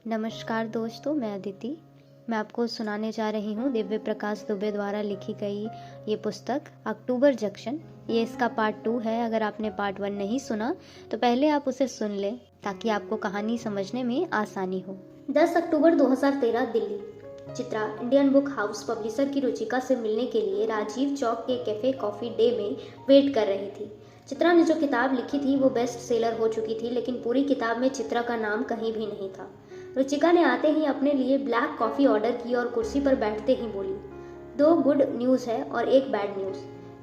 नमस्कार दोस्तों, मैं अदिति। मैं आपको सुनाने जा रही हूँ दिव्य प्रकाश दुबे द्वारा लिखी गई ये पुस्तक अक्टूबर जंक्शन। ये इसका पार्ट 2 है। अगर आपने पार्ट 1 नहीं सुना तो पहले आप उसे सुन लें ताकि आपको कहानी समझने में आसानी हो। 10 अक्टूबर 2013 Delhi. Chitra Indian book house publisher की रुचिका से मिलने के लिए राजीव चौक के कैफे कॉफ़ी डे में वेट कर रही थी। चित्रा ने जो किताब लिखी थी वो बेस्ट सेलर हो चुकी थी, लेकिन पूरी किताब में चित्रा का नाम कहीं भी नहीं था। रुचिका ने आते ही अपने लिए ब्लैक कॉफ़ी ऑर्डर की और कुर्सी पर बैठते ही बोली, 2 गुड न्यूज़ है और एक बैड न्यूज़।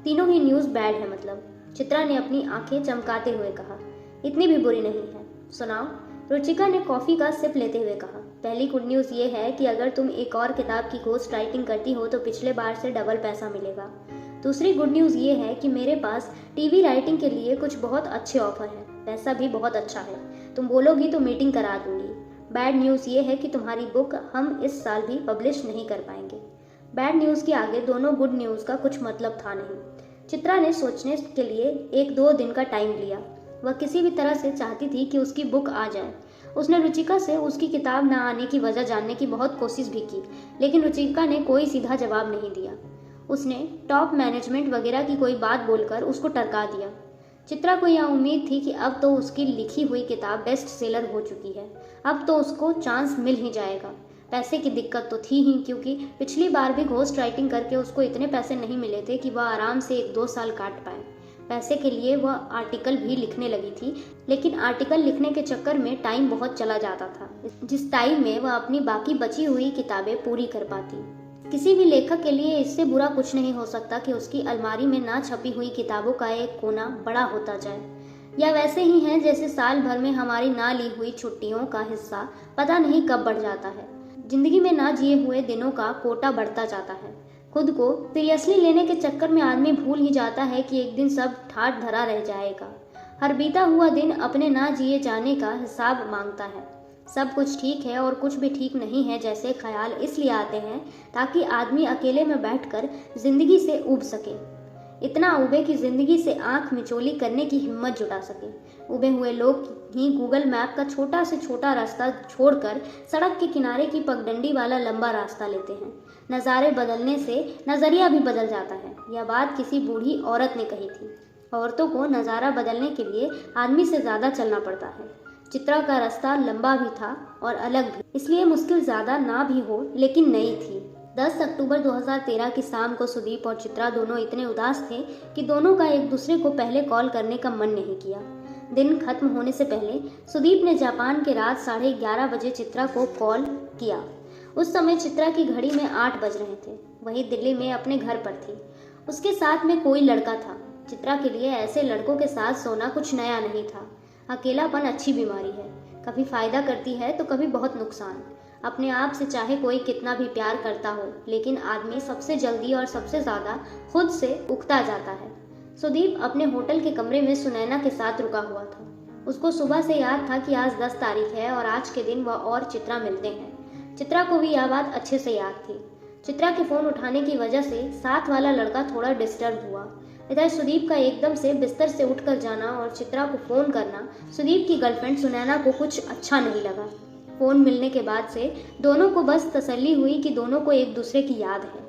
तीनों ही न्यूज़ बैड है मतलब। चित्रा ने अपनी आंखें चमकाते हुए कहा, इतनी भी बुरी नहीं है, सुनाओ। रुचिका ने कॉफ़ी का सिप लेते हुए कहा, पहली गुड न्यूज़ ये है कि अगर तुम एक और किताब की घोस्ट राइटिंग करती हो तो पिछले बार से डबल पैसा मिलेगा। दूसरी गुड न्यूज़ ये है कि मेरे पास टीवी राइटिंग के लिए कुछ बहुत अच्छे ऑफर हैं, पैसा भी बहुत अच्छा है, तुम बोलोगी तो मीटिंग करा दूंगी। बैड न्यूज़ ये है कि तुम्हारी बुक हम इस साल भी पब्लिश नहीं कर पाएंगे। बैड न्यूज़ के आगे दोनों गुड न्यूज़ का कुछ मतलब था नहीं। चित्रा ने सोचने के लिए 1-2 दिन का टाइम लिया। वह किसी भी तरह से चाहती थी कि उसकी बुक आ जाए। उसने रुचिका से उसकी किताब न आने की वजह जानने की बहुत कोशिश भी की, लेकिन रुचिका ने कोई सीधा जवाब नहीं दिया। उसने टॉप मैनेजमेंट वगैरह की कोई बात बोलकर उसको टरका दिया। चित्रा को यह उम्मीद थी कि अब तो उसकी लिखी हुई किताब बेस्ट सेलर हो चुकी है, अब तो उसको चांस मिल ही जाएगा। पैसे की दिक्कत तो थी ही, क्योंकि पिछली बार भी घोस्ट राइटिंग करके उसको इतने पैसे नहीं मिले थे कि वह आराम से 1-2 साल काट पाए। पैसे के लिए वह आर्टिकल भी लिखने लगी थी, लेकिन आर्टिकल लिखने के चक्कर में टाइम बहुत चला जाता था, जिस टाइम में वह अपनी बाकी बची हुई किताबें पूरी कर पाती। किसी भी लेखक के लिए इससे बुरा कुछ नहीं हो सकता कि उसकी अलमारी में ना छपी हुई किताबों का एक कोना बड़ा होता जाए, या वैसे ही है जैसे साल भर में हमारी ना ली हुई छुट्टियों का हिस्सा पता नहीं कब बढ़ जाता है। जिंदगी में ना जिए हुए दिनों का कोटा बढ़ता जाता है। खुद को सीरियसली लेने के चक्कर में आदमी भूल ही जाता है कि एक दिन सब ठाट धरा रह जाएगा। हर बीता हुआ दिन अपने ना जिए जाने का हिसाब मांगता है। सब कुछ ठीक है और कुछ भी ठीक नहीं है जैसे ख्याल इसलिए आते हैं ताकि आदमी अकेले में बैठकर जिंदगी से ऊब सके, इतना उबे कि जिंदगी से आंख मिचोली करने की हिम्मत जुटा सके। उबे हुए लोग ही गूगल मैप का छोटा से छोटा रास्ता छोड़कर सड़क के किनारे की पगडंडी वाला लंबा रास्ता लेते हैं। नज़ारे बदलने से नज़रिया भी बदल जाता है। यह बात किसी बूढ़ी औरत ने कही थी। औरतों को नज़ारा बदलने के लिए आदमी से ज़्यादा चलना पड़ता है। चित्रा का रास्ता लंबा भी था और अलग भी, इसलिए मुश्किल ज़्यादा ना भी हो लेकिन नई थी। 10 अक्टूबर 2013 की शाम को सुदीप और चित्रा दोनों इतने उदास थे कि दोनों का एक दूसरे को पहले कॉल करने का मन नहीं किया। दिन खत्म होने से पहले सुदीप ने जापान के रात 11:30 बजे चित्रा को कॉल किया। उस समय चित्रा की घड़ी में 8 बज रहे थे। वही दिल्ली में अपने घर पर थी। उसके साथ में कोई लड़का था। चित्रा के लिए ऐसे लड़कों के साथ सोना कुछ नया नहीं था। अकेलापन अच्छी बीमारी है, कभी फायदा करती है तो कभी बहुत नुकसान। अपने आप से चाहे कोई कितना भी प्यार करता हो, लेकिन आदमी सबसे जल्दी और सबसे ज़्यादा खुद से उकता जाता है। सुदीप अपने होटल के कमरे में सुनैना के साथ रुका हुआ था। उसको सुबह से याद था कि आज 10 तारीख है और आज के दिन वह और चित्रा मिलते हैं। चित्रा को भी यह बात अच्छे से याद थी। चित्रा के फ़ोन उठाने की वजह से साथ वाला लड़का थोड़ा डिस्टर्ब हुआ। इधर सुदीप का एकदम से बिस्तर से उठकर जाना और चित्रा को फ़ोन करना सुदीप की गर्लफ्रेंड सुनैना को कुछ अच्छा नहीं लगा। फ़ोन मिलने के बाद से दोनों को बस तसल्ली हुई कि दोनों को एक दूसरे की याद है।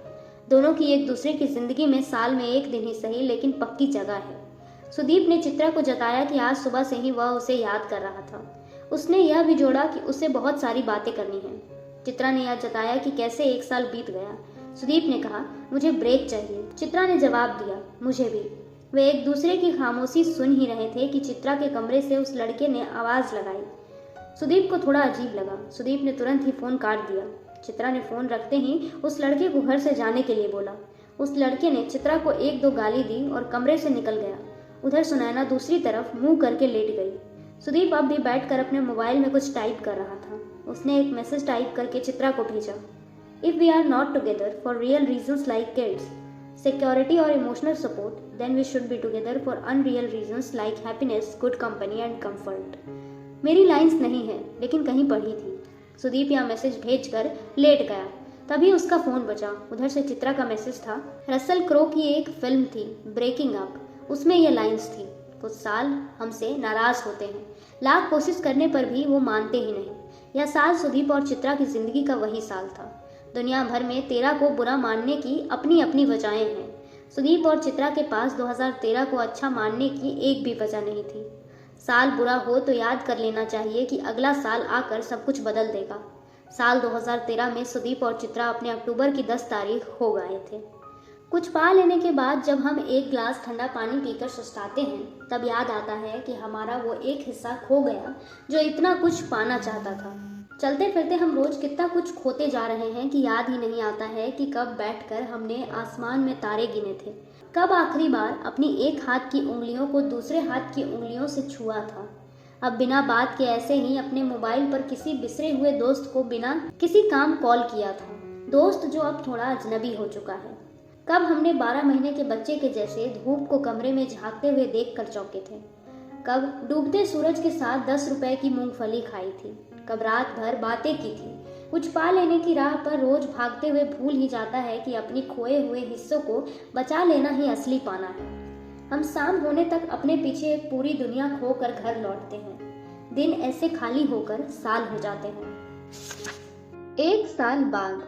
दोनों की एक दूसरे की ज़िंदगी में साल में एक दिन ही सही लेकिन पक्की जगह है। सुदीप ने चित्रा को जताया कि आज सुबह से ही वह उसे याद कर रहा था। उसने यह भी जोड़ा कि उसे बहुत सारी बातें करनी हैं। चित्रा ने यह जताया कि कैसे 1 साल बीत गया। सुदीप ने कहा, मुझे ब्रेक चाहिए। चित्रा ने जवाब दिया, मुझे भी। वे एक दूसरे की खामोशी सुन ही रहे थे कि चित्रा के कमरे से उस लड़के ने आवाज़ लगाई। सुदीप को थोड़ा अजीब लगा। सुदीप ने तुरंत ही फ़ोन काट दिया। चित्रा ने फ़ोन रखते ही उस लड़के को घर से जाने के लिए बोला। उस लड़के ने चित्रा को 1-2 गाली दी और कमरे से निकल गया। उधर सुनैना दूसरी तरफ मुंह करके लेट गई। सुदीप अब भी बैठकर अपने मोबाइल में कुछ टाइप कर रहा था। उसने एक मैसेज टाइप करके चित्रा को भेजा, If we are not together for real reasons like kids, security or emotional support, then we should be together for unreal reasons like happiness, good company and comfort. मेरी lines नहीं है लेकिन कहीं पढ़ी थी। सुदीप यह मैसेज भेजकर लेट गया। तभी उसका फ़ोन बजा। उधर से चित्रा का मैसेज था। रसल क्रो की एक फिल्म थी ब्रेकिंग अप, उसमें ये लाइंस थी, कुछ साल हमसे नाराज़ होते हैं, लाख कोशिश करने पर भी वो मानते ही नहीं। यह साल सुदीप और चित्रा की जिंदगी का वही साल था। दुनिया भर में 13 को बुरा मानने की अपनी अपनी वजहें हैं। सुदीप और चित्रा के पास 2013 को अच्छा मानने की एक भी वजह नहीं थी। साल बुरा हो तो याद कर लेना चाहिए कि अगला साल आकर सब कुछ बदल देगा। साल 2013 में सुदीप और चित्रा अपने अक्टूबर की 10 तारीख हो गए थे। कुछ पा लेने के बाद जब हम एक गिलास ठंडा पानी पीकर सुस्ताते हैं, तब याद आता है कि हमारा वो एक हिस्सा खो गया जो इतना कुछ पाना चाहता था। चलते फिरते हम रोज कितना कुछ खोते जा रहे हैं कि याद ही नहीं आता है कि कब बैठकर हमने आसमान में तारे गिने थे, कब आखिरी बार अपनी एक हाथ की उंगलियों को दूसरे हाथ की उंगलियों से छुआ था। अब बिना बात के ऐसे ही अपने मोबाइल पर किसी बिसरे हुए दोस्त को बिना किसी काम कॉल किया था, दोस्त जो अब थोड़ा अजनबी हो चुका है। कब हमने 12 महीने के बच्चे के जैसे धूप को कमरे में झांकते हुए देखकर चौंके थे। कब डूबते सूरज के साथ 10 रुपए की मूंगफली खाई थी। कब रात भर बातें की थी। कुछ पा लेने की राह पर रोज भागते हुए भूल ही जाता है कि अपनी खोए हुए हिस्सों को बचा लेना ही असली पाना है। हम शाम होने तक अपने पीछे एक पूरी दुनिया खोकर घर लौटते हैं। दिन ऐसे खाली होकर साल हो जाते हैं। एक साल बाद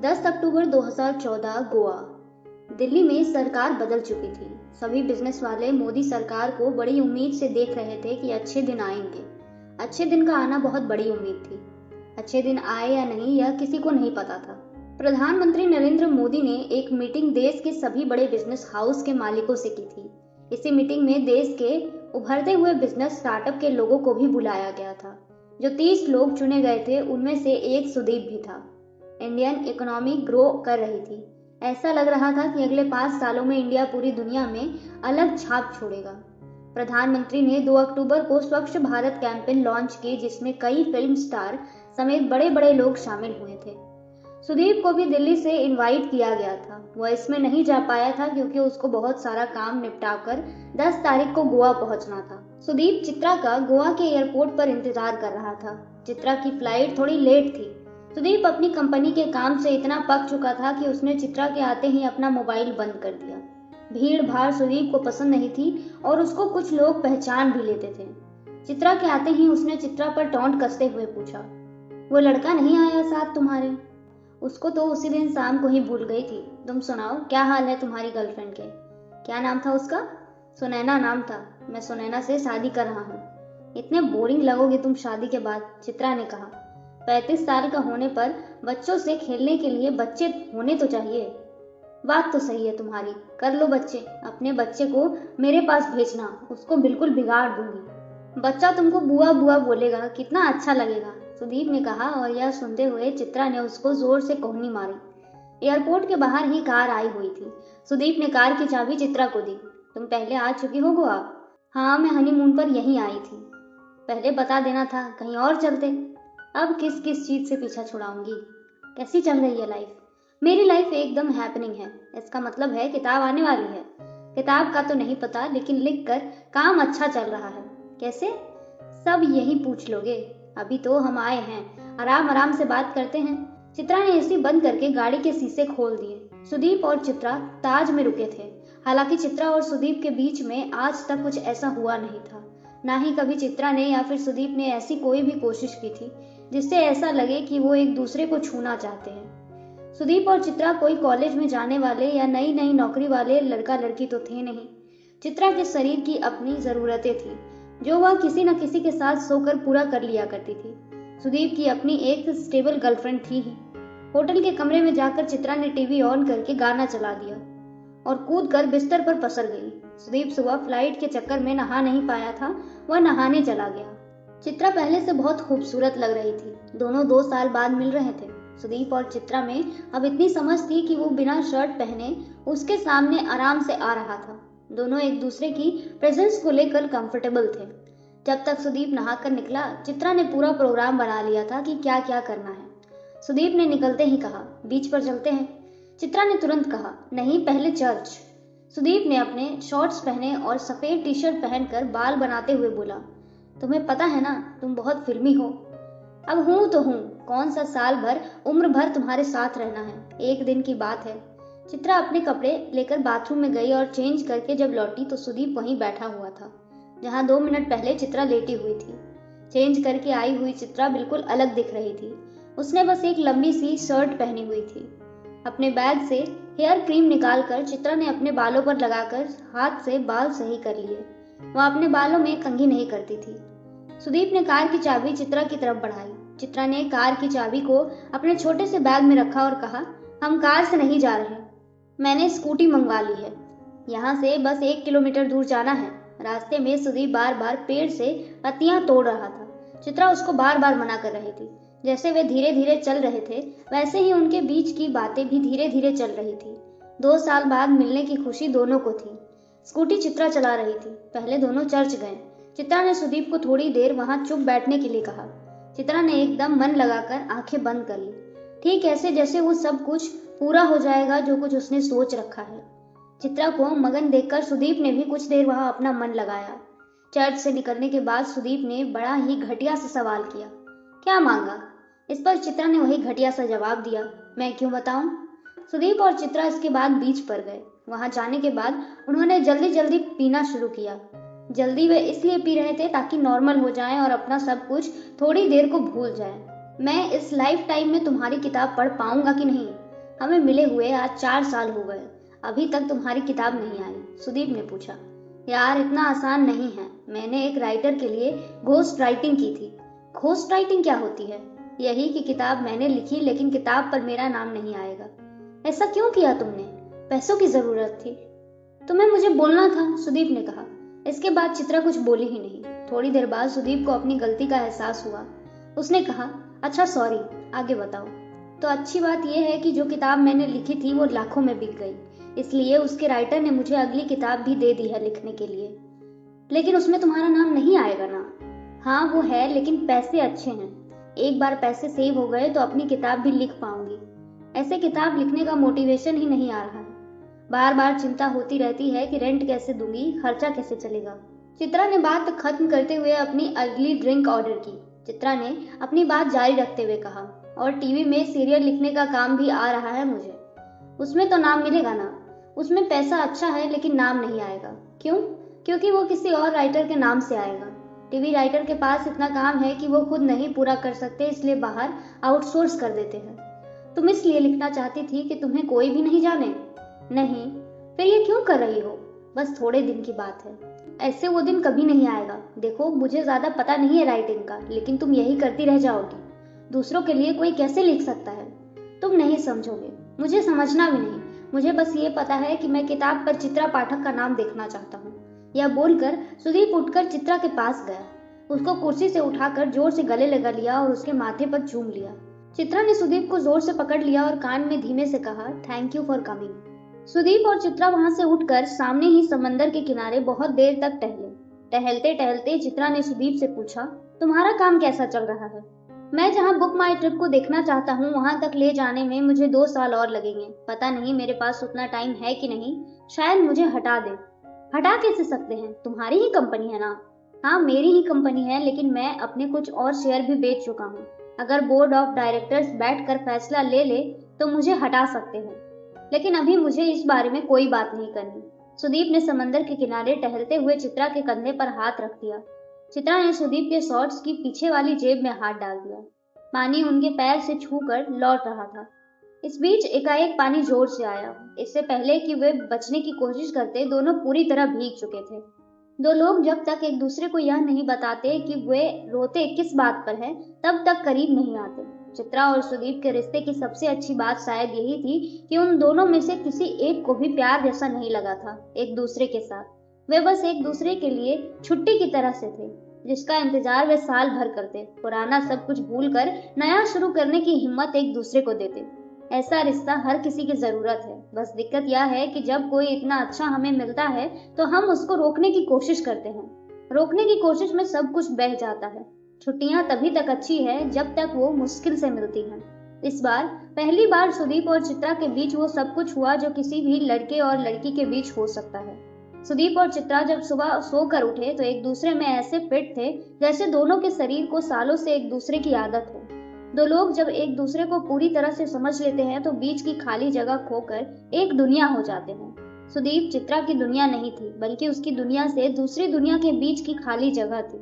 10 अक्टूबर 2014 गोवा। दिल्ली में सरकार बदल चुकी थी। सभी बिजनेस वाले मोदी सरकार को बड़ी उम्मीद से देख रहे थे कि अच्छे दिन आएंगे। अच्छे दिन का आना बहुत बड़ी उम्मीद थी। अच्छे दिन आए या नहीं यह किसी को नहीं पता था। प्रधानमंत्री नरेंद्र मोदी ने एक मीटिंग देश के सभी बड़े बिजनेस हाउस के मालिकों से की थी। इसी मीटिंग में देश के उभरते हुए बिजनेस स्टार्टअप के लोगों को भी बुलाया गया था। जो 30 लोग चुने गए थे उनमें से एक सुदीप भी था। इंडियन इकोनॉमी ग्रो कर रही थी। ऐसा लग रहा था कि अगले 5 सालों में इंडिया पूरी दुनिया में अलग छाप छोड़ेगा। प्रधानमंत्री ने 2 अक्टूबर को स्वच्छ भारत कैंपेन लॉन्च की, जिसमें कई फिल्म स्टार समेत बड़े बड़े लोग शामिल हुए थे। सुदीप को भी दिल्ली से इनवाइट किया गया था। वह इसमें नहीं जा पाया था क्योंकि उसको बहुत सारा काम निपटाकर 10 तारीख को गोवा पहुंचना था। सुदीप चित्रा का गोवा के एयरपोर्ट पर इंतजार कर रहा था। चित्रा की फ्लाइट थोड़ी लेट थी। सुदीप अपनी कंपनी के काम से इतना पक चुका था कि उसने चित्रा के आते ही अपना मोबाइल बंद कर दिया। भीड़ भाड़ सुदीप को पसंद नहीं थी और उसको कुछ लोग पहचान भी लेते थे। चित्रा के आते ही उसने चित्रा पर टॉन्ट कसते हुए पूछा, वो लड़का नहीं आया साथ तुम्हारे? उसको तो उसी दिन शाम को ही भूल गई थी। तुम सुनाओ, क्या हाल है तुम्हारी गर्लफ्रेंड के? क्या नाम था उसका? सुनैना नाम था। मैं सुनैना से शादी कर रहा हूँ। इतने बोरिंग लगोगे तुम शादी के बाद, चित्रा ने कहा। 35 साल का होने पर बच्चों से खेलने के लिए बच्चे होने तो चाहिए। बात तो सही है तुम्हारी, कर लो बच्चे। अपने बच्चे को मेरे पास भेजना, उसको बिल्कुल बिगाड़ दूंगी। बच्चा तुमको बुआ बुआ बोलेगा, कितना अच्छा लगेगा, सुदीप ने कहा। और यह सुनते हुए चित्रा ने उसको जोर से कोहनी मारी। एयरपोर्ट के बाहर ही कार आई हुई थी। सुदीप ने कार की चाबी चित्रा को दी। तुम पहले आ चुकी हो गोवा? हाँ, मैं हनीमून पर यहीं आई थी। पहले बता देना था, कहीं और चलते। अब किस किस चीज से पीछा छुड़ाऊंगी। कैसी चल रही है लाइफ? मेरी लाइफ एकदम हैपनिंग है। इसका मतलब है किताब आने वाली है। किताब का तो नहीं पता, लेकिन लिखकर काम अच्छा चल रहा है। कैसे? सब यही पूछ लोगे। अभी तो हम आए हैं, आराम आराम से बात करते हैं। चित्रा ने एसी बंद करके गाड़ी के शीशे खोल दिए। सुदीप और चित्रा ताज में रुके थे। हालांकि चित्रा और सुदीप के बीच में आज तक कुछ ऐसा हुआ नहीं था। ना ही कभी चित्रा ने या फिर सुदीप ने ऐसी कोई भी कोशिश की थी जिससे ऐसा लगे कि वो एक दूसरे को छूना चाहते हैं। सुदीप और चित्रा कोई कॉलेज में जाने वाले या नई नई नौकरी वाले लड़का लड़की तो थे नहीं। चित्रा के शरीर की अपनी जरूरतें थी जो वह किसी न किसी के साथ सोकर पूरा कर लिया करती थी। सुदीप की अपनी एक स्टेबल गर्लफ्रेंड थी ही। होटल के कमरे में जाकर चित्रा ने टीवी ऑन करके गाना चला दिया और कूद कर बिस्तर पर पसर गई। सुदीप सुबह फ्लाइट के चक्कर में नहा नहीं पाया था, वह नहाने चला गया। चित्रा पहले से बहुत खूबसूरत लग रही थी। दोनों 2 साल बाद मिल रहे थे। सुदीप और चित्रा में अब इतनी समझ थी कि वो बिना शर्ट पहने उसके सामने आराम से आ रहा था। दोनों एक दूसरे की प्रेजेंस को लेकर कंफर्टेबल थे। जब तक सुदीप नहाकर निकला, चित्रा ने पूरा प्रोग्राम बना लिया था कि क्या क्या करना है। सुदीप ने निकलते ही कहा, बीच पर चलते हैं। चित्रा ने तुरंत कहा, नहीं, पहले चर्च। सुदीप ने अपने शॉर्ट्स पहने और सफेद टी शर्ट पहनकर बाल बनाते हुए बोला, तुम्हें पता है ना, तुम बहुत फिल्मी हो। अब हूं तो हूं, कौन सा साल भर उम्र भर तुम्हारे साथ रहना है, एक दिन की बात है। चित्रा अपने कपड़े लेकर बाथरूम में गई और चेंज करके जब लौटी तो सुदीप वहीं बैठा हुआ था जहां 2 मिनट पहले चित्रा लेटी हुई थी। चेंज करके आई हुई चित्रा बिल्कुल अलग दिख रही थी। उसने बस एक लंबी सी शर्ट पहनी हुई थी। अपने बैग से हेयर क्रीम निकालकर चित्रा ने अपने बालों पर लगाकर हाथ से बाल सही कर लिए। वह अपने बालों में कंघी नहीं करती थी। सुदीप ने कार की चाबी चित्रा की तरफ बढ़ाई। चित्रा ने कार की चाबी को अपने छोटे से बैग में रखा और कहा, हम कार से नहीं जा रहे, मैंने स्कूटी मंगवा ली है। यहाँ से बस 1 किलोमीटर दूर जाना है। रास्ते में सुदीप बार बार पेड़ से पत्तियां तोड़ रहा था। चित्रा उसको बार बार मना कर रही थी। जैसे वे धीरे धीरे चल रहे थे वैसे ही उनके बीच की बातें भी धीरे धीरे चल रही थी। 2 साल बाद मिलने की खुशी दोनों को थी। स्कूटी चित्रा चला रही थी। पहले दोनों चर्च गए। चित्रा ने सुदीप को थोड़ी देर वहां चुप बैठने के लिए कहा। चित्रा ने एकदम मन लगाकर आंखें बंद कर ली, ठीक ऐसे जैसे वो सब कुछ पूरा हो जाएगा जो कुछ उसने सोच रखा है। चित्रा को मगन देखकर सुदीप ने भी कुछ देर वहां अपना मन लगाया। चर्च से निकलने के बाद सुदीप ने बड़ा ही घटिया सा सवाल किया, क्या मांगा? इस पर चित्रा ने वही घटिया सा जवाब दिया, मैं क्यों बताऊं? सुदीप और चित्रा इसके बाद बीच पर गए। वहां जाने के बाद उन्होंने जल्दी जल्दी पीना शुरू किया। जल्दी वे इसलिए पी रहे थे ताकि नॉर्मल हो जाएं और अपना सब कुछ थोड़ी देर को भूल जाएं। मैं इस लाइफ टाइम में तुम्हारी किताब पढ़ पाऊंगा कि नहीं? हमें मिले हुए आज 4 साल हो गए, अभी तक तुम्हारी किताब नहीं आई, सुदीप ने पूछा। यार इतना आसान नहीं है। मैंने एक राइटर के लिए घोस्ट राइटिंग की थी। घोस्ट राइटिंग क्या होती है? यही कि किताब मैंने लिखी लेकिन किताब पर मेरा नाम नहीं आएगा। ऐसा क्यों किया तुमने? पैसों की जरूरत थी। तुम्हें मुझे बोलना था, सुदीप ने कहा। इसके बाद चित्रा कुछ बोली ही नहीं। थोड़ी देर बाद सुदीप को अपनी गलती का एहसास हुआ। उसने कहा, अच्छा सॉरी, आगे बताओ। तो अच्छी बात यह है कि जो किताब मैंने लिखी थी वो लाखों में बिक गई, इसलिए उसके राइटर ने मुझे अगली किताब भी दे दी है लिखने के लिए। लेकिन उसमें तुम्हारा नाम नहीं आएगा ना? हाँ वो है, लेकिन पैसे अच्छे हैं। एक बार पैसे सेव हो गए तो अपनी किताब भी लिख पाऊंगी। ऐसे किताब लिखने का मोटिवेशन ही नहीं आ रहा है। बार बार चिंता होती रहती है कि रेंट कैसे दूंगी, खर्चा कैसे चलेगा। चित्रा ने बात खत्म करते हुए अपनी अगली ड्रिंक ऑर्डर की। चित्रा ने अपनी बात जारी रखते हुए कहा, और टीवी में सीरियल लिखने का काम भी आ रहा है मुझे। उसमें तो नाम मिलेगा ना? उसमें पैसा अच्छा है लेकिन नाम नहीं आएगा। क्यों? क्योंकि वो किसी और राइटर के नाम से आएगा। टीवी राइटर के पास इतना काम है कि वो खुद नहीं पूरा कर सकते, इसलिए बाहर आउटसोर्स कर देते हैं। तुम इसलिए लिखना चाहती थी कि तुम्हें कोई भी नहीं जाने? नहीं। फिर ये क्यों कर रही हो? बस थोड़े दिन की बात है, ऐसे वो दिन कभी नहीं आएगा। देखो मुझे ज्यादा पता नहीं है राइटिंग का, लेकिन तुम यही करती रह जाओगी। दूसरों के लिए कोई कैसे लिख सकता है? तुम नहीं समझोगे, मुझे समझना भी नहीं। मुझे बस ये पता है कि मैं किताब पर चित्रा पाठक का नाम देखना चाहता हूँ। यह बोलकर सुदीप उठकर चित्रा के पास गया। उसको कुर्सी से उठाकर जोर से गले लगा लिया और उसके माथे पर चूम लिया। चित्रा ने सुदीप को जोर से पकड़ लिया और कान में धीमे से कहा, thank you for coming. Sudeep और चित्रा वहां से उठकर सामने ही समंदर के किनारे बहुत देर तक टहले। टहलते टहलते चित्रा ने सुदीप से पूछा, तुम्हारा काम कैसा चल रहा है? मैं जहाँ बुक माई ट्रिप को देखना चाहता हूँ वहां तक ले जाने में मुझे 2 साल और लगेंगे। पता नहीं मेरे पास उतना टाइम है कि नहीं। शायद मुझे हटा दे। हटा कैसे सकते हैं? तुम्हारी ही कंपनी है ना? हाँ मेरी ही कंपनी है, लेकिन मैं अपने कुछ और शेयर भी बेच चुका हूँ। अगर बोर्ड ऑफ डायरेक्टर्स बैठकर फैसला ले ले तो मुझे हटा सकते हैं, लेकिन अभी मुझे इस बारे में कोई बात नहीं करनी। सुदीप ने समंदर के किनारे टहलते हुए चित्रा के कंधे पर हाथ रख दिया। चित्रा ने सुदीप के शॉर्ट्स की पीछे वाली जेब में हाथ डाल दिया। पानी उनके पैर से छूकर लौट रहा था। इस बीच एकाएक पानी जोर से आया। इससे पहले कि वे बचने की कोशिश करते, दोनों पूरी तरह भीग चुके थे। 2 लोग जब तक एक दूसरे को यह नहीं बताते कि वे रोते किस बात पर है, तब तक करीब नहीं आते। चित्रा और सुदीप के रिश्ते की सबसे अच्छी बात शायद यही थी कि उन दोनों में से किसी एक को भी प्यार जैसा नहीं लगा था एक दूसरे के साथ। वे बस एक दूसरे के लिए छुट्टी की तरह से थे, जिसका इंतजार वे साल भर करते। पुराना सब कुछ भूलकर नया शुरू करने की हिम्मत एक दूसरे को देते। ऐसा रिश्ता हर किसी की जरूरत है। बस दिक्कत यह है कि जब कोई इतना अच्छा हमें मिलता है तो हम उसको रोकने की कोशिश करते हैं। रोकने की कोशिश में सब कुछ बह जाता है। छुट्टियां तभी तक अच्छी है जब तक वो मुश्किल से मिलती हैं। इस बार पहली बार सुदीप और चित्रा के बीच वो सब कुछ हुआ जो किसी भी लड़के और लड़की के बीच हो सकता है। सुदीप और चित्रा जब सुबह सोकर उठे तो एक दूसरे में ऐसे फिट थे जैसे दोनों के शरीर को सालों से एक दूसरे की आदत हो। 2 लोग जब एक दूसरे को पूरी तरह से समझ लेते हैं तो बीच की खाली जगह खोकर एक दुनिया हो जाते हैं। सुदीप चित्रा की दुनिया नहीं थी, बल्कि उसकी दुनिया से दूसरी दुनिया के बीच की खाली जगह थी।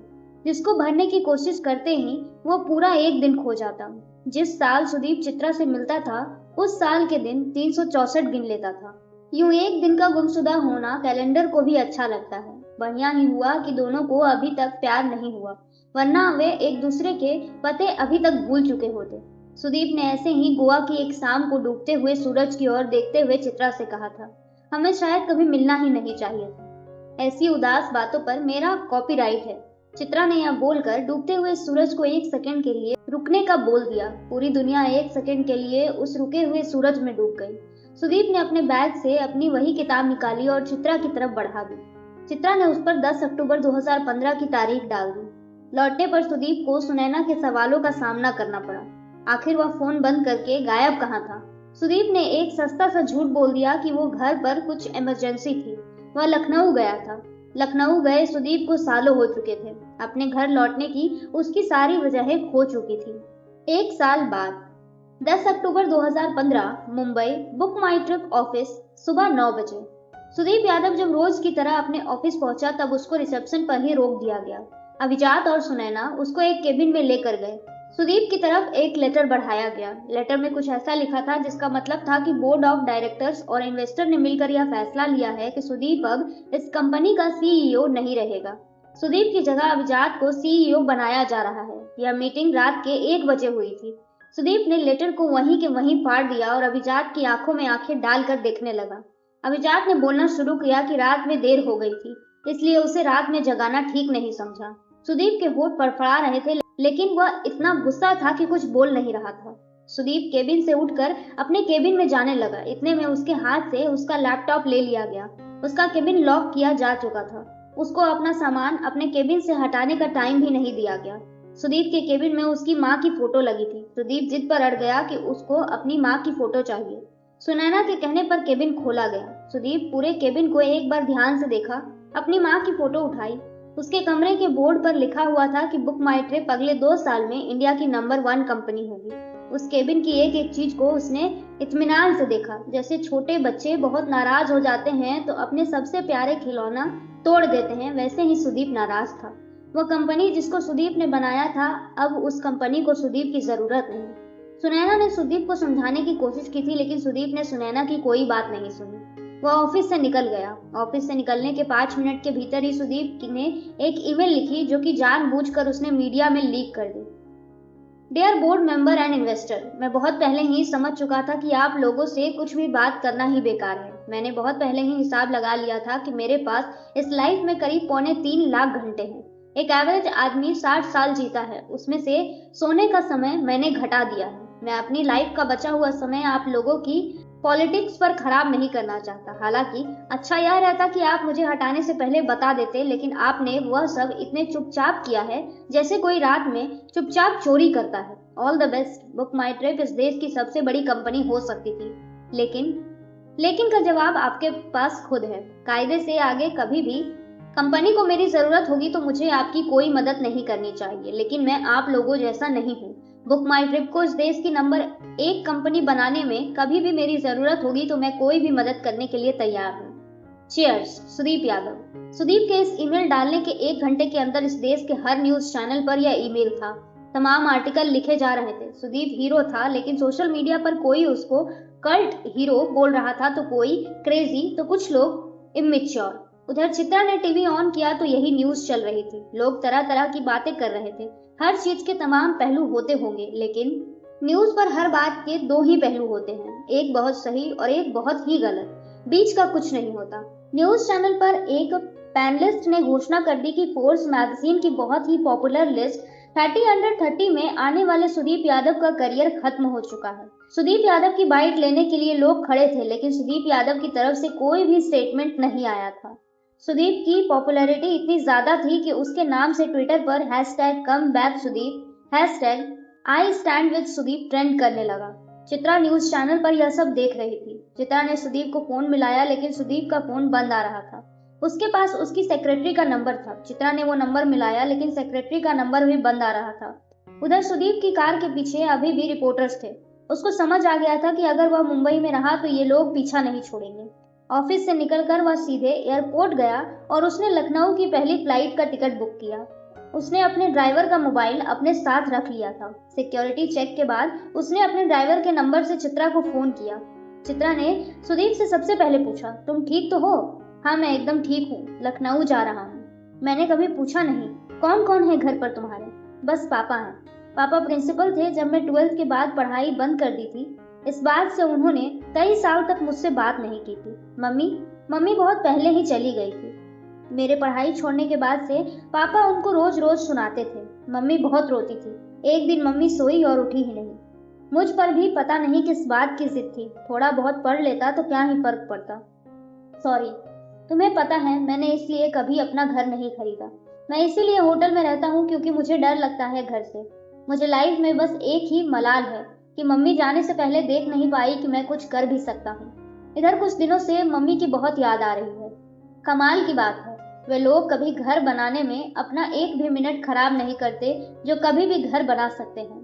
जिसको भरने की कोशिश करते ही वो पूरा एक दिन खो जाता। जिस साल सुदीप चित्रा से मिलता था उस साल के दिन 364 गिन लेता था। यूं एक दिन का गुमशुदा होना कैलेंडर को भी अच्छा लगता है। बढ़िया ही हुआ कि दोनों को अभी तक प्यार नहीं हुआ, वरना वे एक दूसरे के पते अभी तक भूल चुके होते। सुदीप ने ऐसे ही गोवा की एक शाम को डूबते हुए सूरज की ओर देखते हुए चित्रा से कहा था, हमें शायद कभी मिलना ही नहीं चाहिए था। ऐसी उदास बातों पर मेरा कॉपीराइट है। चित्रा ने यह बोलकर डूबते हुए सूरज को एक सेकंड के लिए रुकने का बोल दिया। पूरी दुनिया एक सेकंड के लिए उस रुके हुए सूरज में डूब गई। सुदीप ने अपने बैग से अपनी वही किताब निकाली और चित्रा की तरफ बढ़ा दी। चित्रा ने उस पर 10 अक्टूबर 2015 की तारीख डाल दी। लौटने पर सुदीप को सुनैना के सवालों का सामना करना पड़ा। आखिर वह फोन बंद करके गायब कहाँ था। सुदीप ने एक सस्ता सा झूठ बोल दिया कि वो घर पर कुछ इमरजेंसी थी, वह लखनऊ गया था। लखनऊ गए सुदीप को सालों हो चुके थे। अपने घर लौटने की उसकी सारी वजहें खो चुकी थी। एक साल बाद 10 अक्टूबर 2015 मुंबई बुक माई ट्रिप ऑफिस, सुबह 9 बजे। सुदीप यादव जब रोज की तरह अपने ऑफिस पहुंचा तब उसको रिसेप्शन पर ही रोक दिया गया। अभिजात और सुनैना उसको एक केबिन में लेकर गए। सुदीप की तरफ एक लेटर बढ़ाया गया। लेटर में कुछ ऐसा लिखा था जिसका मतलब था कि बोर्ड ऑफ डायरेक्टर्स और इन्वेस्टर ने मिलकर यह फैसला लिया है कि सुदीप अब इस कंपनी का सीईओ नहीं रहेगा। सुदीप की जगह अभिजात को सीईओ बनाया जा रहा है। यह मीटिंग रात के 1 बजे हुई थी। सुदीप ने लेटर को वहीं के वहीं फाड़ दिया और अभिजात की आंखों में आंखें डालकर देखने लगा। अभिजात ने बोलना शुरू किया कि रात में देर हो गई थी, इसलिए उसे रात में जगाना ठीक नहीं समझा। सुदीप के होठ फड़फड़ा रहे थे, लेकिन वह इतना गुस्सा था कि कुछ बोल नहीं रहा था। सुदीप केबिन से उठकर अपने केबिन में जाने लगा। इतने में उसके हाथ से उसका लैपटॉप ले लिया गया। उसका केबिन लॉक किया जा चुका था। उसको अपना सामान अपने केबिन से हटाने का टाइम भी नहीं दिया गया। सुदीप के केबिन में उसकी माँ की फोटो लगी थी। सुदीप जिद पर अड़ गया कि उसको अपनी माँ की फोटो चाहिए। सुनैना के कहने पर केबिन खोला गया। सुदीप पूरे केबिन को एक बार ध्यान से देखा, अपनी माँ की फोटो उठाई। उसके कमरे के बोर्ड पर लिखा हुआ था कि बुक माई ट्रिप अगले 2 साल में इंडिया की नंबर 1 कंपनी होगी। उस केबिन की एक एक चीज को उसने इत्मीनान से देखा। जैसे छोटे बच्चे बहुत नाराज हो जाते हैं तो अपने सबसे प्यारे खिलौना तोड़ देते हैं, वैसे ही सुदीप नाराज था। वह कंपनी जिसको सुदीप ने बनाया था, अब उस कंपनी को सुदीप की जरूरत नहीं। सुनैना ने सुदीप को समझाने की कोशिश की थी, लेकिन सुदीप ने सुनैना की कोई बात नहीं सुनी। वह ऑफिस से निकल गया। ऑफिस से निकलने के 5 मिनट के भीतर ही सुदीप ने एक ईमेल लिखी जो कि जानबूझकर उसने मीडिया में लीक कर दी। Dear board member and investor, मैं बहुत पहले ही समझ चुका था कि आप लोगों से कुछ भी बात करना ही बेकार है। मैंने बहुत पहले ही हिसाब लगा लिया था कि मेरे पास इस लाइफ में करीब 3.25 लाख घंटे हैं। एक एवरेज आदमी 60 साल जीता है, उसमें से सोने का समय मैंने घटा दिया है। मैं अपनी लाइफ का बचा हुआ समय आप लोगों की पॉलिटिक्स पर खराब नहीं करना चाहता। हालांकि अच्छा यह रहता कि आप मुझे हटाने से पहले बता देते, लेकिन आपने वह सब इतने चुपचाप किया है जैसे कोई रात में चुपचाप चोरी करता है। All the best. Book my trip इस देश की सबसे बड़ी कंपनी हो सकती थी, लेकिन का जवाब आपके पास खुद है। कायदे से आगे कभी भी कंपनी को मेरी जरूरत होगी तो मुझे आपकी कोई मदद नहीं करनी चाहिए, लेकिन मैं आप लोगों जैसा नहीं हूँ। बुक माई ट्रिप को इस देश की नंबर 1 कंपनी बनाने में कभी भी मेरी जरूरत होगी तो मैं कोई भी मदद करने के लिए तैयार हूँ। चीयर्स, सुदीप यादव। सुदीप के इस ईमेल डालने के 1 घंटे के अंदर इस देश के हर न्यूज चैनल पर यह ईमेल था। तमाम आर्टिकल लिखे जा रहे थे। सुदीप हीरो था, लेकिन सोशल मीडिया पर कोई उसको कल्ट हीरो बोल रहा था, तो कोई क्रेजी, तो कुछ लोग इमेच्योर। उधर चित्रा ने टीवी ऑन किया तो यही न्यूज चल रही थी। लोग तरह तरह की बातें कर रहे थे। हर चीज के तमाम पहलू होते होंगे, लेकिन न्यूज पर हर बात के 2 ही पहलू होते हैं, एक बहुत सही और एक बहुत ही गलत। बीच का कुछ नहीं होता। न्यूज चैनल पर एक पैनलिस्ट ने घोषणा कर दी कि फोर्ब्स मैगजीन की बहुत ही पॉपुलर लिस्ट 30 अंडर 30 में आने वाले सुदीप यादव का करियर खत्म हो चुका है। सुदीप यादव की बाइट लेने के लिए लोग खड़े थे, लेकिन सुदीप यादव की तरफ से कोई भी स्टेटमेंट नहीं आया था। सुदीप की पॉपुलैरिटी इतनी ज्यादा थी कि उसके नाम से ट्विटर पर #comebackSudeep, #IStandWithSudeep ट्रेंड करने लगा। चित्रा न्यूज चैनल पर यह सब देख रही थी। चित्रा ने सुदीप को फोन मिलाया, लेकिन सुदीप का फोन बंद आ रहा था। उसके पास उसकी सेक्रेटरी का नंबर था। चित्रा ने वो नंबर मिलाया, लेकिन सेक्रेटरी का नंबर भी बंद आ रहा था। उधर सुदीप की कार के पीछे अभी भी रिपोर्टर्स थे। उसको समझ आ गया था कि अगर वह मुंबई में रहा तो ये लोग पीछा नहीं छोड़ेंगे। ऑफिस से निकलकर वह सीधे एयरपोर्ट गया और उसने लखनऊ की पहली फ्लाइट का टिकट बुक किया। उसने अपने ड्राइवर का मोबाइल अपने साथ रख लिया था। सिक्योरिटी चेक के बाद उसने अपने ड्राइवर के नंबर से चित्रा को फोन किया। चित्रा ने सुदीप से सबसे पहले पूछा, तुम ठीक तो हो? हाँ, मैं एकदम ठीक हूँ, लखनऊ जा रहा हूँ। मैंने कभी पूछा नहीं, कौन कौन है घर पर तुम्हारे? बस पापा हैं। पापा प्रिंसिपल थे जब मैं 12th के बाद पढ़ाई बंद कर दी थी। इस बात से उन्होंने कई साल तक मुझसे बात नहीं की थी। मम्मी बहुत पहले ही चली गई थी। मेरे पढ़ाई छोड़ने के बाद से पापा उनको रोज रोज सुनाते थे। मम्मी बहुत रोती थी। एक दिन मम्मी सोई और उठी ही नहीं। मुझ पर भी पता नहीं किस बात की जिद थी। थोड़ा बहुत पढ़ लेता तो क्या ही फर्क पड़ता। सॉरी। तुम्हें पता है मैंने इसलिए कभी अपना घर नहीं खरीदा। मैं इसीलिए होटल में रहता हूँ क्योंकि मुझे डर लगता है घर से। मुझे लाइफ में बस एक ही मलाल है कि मम्मी जाने से पहले देख नहीं पाई कि मैं कुछ कर भी सकता हूँ। इधर कुछ दिनों से मम्मी की बहुत याद आ रही है। कमाल की बात है, वे लोग कभी घर बनाने में अपना एक भी मिनट खराब नहीं करते जो कभी भी घर बना सकते हैं।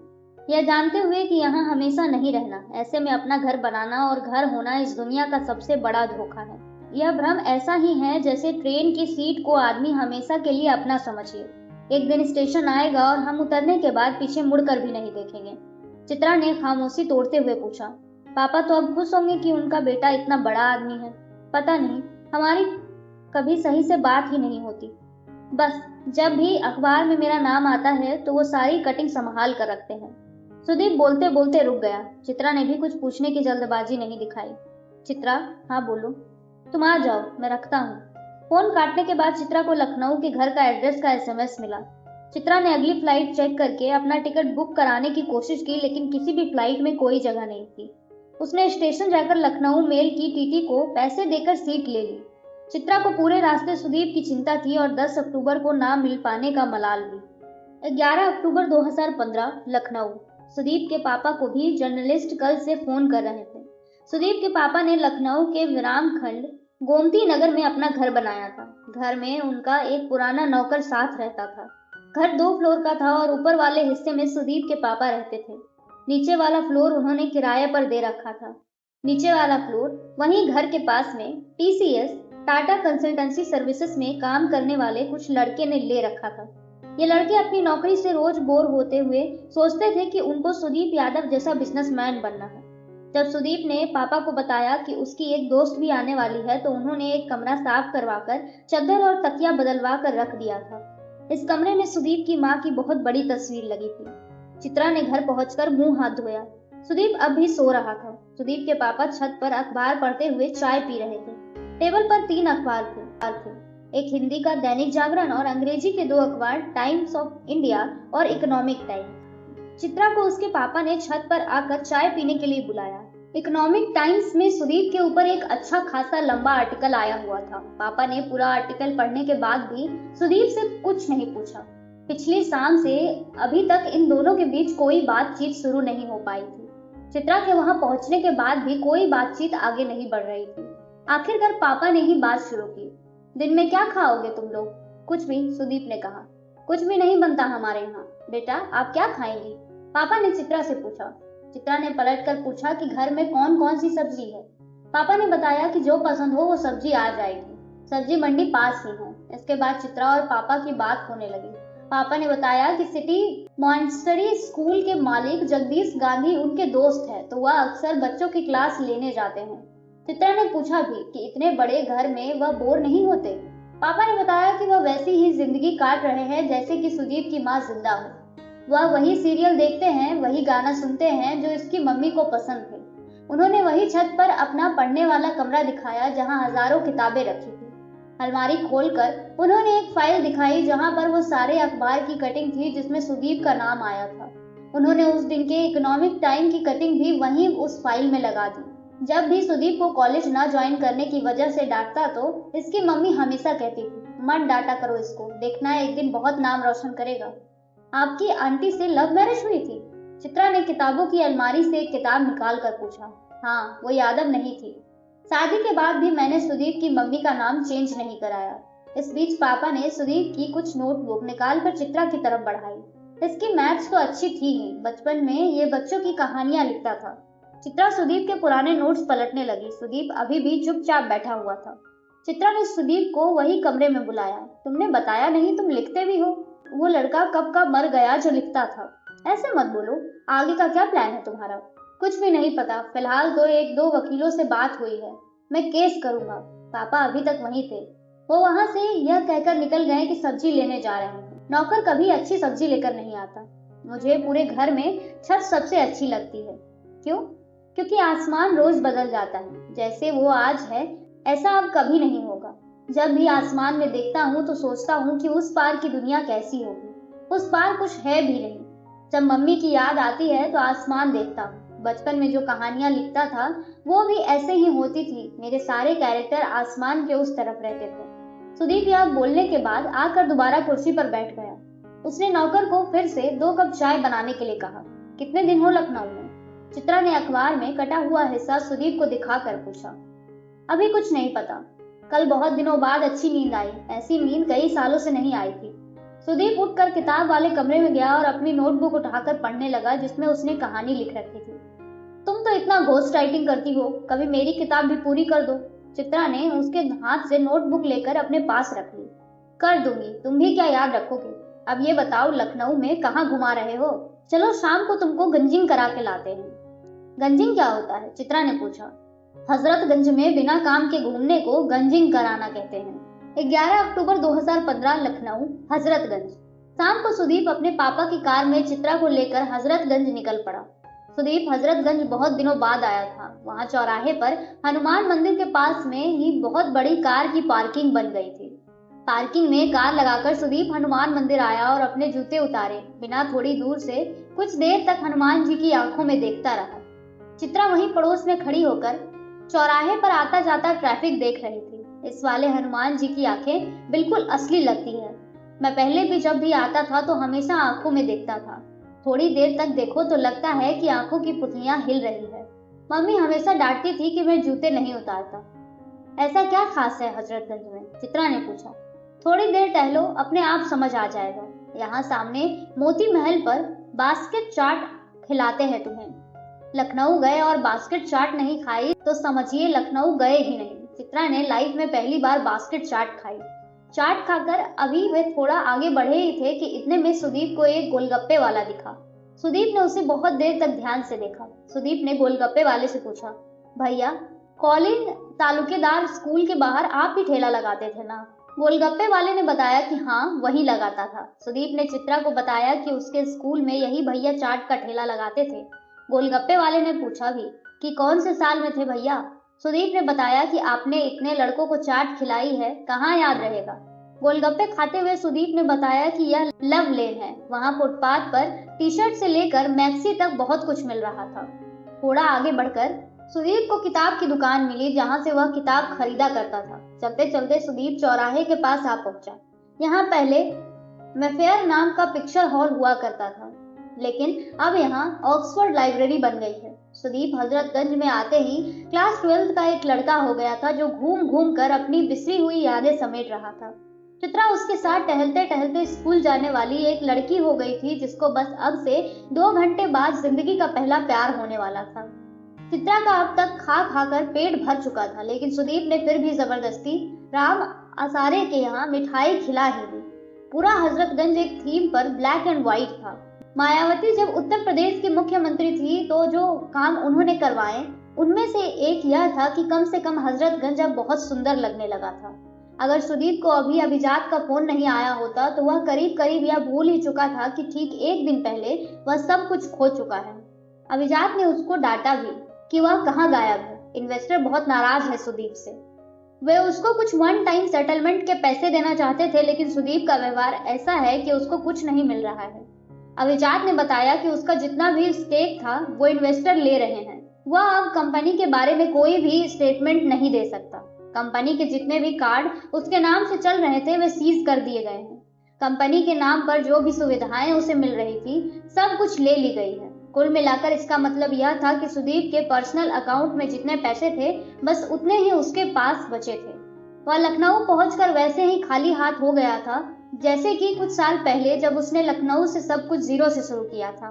यह जानते हुए कि यहाँ हमेशा नहीं रहना, ऐसे में अपना घर बनाना और घर होना इस दुनिया का सबसे बड़ा धोखा है। यह भ्रम ऐसा ही है जैसे ट्रेन की सीट को आदमी हमेशा के लिए अपना समझे। एक दिन स्टेशन आएगा और हम उतरने के बाद पीछे मुड़कर भी नहीं देखेंगे। चित्रा ने खामोशी तोड़ते हुए पूछा, पापा तो अब खुश होंगे कि उनका बेटा इतना बड़ा आदमी है। पता नहीं, हमारी कभी सही से बात ही नहीं होती। बस जब भी अखबार में मेरा नाम आता है तो वो सारी कटिंग संभाल कर रखते हैं। सुदीप बोलते बोलते रुक गया। चित्रा ने भी कुछ पूछने की जल्दबाजी नहीं दिखाई। चित्रा, हाँ बोलो। तुम आ जाओ, मैं रखता हूँ। फोन काटने के बाद चित्रा को लखनऊ के घर का एड्रेस का एसएमएस मिला। चित्रा ने अगली फ्लाइट चेक करके अपना टिकट बुक कराने की कोशिश की, लेकिन किसी भी फ्लाइट में कोई जगह नहीं थी। उसने स्टेशन जाकर लखनऊ मेल की टीटी को पैसे देकर सीट ले ली। चित्रा को पूरे रास्ते सुदीप की चिंता थी और 10 अक्टूबर को ना मिल पाने का मलाल भी। 11 अक्टूबर 2015 लखनऊ। सुदीप के पापा को भी जर्नलिस्ट कल से फोन कर रहे थे। सुदीप के पापा ने लखनऊ के विराम खंड गोमती नगर में अपना घर बनाया था। घर में उनका एक पुराना नौकर साथ रहता था। घर 2 फ्लोर का था और ऊपर वाले हिस्से में सुदीप के पापा रहते थे। नीचे वाला फ्लोर उन्होंने किराए पर दे रखा था। नीचे वाला फ्लोर वहीं घर के पास में टीसीएस टाटा कंसल्टेंसी सर्विसेज में काम करने वाले कुछ लड़के ने ले रखा था। ये लड़के अपनी नौकरी से रोज बोर होते हुए सोचते थे कि उनको सुदीप यादव जैसा बिजनेसमैन बनना है। जब सुदीप ने पापा को बताया कि उसकी एक दोस्त भी आने वाली है तो उन्होंने एक कमरा साफ करवाकर चादर और तकिया बदलवा कर रख दिया था। इस कमरे में सुदीप की माँ की बहुत बड़ी तस्वीर लगी थी। चित्रा ने घर पहुंचकर मुंह हाथ धोया। सुदीप अब भी सो रहा था। सुदीप के पापा छत पर अखबार पढ़ते हुए चाय पी रहे थे। टेबल पर 3 अखबार थे, एक हिंदी का दैनिक जागरण और अंग्रेजी के 2 अखबार, टाइम्स ऑफ इंडिया और इकोनॉमिक टाइम्स। चित्रा को उसके पापा ने छत पर आकर चाय पीने के लिए बुलाया। इकोनॉमिक टाइम्स में सुदीप के ऊपर एक अच्छा खासा लंबा आर्टिकल आया हुआ था। पापा ने पूरा आर्टिकल पढ़ने के बाद भी सुदीप से कुछ नहीं पूछा। पिछली शाम से अभी तक इन दोनों के बीच कोई बातचीत शुरू नहीं हो पाई थी। चित्रा के वहां पहुंचने के बाद भी कोई बातचीत आगे नहीं बढ़ रही थी। आखिरकार पापा ने ही बात शुरू की। दिन में क्या खाओगे तुम लोग? कुछ भी, सुदीप ने कहा। कुछ भी नहीं बनता हमारे यहाँ। बेटा, आप क्या खाएंगी? पापा ने चित्रा से पूछा। चित्रा ने पलटकर पूछा कि घर में कौन कौन सी सब्जी है। पापा ने बताया कि जो पसंद हो वो सब्जी आ जाएगी। सब्जी मंडी पास ही है। इसके बाद चित्रा और पापा की बात होने लगी। पापा ने बताया कि सिटी मॉन्टेसरी स्कूल के मालिक जगदीश गांधी उनके दोस्त है, तो वह अक्सर बच्चों की क्लास लेने जाते हैं। चित्रा ने पूछा भी कि इतने बड़े घर में वह बोर नहीं होते। पापा ने बताया कि वह वैसी ही जिंदगी काट रहे हैं जैसे कि सुदीप की माँ जिंदा हो। वह वही सीरियल देखते हैं, वही गाना सुनते हैं जो इसकी मम्मी को पसंद थे। उन्होंने वही छत पर अपना पढ़ने वाला कमरा दिखाया जहां हजारों किताबें रखी थी। अलमारी खोलकर उन्होंने एक फाइल दिखाई जहां पर वो सारे अखबार की कटिंग थी जिसमें सुदीप का नाम आया था। उन्होंने उस दिन के इकोनॉमिक टाइम की कटिंग भी वहीं उस फाइल में लगा दी। जब भी सुदीप को कॉलेज न ज्वाइन करने की वजह से डांटता तो इसकी मम्मी हमेशा कहती थी, मत डांटा करो इसको, देखना एक दिन बहुत नाम रोशन करेगा। आपकी आंटी से लव मैरिज हुई थी? चित्रा ने किताबों की अलमारी से एक किताब निकाल कर पूछा। हाँ, वो यादव नहीं थी। शादी के बाद भी मैंने सुदीप की मम्मी का नाम चेंज नहीं कराया। इस बीच पापा ने सुदीप की कुछ नोटबुक निकाल कर चित्रा की तरफ बढ़ाई। इसकी मैथ्स तो अच्छी थी ही, बचपन में ये बच्चों की कहानियां लिखता था। चित्रा सुदीप के पुराने नोट्स पलटने लगी। सुदीप अभी भी चुपचाप बैठा हुआ था। चित्रा ने सुदीप को वही कमरे में बुलाया। तुमने बताया नहीं तुम लिखते भी हो? वो लड़का कब का मर गया जो लिखता था। ऐसे मत बोलो, आगे का क्या प्लान है तुम्हारा? कुछ भी नहीं पता, फिलहाल तो एक दो वकीलों से बात हुई है, मैं केस करूंगा। पापा अभी तक वहीं थे, वो वहां से यह कहकर निकल गए कि सब्जी लेने जा रहे हैं। नौकर कभी अच्छी सब्जी लेकर नहीं आता। मुझे पूरे घर में छत सबसे अच्छी लगती है। क्यों? क्योंकि आसमान रोज बदल जाता है। जैसे वो आज है ऐसा अब कभी नहीं होगा। जब भी आसमान में देखता हूँ तो सोचता हूँ कि उस पार की दुनिया कैसी होगी। उस पार कुछ है भी नहीं। जब मम्मी की याद आती है तो आसमान देखता हूँ। बचपन में जो कहानियां लिखता था वो भी ऐसे ही होती थी। मेरे सारे कैरेक्टर आसमान के उस तरफ रहते थे। सुदीप यह बोलने के बाद आकर दोबारा कुर्सी पर बैठ गया। उसने नौकर को फिर से 2 कप चाय बनाने के लिए कहा। कितने दिन हो लखनऊ में? चित्रा ने अखबार में कटा हुआ हिस्सा सुदीप को दिखाकर पूछा। अभी कुछ नहीं पता। कल बहुत दिनों बाद अच्छी नींद आई। ऐसी नींद कई सालों से नहीं आई थी। सुदीप उठकर किताब वाले कमरे में गया और अपनी नोटबुक उठाकर पढ़ने लगा जिसमें उसने कहानी लिख रखी थी। तुम तो इतना घोस्ट राइटिंग करती हो, कभी मेरी किताब भी पूरी कर दो। चित्रा ने उसके हाथ से नोटबुक लेकर अपने पास रख ली। कर दूंगी, तुम भी क्या याद रखोगे। अब ये बताओ लखनऊ में कहाँ घुमा रहे हो? चलो शाम को तुमको गंजिंग करा के लाते हैं। गंजिंग क्या होता है? चित्रा ने पूछा। हजरतगंज में बिना काम के घूमने को गंजिंग कराना कहते हैं। 11 अक्टूबर 2015 लखनऊ हजरतगंज। शाम को सुदीप अपने पापा की कार में चित्रा को लेकर हजरतगंज निकल पड़ा। सुदीप हजरतगंज बहुत दिनों बाद आया था। वहां चौराहे पर हनुमान मंदिर के पास में ही बहुत बड़ी कार की पार्किंग बन गई थी। पार्किंग में कार लगाकर सुदीप हनुमान मंदिर आया और अपने जूते उतारे बिना थोड़ी दूर से कुछ देर तक हनुमान जी की आंखों में देखता रहा। चित्रा वहीं पड़ोस में खड़ी होकर चौराहे पर आता जाता ट्रैफिक देख रही थी। इस वाले हनुमान जी की आंखें बिल्कुल असली लगती है। मैं पहले भी जब भी आता था तो हमेशा आंखों में देखता था। थोड़ी देर तक देखो तो लगता है कि आंखों की पुतलियां हिल रही है। मम्मी हमेशा डांटती थी कि मैं जूते नहीं उतारता। ऐसा क्या खास है हजरतगंज में? चित्रा ने पूछा। थोड़ी देर टहलो, अपने आप समझ आ जाएगा। यहाँ सामने मोती महल पर बास्केट चाट खिलाते हैं तुम्हें। लखनऊ गए और बास्केट चाट नहीं खाई तो समझिए लखनऊ गए ही नहीं। चित्रा ने लाइफ में पहली बार बास्केट चाट खाई। चाट खाकर अभी वे थोड़ा आगे बढ़े ही थे कि इतने में सुदीप को एक गोलगप्पे वाला दिखा। सुदीप ने उसे बहुत देर तक ध्यान से देखा। सुदीप ने गोलगप्पे वाले से पूछा, भैया कॉलिन तालुकेदार स्कूल के बाहर आप ही ठेला लगाते थे ना? गोलगप्पे वाले ने बताया कि हाँ वही लगाता था। सुदीप ने चित्रा को बताया कि उसके स्कूल में यही भैया चाट का ठेला लगाते थे। गोलगप्पे वाले ने पूछा भी कि कौन से साल में थे भैया? सुदीप ने बताया कि आपने इतने लड़कों को चाट खिलाई है, कहाँ याद रहेगा। गोलगप्पे खाते हुए सुदीप ने बताया कि यह लव लेन है। वहाँ फुटपाथ पर टी शर्ट से लेकर मैक्सी तक बहुत कुछ मिल रहा था। थोड़ा आगे बढ़कर सुदीप को किताब की दुकान मिली जहाँ से वह किताब खरीदा करता था। चलते चलते सुदीप चौराहे के पास आ पहुंचा। यहाँ पहले मैफेयर नाम का पिक्चर हॉल हुआ करता था, लेकिन अब यहाँ ऑक्सफोर्ड लाइब्रेरी बन गई है। सुदीप हजरतगंज में आते ही क्लास 12 का एक लड़का हो गया था जो घूम घूम कर अपनी बिसरी हुई यादें समेट रहा था। चित्रा उसके साथ टहलते टहलते स्कूल जाने वाली एक लड़की हो गई थी जिसको बस अब से 2 घंटे बाद जिंदगी का पहला प्यार होने वाला था। चित्रा का अब तक खा खाकर पेट भर चुका था, लेकिन सुदीप ने फिर भी जबरदस्ती राम आसारे के यहाँ मिठाई खिला ही दी। पूरा हजरतगंज एक थीम पर ब्लैक एंड व्हाइट था। मायावती जब उत्तर प्रदेश की मुख्यमंत्री थी तो जो काम उन्होंने करवाए उनमें से एक यह था कि कम से कम हजरतगंज अब बहुत सुंदर लगने लगा था। अगर सुदीप को अभी अभिजात का फोन नहीं आया होता तो वह करीब करीब यह भूल ही चुका था कि ठीक एक दिन पहले वह सब कुछ खो चुका है। अभिजात ने उसको डांटा भी कि वह कहाँ गायब है। इन्वेस्टर बहुत नाराज है सुदीप से। वे उसको कुछ वन टाइम सेटलमेंट के पैसे देना चाहते थे, लेकिन सुदीप का व्यवहार ऐसा है कि उसको कुछ नहीं मिल रहा है। अभिजात ने बताया कि उसका जितना भी स्टेक था वो इन्वेस्टर ले रहे हैं। वह अब कंपनी के बारे में कोई भी स्टेटमेंट नहीं दे सकता। कंपनी के जितने भी कार्ड उसके नाम से चल रहे थे वे सीज कर दिए गए हैं। कंपनी के नाम पर जो भी सुविधाएं उसे मिल रही थी सब कुछ ले ली गई है। कुल मिलाकर इसका मतलब यह था कि सुदीप के पर्सनल अकाउंट में जितने पैसे थे बस उतने ही उसके पास बचे थे। वह लखनऊ पहुंचकर वैसे ही खाली हाथ हो गया था जैसे कि कुछ साल पहले जब उसने लखनऊ से सब कुछ जीरो से शुरू किया था।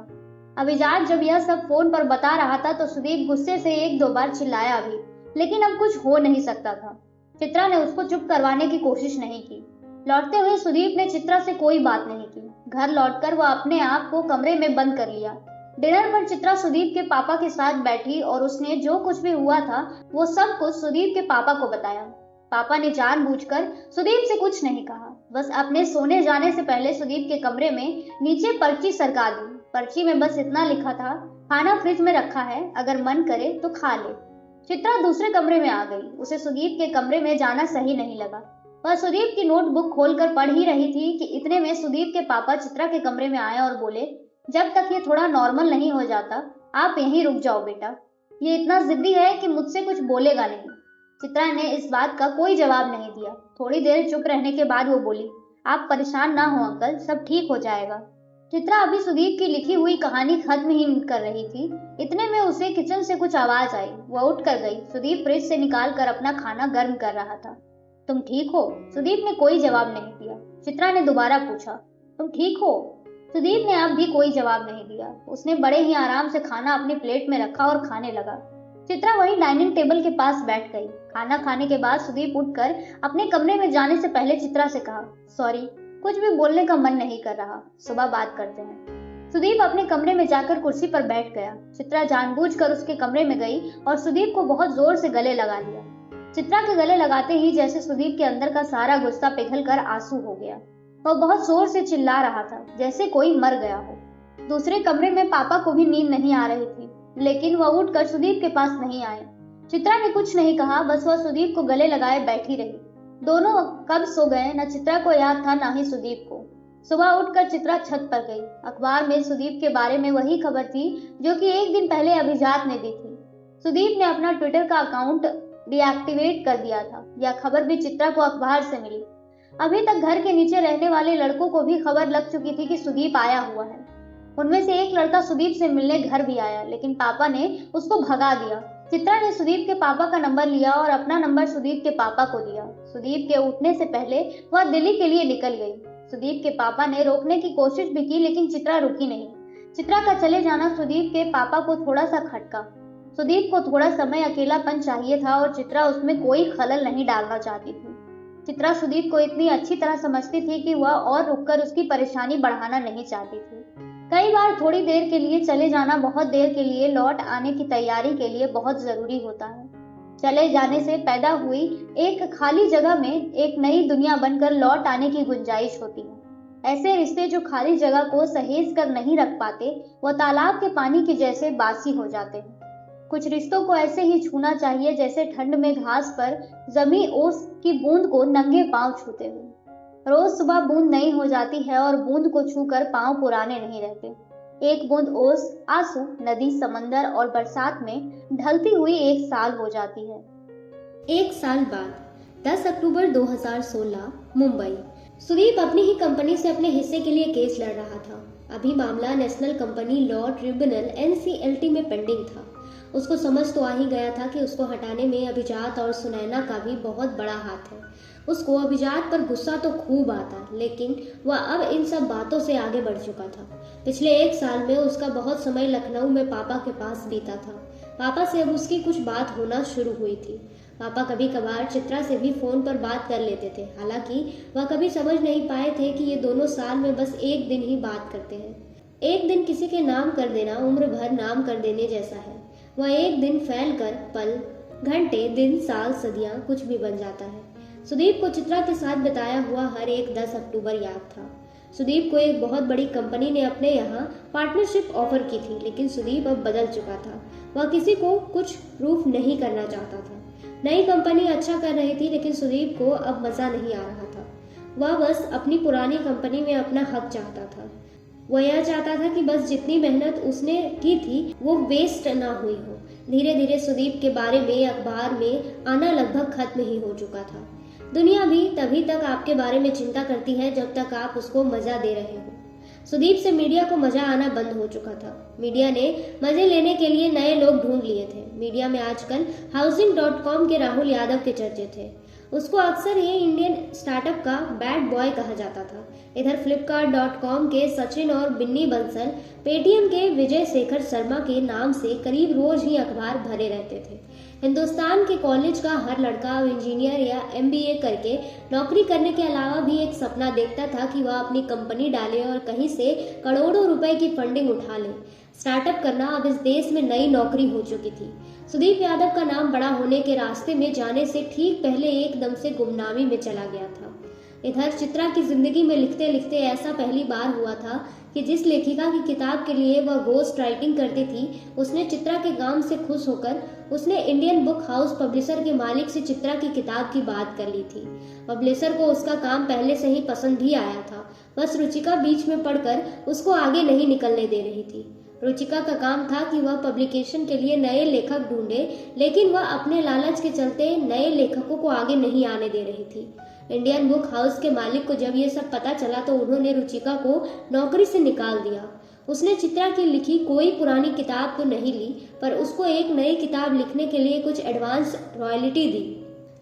अभिजात जब यह सब फोन पर बता रहा था तो सुदीप गुस्से से 1-2 बार चिल्लाया भी, लेकिन अब कुछ हो नहीं सकता था। चित्रा ने उसको चुप करवाने की कोशिश नहीं की। लौटते हुए सुदीप ने चित्रा से कोई बात नहीं की। घर लौटकर वह अपने आप को कमरे में बंद कर लिया। डिनर पर चित्रा सुदीप के पापा के साथ बैठी और उसने जो कुछ भी हुआ था वो सब कुछ सुदीप के पापा को बताया। पापा ने जानबूझकर सुदीप से कुछ नहीं कहा, बस अपने सोने जाने से पहले सुदीप के कमरे में नीचे पर्ची सरका दी। पर्ची में बस इतना लिखा था, खाना फ्रिज में रखा है, अगर मन करे तो खा ले। चित्रा दूसरे कमरे में आ गई। उसे सुदीप के कमरे में जाना सही नहीं लगा। वह सुदीप की नोटबुक खोलकर पढ़ ही रही थी कि इतने में सुदीप के पापा चित्रा के कमरे में आए और बोले, जब तक ये थोड़ा नॉर्मल नहीं हो जाता आप यहीं रुक जाओ बेटा, ये इतना जिद्दी है कि मुझसे कुछ बोलेगा नहीं। चित्रा ने इस बात का कोई जवाब नहीं दिया। थोड़ी देर चुप रहने के बाद वो बोली, आप परेशान ना हो अंकल, सब ठीक हो जाएगा। चित्रा अभी सुदीप की लिखी हुई कहानी खत्म ही कर रही थी। इतने में उसे किचन से कुछ आवाज आई। वह उठ कर गई। सुदीप फ्रिज से निकाल कर अपना खाना गर्म कर रहा था। तुम ठीक हो? सुदीप ने कोई जवाब नहीं दिया। चित्रा ने दोबारा पूछा, तुम ठीक हो? सुदीप ने अब भी कोई जवाब नहीं दिया। उसने बड़े ही आराम से खाना अपनी प्लेट में रखा और खाने लगा। चित्रा वही डाइनिंग टेबल के पास बैठ गई। खाना खाने के बाद सुदीप उठकर अपने कमरे में जाने से पहले चित्रा से कहा, सॉरी, कुछ भी बोलने का मन नहीं कर रहा, सुबह बात करते हैं। सुदीप अपने कमरे में जाकर कुर्सी पर बैठ गया। चित्रा जानबूझकर उसके कमरे में गई और सुदीप को बहुत जोर से गले लगा लिया। चित्रा के गले लगाते ही जैसे सुदीप के अंदर का सारा गुस्सा पिघलकर आंसू हो गया। वह बहुत जोर से चिल्ला रहा था, जैसे कोई मर गया हो। दूसरे कमरे में पापा को भी नींद नहीं आ रही थी, लेकिन वह उठकर सुदीप के पास नहीं आए। चित्रा ने कुछ नहीं कहा, बस वह सुदीप को गले लगाए बैठी रही। दोनों कब सो गए, न चित्रा को याद था न ही सुदीप को। सुबह उठकर चित्रा छत पर गई। अखबार में सुदीप के बारे में वही खबर थी जो कि एक दिन पहले अभिजात ने दी थी। सुदीप ने अपना ट्विटर का अकाउंट डीएक्टिवेट कर दिया था। यह खबर भी चित्रा को अखबार से मिली। अभी तक घर के नीचे रहने वाले लड़कों को भी खबर लग चुकी थी कि सुदीप आया हुआ है। उनमें से एक लड़का सुदीप से मिलने घर भी आया, लेकिन पापा ने उसको भगा दिया। चित्रा ने सुदीप के पापा का नंबर लिया और अपना नंबर सुदीप के पापा को दिया। सुदीप के उठने से पहले वह दिल्ली के लिए निकल गई। सुदीप के पापा ने रोकने की कोशिश भी की, लेकिन चित्रा रुकी नहीं। चित्रा का चले जाना सुदीप के पापा को थोड़ा सा खटका। सुदीप को थोड़ा समय अकेलापन चाहिए था और चित्रा उसमें कोई खलल नहीं डालना चाहती थी। चित्रा सुदीप को इतनी अच्छी तरह समझती थी कि वह और रुककर उसकी परेशानी बढ़ाना नहीं चाहती थी। कई बार थोड़ी देर के लिए चले जाना बहुत देर के लिए लौट आने की तैयारी के लिए बहुत जरूरी होता है। चले जाने से पैदा हुई एक खाली जगह में एक नई दुनिया बनकर लौट आने की गुंजाइश होती है। ऐसे रिश्ते जो खाली जगह को सहेज कर नहीं रख पाते, वो तालाब के पानी के जैसे बासी हो जाते हैं। कुछ रिश्तों को ऐसे ही छूना चाहिए जैसे ठंड में घास पर जमी ओस की बूंद को नंगे पांव छूते हुए। रोज सुबह बूंद नई हो जाती है और बूंद को छूकर पांव पुराने नहीं रहते। एक बूंद ओस, आंसू, नदी, समंदर और बरसात में ढलती हुई एक साल हो जाती है। एक साल बाद 10 अक्टूबर 2016 मुंबई। सुदीप अपनी ही कंपनी से अपने हिस्से के लिए केस लड़ रहा था। अभी मामला national Company Law Tribunal NCLT में पेंडिंग था। उसको समझ तो आ ही गया था कि उसको हटाने में अभिजात और सुनैना का भी बहुत बड़ा हाथ है। उसको अभिजात पर गुस्सा तो खूब आता, लेकिन वह अब इन सब बातों से आगे बढ़ चुका था। पिछले एक साल में उसका बहुत समय लखनऊ में पापा के पास बीता था। पापा से अब उसकी कुछ बात होना शुरू हुई थी। पापा कभी कभार चित्रा से भी फोन पर बात कर लेते थे। हालांकि वह कभी समझ नहीं पाए थे कि ये दोनों साल में बस एक दिन ही बात करते हैं। एक दिन किसी के नाम कर देना उम्र भर नाम कर देने जैसा है। वह एक दिन फैल कर पल, घंटे, दिन, साल, सदियां कुछ भी बन जाता है। सुदीप को चित्रा के साथ बिताया हुआ हर एक 10 अक्टूबर याद था। सुदीप को एक बहुत बड़ी कंपनी ने अपने यहाँ पार्टनरशिप ऑफर की थी, लेकिन सुदीप अब बदल चुका था। वह किसी को कुछ प्रूफ नहीं करना चाहता था। नई कंपनी अच्छा कर रही थी, लेकिन सुदीप को अब मजा नहीं आ रहा था। वह बस अपनी पुरानी कंपनी में अपना हक चाहता था। वह यह चाहता था कि बस जितनी मेहनत उसने की थी वो वेस्ट ना हुई हो। धीरे धीरे सुदीप के बारे में अखबार में आना लगभग खत्म ही हो चुका था। दुनिया भी तभी तक आपके बारे में चिंता करती है जब तक आप उसको मजा दे रहे हो। सुदीप से मीडिया को मजा आना बंद हो चुका था। मीडिया ने मजे लेने के लिए नए लोग ढूंढ लिए थे। मीडिया में आजकल housing.com के राहुल यादव के चर्चे थे। उसको अक्सर ये इंडियन स्टार्टअप का बैड बॉय कहा जाता था। इधर flipkart.com के सचिन और बिन्नी बंसल, पेटीएम के विजय शेखर शर्मा के नाम से करीब रोज ही अखबार भरे रहते थे। हिंदुस्तान के कॉलेज का हर लड़का अब इंजीनियर या एमबीए करके नौकरी करने के अलावा भी एक सपना देखता था कि वह अपनी कंपनी डाले और कहीं से करोड़ों रुपए की फंडिंग उठा ले। स्टार्टअप करना अब इस देश में नई नौकरी हो चुकी थी। सुदीप यादव का नाम बड़ा होने के रास्ते में जाने से ठीक पहले एकदम से गुमनामी में चला गया था। इधर चित्रा की जिंदगी में लिखते लिखते ऐसा पहली बार हुआ था कि जिस लेखिका की किताब के लिए वह घोस्ट राइटिंग करती थी, उसने चित्रा के काम से खुश होकर उसने इंडियन बुक हाउस पब्लिशर के मालिक से चित्रा की किताब की बात कर ली थी। पब्लिशर को उसका काम पहले से ही पसंद भी आया था, बस रुचिका बीच में पड़कर उसको आगे नहीं निकलने दे रही थी। रुचिका का काम था कि वह पब्लिकेशन के लिए नए लेखक ढूंढे, लेकिन वह अपने लालच के चलते नए लेखकों को आगे नहीं आने दे रही थी। इंडियन बुक हाउस के मालिक को जब ये सब पता चला तो उन्होंने रुचिका को नौकरी से निकाल दिया। उसने चित्रा की लिखी कोई पुरानी किताब तो नहीं ली, पर उसको एक नई किताब लिखने के लिए कुछ एडवांस रॉयल्टी दी।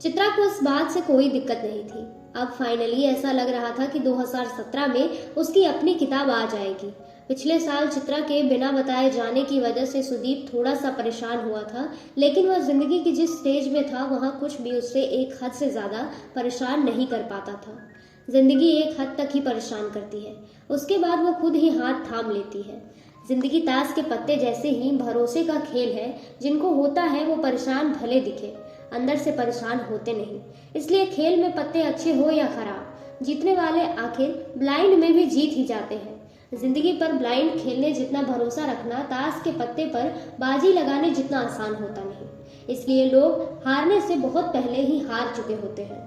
चित्रा को इस बात से कोई दिक्कत नहीं थी। अब फाइनली ऐसा लग रहा था कि 2017 में उसकी अपनी किताब आ जाएगी। पिछले साल चित्रा के बिना बताए जाने की वजह से सुदीप थोड़ा सा परेशान हुआ था, लेकिन वह जिंदगी की जिस स्टेज में था वहाँ कुछ भी उससे एक हद से ज्यादा परेशान नहीं कर पाता था। जिंदगी एक हद तक ही परेशान करती है, उसके बाद वो खुद ही हाथ थाम लेती है। जिंदगी ताश के पत्ते जैसे ही भरोसे का खेल है। जिनको होता है वो परेशान भले दिखे, अंदर से परेशान होते नहीं। इसलिए खेल में पत्ते अच्छे हो या खराब, जीतने वाले आखिर ब्लाइंड में भी जीत ही जाते हैं। जिंदगी पर ब्लाइंड खेलने जितना भरोसा रखना ताश के पत्ते पर बाजी लगाने जितना आसान होता नहीं। इसलिए लोग हारने से बहुत पहले ही हार चुके होते हैं।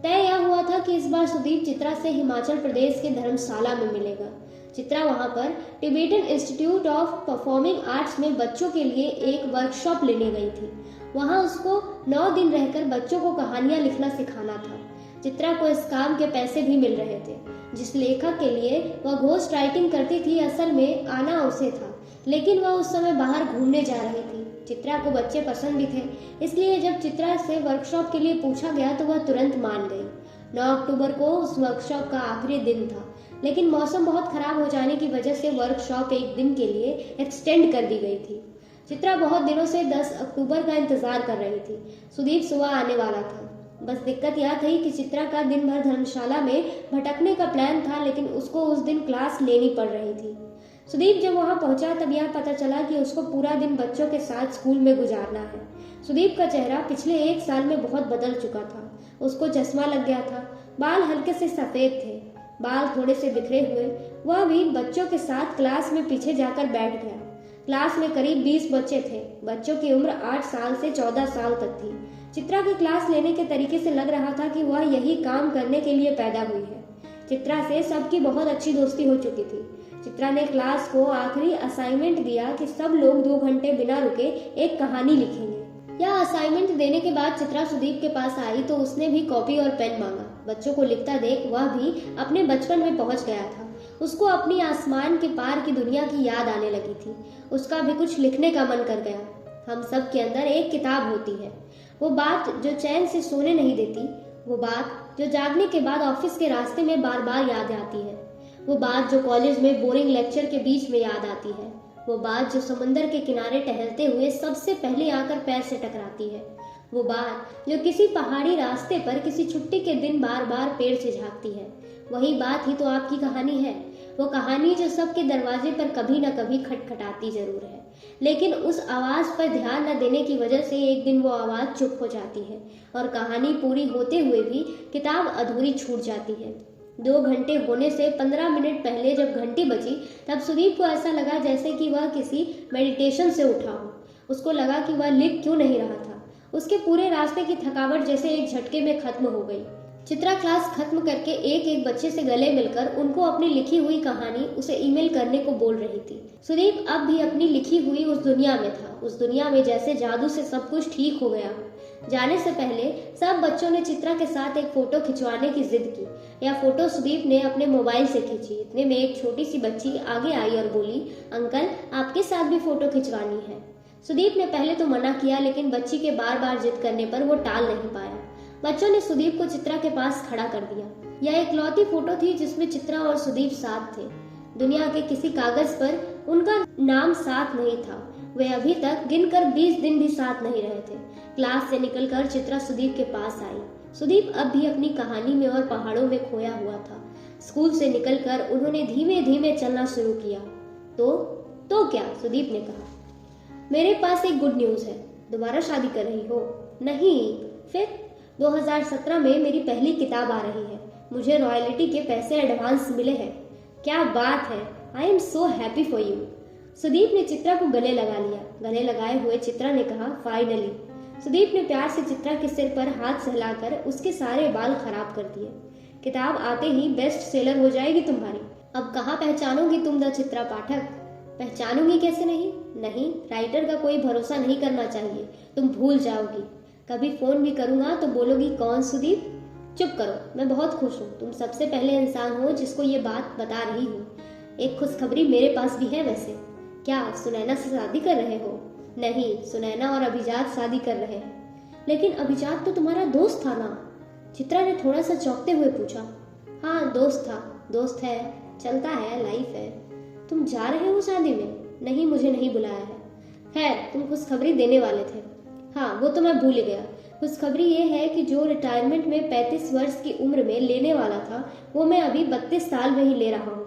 तय यह हुआ था कि इस बार सुदीप चित्रा से हिमाचल प्रदेश के धर्मशाला में मिलेगा। चित्रा वहां पर Tibetan institute of performing arts में बच्चों के लिए एक वर्कशॉप लेने गई थी। वहां उसको 9 दिन रहकर बच्चों को कहानियां लिखना सिखाना था। चित्रा को इस काम के पैसे भी मिल रहे थे। जिस लेखक के लिए वह घोस्ट राइटिंग करती थी, असल में आना उसे था, लेकिन वह उस समय बाहर घूमने जा रही थी। चित्रा को बच्चे पसंद भी थे, इसलिए जब चित्रा से वर्कशॉप के लिए पूछा गया तो वह तुरंत मान गई। 9 अक्टूबर को उस वर्कशॉप का आखिरी दिन था, लेकिन मौसम बहुत खराब हो जाने की वजह से वर्कशॉप एक दिन के लिए एक्सटेंड कर दी गई थी। चित्रा बहुत दिनों से 10 अक्टूबर का इंतजार कर रही थी। सुदीप सुबह आने वाला था। बस दिक्कत यह थी कि चित्रा का दिन भर धर्मशाला में भटकने का प्लान था, लेकिन उसको उस दिन क्लास लेनी पड़ रही थी। सुदीप जब वहां पहुंचा तब यह पता चला कि उसको पूरा दिन बच्चों के साथ स्कूल में गुजारना है। सुदीप का चेहरा पिछले 1 साल में बहुत बदल चुका था। उसको चश्मा लग गया था, बाल हल्के से सफेद थे, बाल थोड़े से बिखरे हुए। वह भी बच्चों के साथ क्लास में पीछे जाकर बैठ गया। क्लास में करीब 20 बच्चे थे। बच्चों की उम्र 8 साल से 14 साल तक थी। चित्रा की क्लास लेने के तरीके से लग रहा था कि वह यही काम करने के लिए पैदा हुई है। चित्रा से सबकी बहुत अच्छी दोस्ती हो चुकी थी। चित्रा ने क्लास को आखिरी असाइनमेंट दिया कि सब लोग 2 घंटे बिना रुके एक कहानी लिखेंगे। यह असाइनमेंट देने के बाद चित्रा सुदीप के पास आई तो उसने भी कॉपी और पेन मांगा। बच्चों को लिखता देख वह भी अपने बचपन में पहुंच गया था। उसको अपनी आसमान के पार की दुनिया की याद आने लगी थी। उसका भी कुछ लिखने का मन कर गया। हम सब के अंदर एक किताब होती है, वो बात जो चैन से सोने नहीं देती, वो बात जो जागने के बाद ऑफिस के रास्ते में बार बार याद आती है, वो बात जो कॉलेज में बोरिंग लेक्चर के बीच में याद आती है, वो बात जो समंदर के किनारे टहलते हुए सबसे पहले आकर पैर से टकराती है, वो बात जो किसी पहाड़ी रास्ते पर किसी छुट्टी के दिन बार बार पेड़ से झांकती है। वही बात ही तो आपकी कहानी है। वो कहानी जो सबके दरवाजे पर कभी न कभी खटखटाती जरूर है, लेकिन उस आवाज पर ध्यान न देने की वजह से एक दिन वो आवाज चुप हो जाती है और कहानी पूरी होते हुए भी किताब अधूरी छूट जाती है। 2 घंटे होने से 15 मिनट पहले जब घंटी बजी तब सुदीप को ऐसा लगा जैसे कि वह किसी मेडिटेशन से उठा हो। उसको लगा कि वह लिख क्यों नहीं रहा था। उसके पूरे रास्ते की थकावट जैसे एक झटके में खत्म हो गई। चित्रा क्लास खत्म करके एक एक बच्चे से गले मिलकर उनको अपनी लिखी हुई कहानी उसे ईमेल करने को बोल रही थी। सुदीप अब भी अपनी लिखी हुई उस दुनिया में था, उस दुनिया में जैसे जादू से सब कुछ ठीक हो गया। जाने से पहले सब बच्चों ने चित्रा के साथ एक फोटो खिंचवाने की जिद की। यह फोटो सुदीप ने अपने मोबाइल से खींची। इतने में एक छोटी सी बच्ची आगे आई और बोली, अंकल आपके साथ भी फोटो खिंचवानी है। सुदीप ने पहले तो मना किया, लेकिन बच्ची के बार बार जिद करने पर वो टाल नहीं पाया। बच्चों ने सुदीप को चित्रा के पास खड़ा कर दिया। यह इकलौती फोटो थी जिसमें चित्रा और सुदीप साथ थे। दुनिया के किसी कागज पर उनका नाम साथ नहीं था। वे अभी तक गिनकर 20 दिन भी साथ नहीं रहे थे। क्लास से निकलकर चित्रा सुदीप के पास आई। सुदीप अब भी अपनी कहानी में और पहाड़ों में खोया हुआ था। स्कूल से निकलकर उन्होंने धीमे धीमे चलना शुरू किया। तो क्या? सुदीप ने कहा। मेरे पास एक गुड न्यूज है। दोबारा शादी कर रही हो? नहीं। फिर? 2017 में मेरी पहली किताब आ रही है। मुझे रॉयल्टी के पैसे एडवांस मिले हैं। क्या बात है! I am so happy for you. Sudeep ने चित्रा को गले लगा लिया। गले लगाए हुए चित्रा ने कहा, फाइनली। सुदीप ने प्यार से चित्रा के सिर पर हाथ सहलाकर उसके सारे बाल खराब कर दिए। किताब आते ही बेस्ट सेलर हो जाएगी तुम्हारी। अब कहाँ पहचानोगी तुम द चित्रा पाठक? पहचानूंगी कैसे नहीं? नहीं, राइटर का कोई भरोसा नहीं करना चाहिए। तुम भूल जाओगी। कभी फोन भी करूंगा तो बोलोगी, कौन सुदीप? चुप करो, मैं बहुत खुश हूँ। तुम सबसे पहले इंसान हो जिसको ये बात बता रही हूँ। एक खुशखबरी मेरे पास भी है वैसे। क्या सुनैना से शादी कर रहे हो? नहीं, सुनैना और अभिजात शादी कर रहे हैं। लेकिन अभिजात तो तुम्हारा दोस्त था ना? चित्रा ने थोड़ा सा चौंकते हुए पूछा। हाँ, दोस्त था, दोस्त है, चलता है, लाइफ है। तुम जा रहे हो शादी में? नहीं, मुझे नहीं बुलाया है। खैर, तुम खुशखबरी देने वाले थे। हाँ, वो तो मैं भूल गया। खुशखबरी ये है कि जो रिटायरमेंट में 35 वर्ष की उम्र में लेने वाला था, वो मैं अभी 32 साल में ही ले रहा हूँ।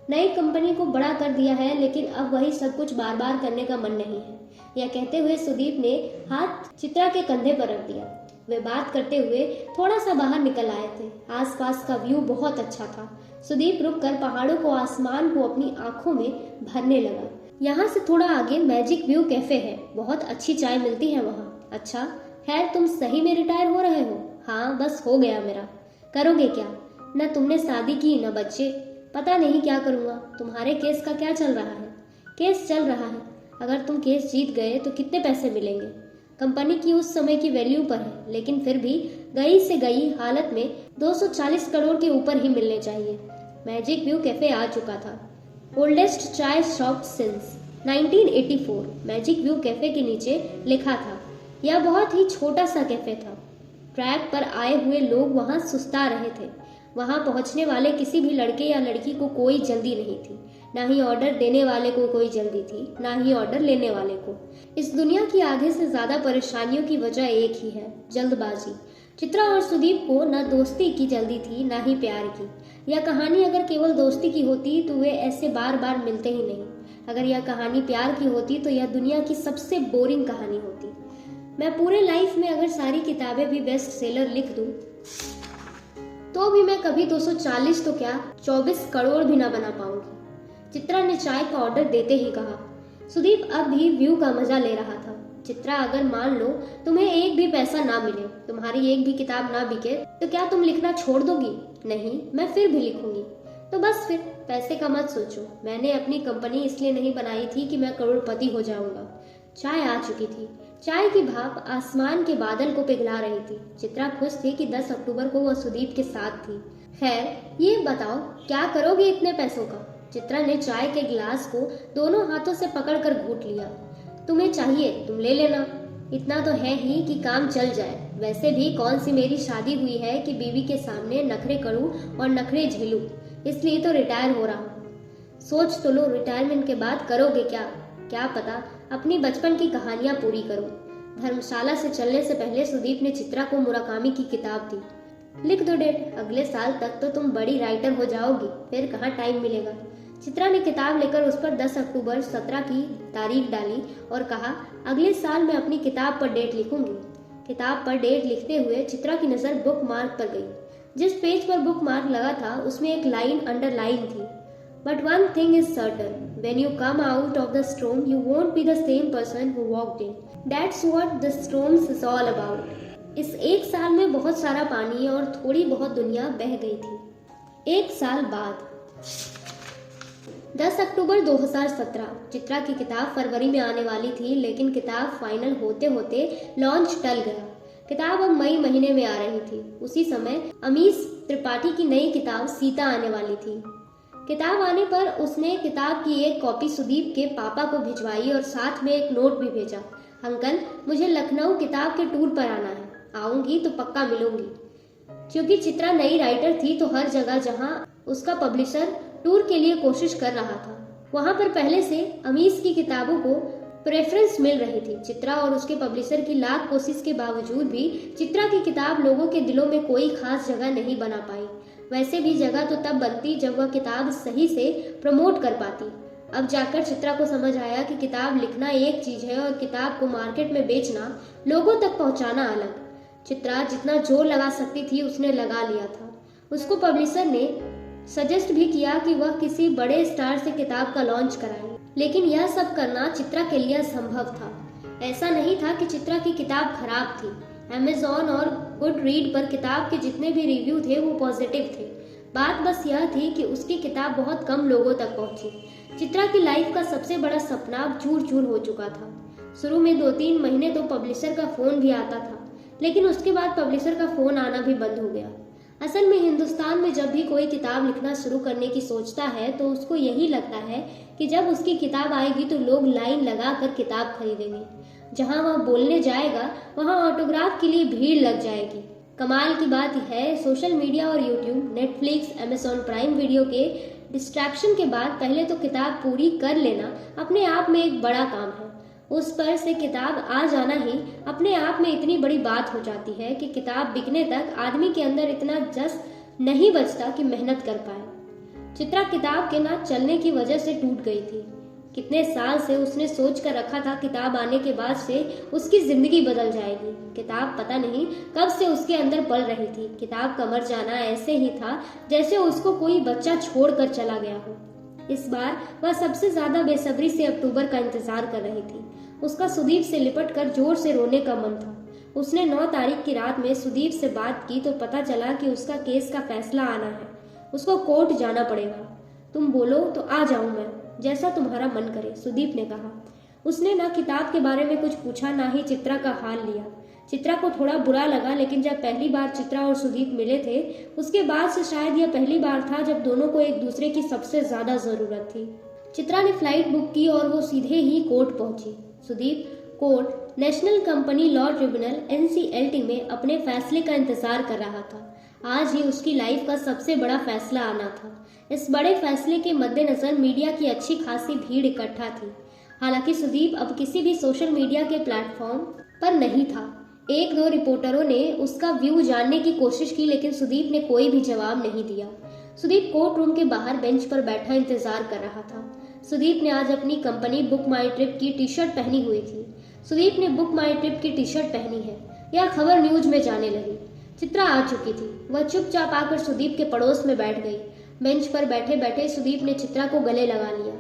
नई कंपनी को बड़ा कर दिया है, लेकिन अब वही सब कुछ बार बार करने का मन नहीं है। यह कहते हुए सुदीप ने हाथ चित्रा के कंधे पर रख दिया। वे बात करते हुए थोड़ा सा बाहर निकल आए थे। आसपास का व्यू बहुत अच्छा था। सुदीप रुककर पहाड़ों को, आसमान को अपनी आंखों में भरने लगा। यहाँ से थोड़ा आगे मैजिक व्यू कैफे है, बहुत अच्छी चाय मिलती है वहाँ। अच्छा, खैर तुम सही में रिटायर हो रहे हो? हाँ, बस हो गया मेरा। करोगे क्या? न तुमने शादी की न बच्चे। पता नहीं क्या करूँगा। तुम्हारे केस का क्या चल रहा है? केस चल रहा है। अगर तुम केस जीत गए तो कितने पैसे मिलेंगे? कंपनी की उस समय की वैल्यू पर है, लेकिन फिर भी गई से गई हालत में 240 करोड़ के ऊपर ही मिलने चाहिए। मैजिक व्यू कैफे आ चुका था। ओल्डेस्ट चाय shop since 1984 magic view cafe के नीचे लिखा था। यह बहुत ही छोटा सा कैफे था। ट्रैक पर आए हुए लोग वहां सुस्ता रहे थे। वहां पहुंचने वाले किसी भी लड़के या लड़की को कोई जल्दी नहीं थी। ना ही ऑर्डर देने वाले को कोई जल्दी थी, ना ही ऑर्डर लेने वाले को। इस दुनिया की आधे से ज्यादा परेशानियों की वजह एक ही है, जल्दबाजी। चित्रा और सुदीप को न दोस्ती की जल्दी थी, ना ही प्यार की। यह कहानी अगर केवल दोस्ती की होती तो वे ऐसे बार बार मिलते ही नहीं। अगर यह कहानी प्यार की होती तो यह दुनिया की सबसे बोरिंग कहानी होती। मैं पूरे लाइफ में अगर सारी किताबें भी बेस्ट सेलर लिख दूं तो भी मैं कभी 240 तो क्या 24 करोड़ भी ना बना पाऊंगी। चित्रा ने चाय का ऑर्डर देते ही कहा। सुदीप अब भी व्यू का मजा ले रहा था। चित्रा, अगर मान लो तुम्हें एक भी पैसा ना मिले, तुम्हारी एक भी किताब ना बिके, तो क्या तुम लिखना छोड़ दोगी? नहीं, मैं फिर भी लिखूंगी। तो बस फिर पैसे का मत सोचो। मैंने अपनी कंपनी इसलिए नहीं बनाई थी कि मैं करोड़पति हो जाऊंगा। चाय आ चुकी थी। चाय की भाप आसमान के बादल को पिघला रही थी। चित्रा खुश थी कि 10 अक्टूबर को वह सुदीप के साथ थी। खैर, ये बताओ क्या करोगे इतने पैसों का? चित्रा ने चाय के गिलास को दोनों हाथों से पकड़कर घूंट लिया। तुम्हें चाहिए तुम ले लेना। इतना तो है ही कि काम चल जाए। वैसे भी कौन सी मेरी शादी हुई है कि बीवी के सामने नखरे करूं और नखरे झेलूं। इसलिए तो रिटायर हो रहा हूँ। सोच तो लो, रिटायरमेंट के बाद करोगे क्या? क्या पता अपनी बचपन की कहानियां पूरी करो। धर्मशाला से चलने से पहले सुदीप ने चित्रा को मुराकामी की किताब दी। लिख दो डेट, अगले साल तक तो तुम बड़ी राइटर हो जाओगी, फिर कहाँ टाइम मिलेगा। चित्रा ने किताब लेकर उस पर 10 अक्टूबर 17 की तारीख डाली और कहा, अगले साल मैं अपनी किताब पर डेट लिखूंगी। किताब पर डेट लिखते हुए चित्रा की नजर बुक मार्क पर गई। जिस पेज पर बुक मार्क लगा था उसमें एक लाइन अंडरलाइन थी। But one thing is certain, when you come out of the storm, you won't be the same person who walked in. That's what the storms is all about. इस एक साल में बहुत सारा पानी और थोड़ी बहुत दुनिया बह गई थी। एक साल बाद 10 अक्टूबर 2017 चित्रा की किताब फरवरी में आने वाली थी, लेकिन किताब फाइनल होते होते लॉन्च टल गया। किताब अब मई महीने में आ रही थी। उसी समय अमीश त्रिपाठी की नई किताब सीता आने वाली थी। किताब आने पर उसने किताब की एक कॉपी सुदीप के पापा को भिजवाई और साथ में एक नोट भी भेजा। अंकल, मुझे लखनऊ किताब के टूर पर आना है। आऊंगी तो पक्का मिलूंगी। क्योंकि चित्रा नई राइटर थी तो हर जगह जहां उसका पब्लिशर टूर के लिए कोशिश कर रहा था वहां पर पहले से अमीश की किताबों को प्रेफरेंस मिल रही थी। चित्रा और उसके पब्लिशर की लाख कोशिश के बावजूद भी चित्रा की किताब लोगों के दिलों में कोई खास जगह नहीं बना पाई। वैसे भी जगह तो तब बनती जब वह किताब सही से प्रमोट कर पाती। अब जाकर चित्रा को समझ आया कि किताब लिखना एक चीज है और किताब को मार्केट में बेचना, लोगों तक पहुंचाना अलग। चित्रा जितना जोर लगा सकती थी उसने लगा लिया था। उसको पब्लिशर ने सजेस्ट भी किया कि वह किसी बड़े स्टार से किताब का लॉन्च कराए, लेकिन यह सब करना चित्रा के लिए असंभव था। ऐसा नहीं था कि चित्रा की किताब खराब थी। अमेज़न और गुड रीड पर किताब के जितने भी रिव्यू थे वो पॉजिटिव थे। बात बस यह थी कि उसकी किताब बहुत कम लोगों तक पहुंची। चित्रा की लाइफ का सबसे बड़ा सपना अब चूर चूर हो चुका था। शुरू में 2-3 महीने तो पब्लिशर का फोन भी आता था, लेकिन उसके बाद पब्लिशर का फोन आना भी बंद हो गया। असल में हिंदुस्तान में जब भी कोई किताब लिखना शुरू करने की सोचता है तो उसको यही लगता है कि जब उसकी किताब आएगी तो लोग लाइन लगा कर किताब खरीदेंगे। जहां वह बोलने जाएगा वहां ऑटोग्राफ के लिए भीड़ लग जाएगी। कमाल की बात है, सोशल मीडिया और YouTube, Netflix, Amazon prime video के डिस्ट्रैक्शन के बाद पहले तो किताब पूरी कर लेना अपने आप में एक बड़ा काम है। उस पर से किताब आ जाना ही अपने आप में इतनी बड़ी बात हो जाती है कि किताब बिकने तक आदमी के अंदर इतना जस नहीं बचता कि मेहनत कर पाए। चित्रा किताब के ना चलने की वजह से टूट गई थी। कितने साल से उसने सोच कर रखा था किताब आने के बाद से उसकी जिंदगी बदल जाएगी। किताब पता नहीं कब से उसके अंदर पल रही थी। किताब का मर जाना ऐसे ही था जैसे उसको कोई बच्चा छोड़ कर चला गया हो। इस बार वह सबसे ज्यादा बेसब्री से अक्टूबर का इंतजार कर रही थी। उसका सुदीप से लिपट कर जोर से रोने का मन था। उसने 9 तारीख की रात में सुदीप से बात की तो पता चला कि उसका केस का फैसला आना है। उसको कोर्ट जाना पड़ेगा। तुम बोलो तो आ जाऊं मैं, जैसा तुम्हारा मन करे, सुदीप ने कहा। उसने ना किताब के बारे में कुछ पूछा ना ही चित्रा का हाल लिया। चित्रा को थोड़ा बुरा लगा, लेकिन जब पहली बार चित्रा और सुदीप मिले थे उसके बाद से शायद यह पहली बार था जब दोनों को एक दूसरे की सबसे ज्यादा जरूरत थी। चित्रा ने फ्लाइट बुक की और वो सीधे ही कोर्ट पहुंची। Sudeep court National Company Law Tribunal NCLT में अपने फैसले का इंतजार कर रहा था। आज ही उसकी लाइफ का सबसे बड़ा फैसला आना था। इस बड़े फैसले के मद्देनजर मीडिया की अच्छी खासी भीड़ इकट्ठा थी। हालांकि सुदीप अब किसी भी सोशल मीडिया के प्लेटफॉर्म पर नहीं था। 1-2 रिपोर्टरों ने उसका व्यू जानने की कोशिश की, लेकिन सुदीप ने कोई भी जवाब नहीं दिया। सुदीप कोर्ट रूम के बाहर बेंच पर बैठा इंतजार कर रहा था। सुदीप ने आज अपनी कंपनी बुक माई ट्रिप की टी-शर्ट पहनी हुई थी। सुदीप ने बुक माई ट्रिप की टी-शर्ट पहनी है, यह खबर न्यूज में जाने लगी। चित्रा आ चुकी थी। वह चुपचाप आकर सुदीप के पड़ोस में बैठ गई। बेंच पर बैठे बैठे सुदीप ने चित्रा को गले लगा लिया।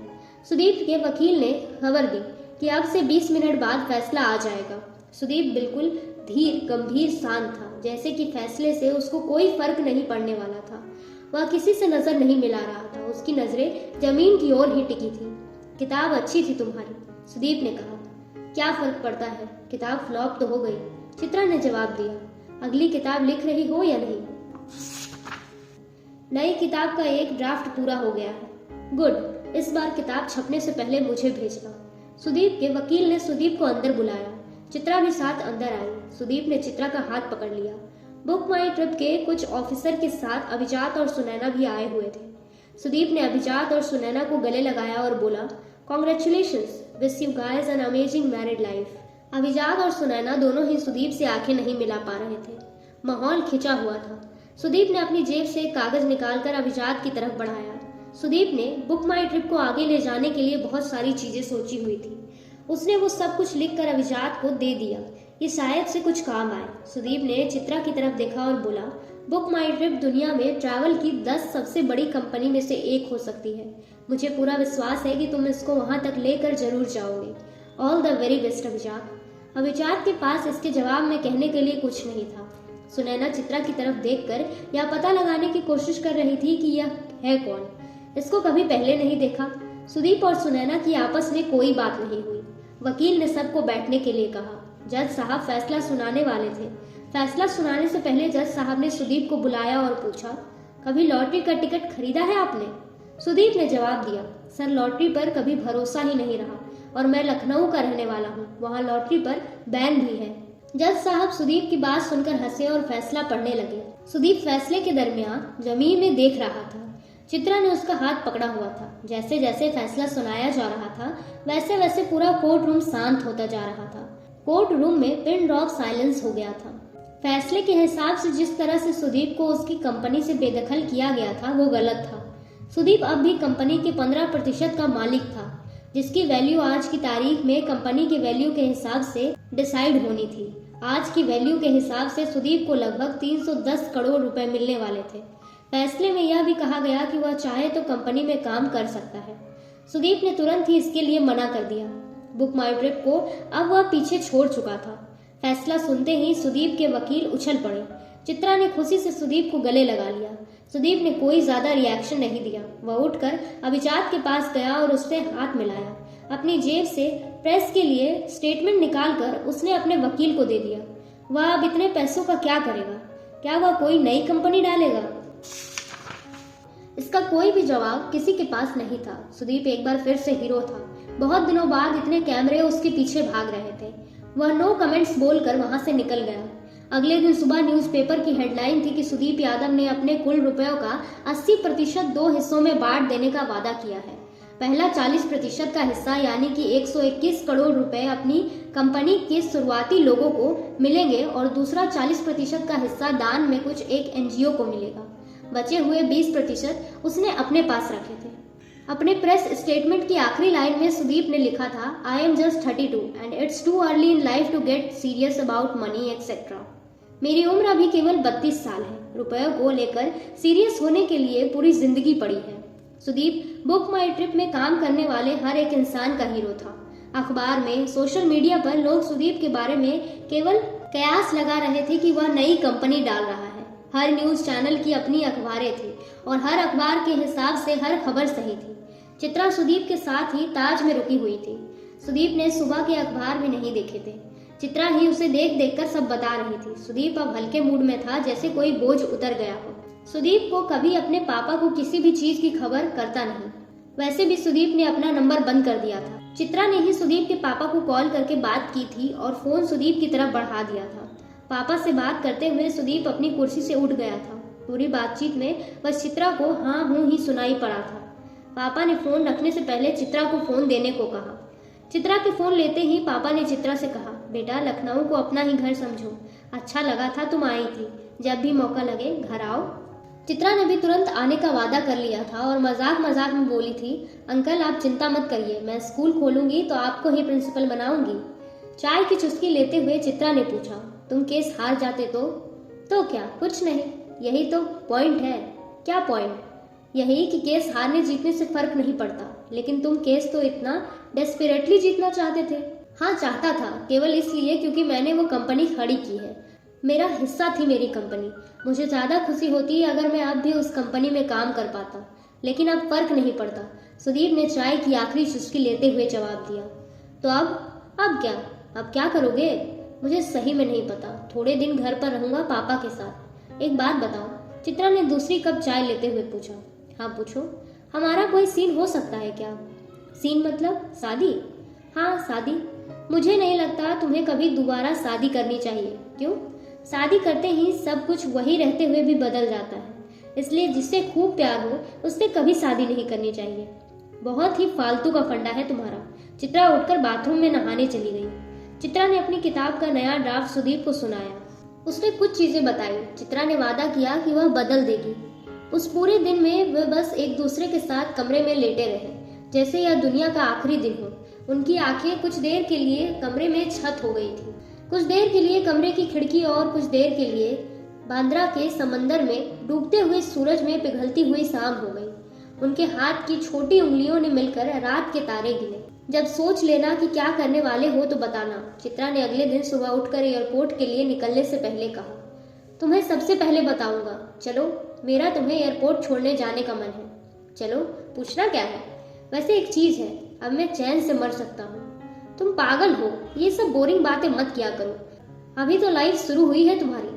सुदीप के वकील ने खबर दी कि अब से 20 मिनट बाद फैसला आ जाएगा। सुदीप बिल्कुल धीर, गंभीर, शांत था, जैसे कि फैसले से उसको कोई फर्क नहीं पड़ने वाला था। वह किसी से नजर नहीं मिला रहा था। उसकी नजरें जमीन की ओर ही टिकी थी। किताब अच्छी थी तुम्हारी, सुदीप ने कहा। क्या फर्क पड़ता है, किताब फ्लॉप तो हो गई, चित्रा ने जवाब दिया। अगली किताब लिख रही हो या नहीं? नई किताब का एक ड्राफ्ट पूरा हो गया है। गुड, इस बार किताब छपने से पहले मुझे भेजना। सुदीप के वकील ने सुदीप को अंदर बुलाया। चित्रा भी साथ अंदर आई। सुदीप ने चित्रा का हाथ पकड़ लिया। बुक माई ट्रिप के कुछ ऑफिसर के साथ अभिजात और सुनैना भी आए हुए थे। सुदीप ने अभिजात और सुनैना को गले लगाया और बोला, congratulations, wish you guys an amazing married life. अभिजात और सुनैना दोनों ही सुदीप से आंखें नहीं मिला पा रहे थे। माहौल खिंचा हुआ था। सुदीप ने अपनी जेब से एक कागज निकालकर अभिजात की तरफ बढ़ाया। सुदीप ने बुक माई ट्रिप को आगे ले जाने के लिए बहुत सारी चीजें सोची हुई थी। उसने वो सब कुछ लिखकर अभिजात को दे दिया। ये शायद से कुछ काम आए। सुदीप ने चित्रा की तरफ देखा और बोला, बुक माई ट्रिप दुनिया में ट्रैवल की 10 सबसे बड़ी कंपनी में से एक हो सकती है। मुझे पूरा विश्वास है कि तुम इसको वहां तक लेकर जरूर जाओगे। ऑल द वेरी बेस्ट अभिजात। अभिजात के पास इसके जवाब में कहने के लिए कुछ नहीं था। सुनैना चित्रा की तरफ देखकर यह पता लगाने की कोशिश कर रही थी कि यह है कौन। इसको कभी पहले नहीं देखा। सुदीप और सुनैना की आपस में कोई बात नहीं हुई। वकील ने सबको बैठने के लिए कहा। जज साहब फैसला सुनाने वाले थे। फैसला सुनाने से पहले जज साहब ने सुदीप को बुलाया और पूछा, कभी लॉटरी का टिकट खरीदा है आपने? सुदीप ने जवाब दिया, सर लॉटरी पर कभी भरोसा ही नहीं रहा और मैं लखनऊ का रहने वाला हूँ, वहाँ लॉटरी पर बैन भी है। जज साहब सुदीप की बात सुनकर हंसे और फैसला पढ़ने लगे। सुदीप फैसले के दरमियान जमीन में देख रहा था। चित्रा ने उसका हाथ पकड़ा हुआ था। जैसे जैसे फैसला सुनाया जा रहा था वैसे वैसे पूरा कोर्ट रूम शांत होता जा रहा था। कोर्ट रूम में पिन ड्रॉप साइलेंस हो गया था। फैसले के हिसाब से जिस तरह से सुदीप को उसकी कंपनी से बेदखल किया गया था वो गलत था। सुदीप अब भी कंपनी के 15% का मालिक था, जिसकी वैल्यू आज की तारीख में कंपनी के वैल्यू के हिसाब से डिसाइड होनी थी। आज की वैल्यू के हिसाब से सुदीप को लगभग 310 करोड़ रुपए मिलने वाले थे। फैसले में यह भी कहा गया कि वह चाहे तो कंपनी में काम कर सकता है। सुदीप ने तुरंत ही इसके लिए मना कर दिया। बुक माई ट्रिप को अब वह पीछे छोड़ चुका था। फैसला सुनते ही सुदीप के वकील उछल पड़े। चित्रा ने खुशी से सुदीप को गले लगा लिया। सुदीप ने कोई ज्यादा रिएक्शन नहीं दिया। वह उठकर अभिजात के पास गया और उससे हाथ मिलाया। अपनी जेब से प्रेस के लिए स्टेटमेंट निकालकर उसने अपने वकील को दे दिया। वह अब इतने पैसों का क्या करेगा? क्या वह कोई नई कंपनी डालेगा? इसका कोई भी जवाब किसी के पास नहीं था। सुदीप एक बार फिर से हीरो था। बहुत दिनों बाद इतने कैमरे उसके पीछे भाग रहे थे। वह नो कमेंट्स बोलकर वहां से निकल गया। अगले दिन सुबह न्यूज़पेपर की हेडलाइन थी कि सुदीप यादव ने अपने कुल रुपयों का 80% 2 हिस्सों में बांट देने का वादा किया है। पहला 40% का हिस्सा यानी कि 121 करोड़ रुपए अपनी कंपनी के शुरुआती लोगों को मिलेंगे और दूसरा 40% का हिस्सा दान में कुछ एक एनजीओ को मिलेगा। बचे हुए 20% उसने अपने पास रखे थे। अपने प्रेस स्टेटमेंट की आखिरी लाइन में सुदीप ने लिखा था, I am just 32 and it's too early in life to get serious about money etcetera. मेरी उम्र अभी केवल 32 साल है। रुपयों को लेकर सीरियस होने के लिए पूरी जिंदगी पड़ी है। सुदीप बुक माई ट्रिप में काम करने वाले हर एक इंसान का हीरो था। अखबार में, सोशल मीडिया पर लोग सुदीप के बारे में केवल कयास लगा रहे थे कि वह नई कंपनी डाल रहा है। हर न्यूज चैनल की अपनी अखबारें थी और हर अखबार के हिसाब से हर खबर सही थी। चित्रा सुदीप के साथ ही ताज में रुकी हुई थी। सुदीप ने सुबह के अखबार भी नहीं देखे थे। चित्रा ही उसे देख देखकर सब बता रही थी। सुदीप अब हल्के मूड में था, जैसे कोई बोझ उतर गया हो। सुदीप को कभी अपने पापा को किसी भी चीज की खबर करता नहीं। वैसे भी सुदीप ने अपना नंबर बंद कर दिया था। चित्रा ने ही सुदीप के पापा को कॉल करके बात की थी और फोन सुदीप की तरफ बढ़ा दिया था। पापा से बात करते हुए सुदीप अपनी कुर्सी से उठ गया था। पूरी बातचीत में बस चित्रा को हाँ हूँ ही सुनाई पड़ा था। पापा ने फोन रखने से पहले चित्रा को फोन देने को कहा। चित्रा के फोन लेते ही पापा ने चित्रा से कहा, बेटा लखनऊ को अपना ही घर समझो। अच्छा लगा था तुम आई थी। जब भी मौका लगे घर आओ। चित्रा ने भी तुरंत आने का वादा कर लिया था और मजाक मजाक में बोली थी, अंकल आप चिंता मत करिए, मैं स्कूल खोलूंगी तो आपको ही प्रिंसिपल बनाऊंगी। चाय की चुस्की लेते हुए चित्रा ने पूछा, तुम केस हार जाते तो क्या? कुछ नहीं, यही तो पॉइंट है। क्या पॉइंट? यही कि केस हारने जीतने से फर्क नहीं पड़ता, लेकिन तुम केस तो इतना डेस्परेटली जीतना चाहते थे। हाँ चाहता था, केवल इसलिए क्योंकि मैंने वो कंपनी खड़ी की है। मेरा हिस्सा थी मेरी कंपनी। मुझे ज्यादा खुशी होती है अगर मैं अब भी उस कंपनी में काम कर पाता, लेकिन अब फर्क नहीं पड़ता। सुदीप ने चाय की आखिरी चुस्की लेते हुए जवाब दिया। तो अब क्या? अब क्या करोगे? मुझे सही में नहीं पता। थोड़े दिन घर पर रहूंगा पापा के साथ। एक बात बताओ, चित्रा ने दूसरी कप चाय लेते हुए पूछा। हाँ पूछो। हमारा कोई सीन हो सकता है क्या? सीन मतलब शादी? हाँ शादी। मुझे नहीं लगता तुम्हें कभी दोबारा शादी करनी चाहिए। क्यों? शादी करते ही सब कुछ वही रहते हुए भी बदल जाता है, इसलिए जिससे खूब प्यार हो उससे कभी शादी नहीं करनी चाहिए। बहुत ही फालतू का फंडा है तुम्हारा। चित्रा उठकर बाथरूम में नहाने चली गई। चित्रा ने अपनी किताब का नया ड्राफ्ट सुदीप को सुनाया। उसने कुछ चीजें बताई। चित्रा ने वादा किया कि वह बदल देगी। उस पूरे दिन में वे बस एक दूसरे के साथ कमरे में लेटे रहे, जैसे यह दुनिया का आखिरी दिन हो। उनकी आंखें कुछ देर के लिए कमरे में छत हो गई थी, कुछ देर के लिए कमरे की खिड़की और कुछ देर के लिए बांद्रा के समंदर में डूबते हुए सूरज में पिघलती हुई शाम हो गई। उनके हाथ की छोटी उंगलियों ने मिलकर रात के तारे गिने। जब सोच लेना कि क्या करने वाले हो तो बताना। चित्रा ने अगले दिन सुबह उठकर एयरपोर्ट के लिए निकलने से पहले कहा, तुम्हें सबसे पहले बताऊंगा। चलो, मेरा तुम्हें एयरपोर्ट छोड़ने जाने का मन है। चलो, पूछना क्या है? वैसे एक चीज है, अब मैं चैन से मर सकता हूँ। तुम पागल हो, ये सब बोरिंग बातें मत किया करो। अभी तो लाइफ शुरू हुई है तुम्हारी।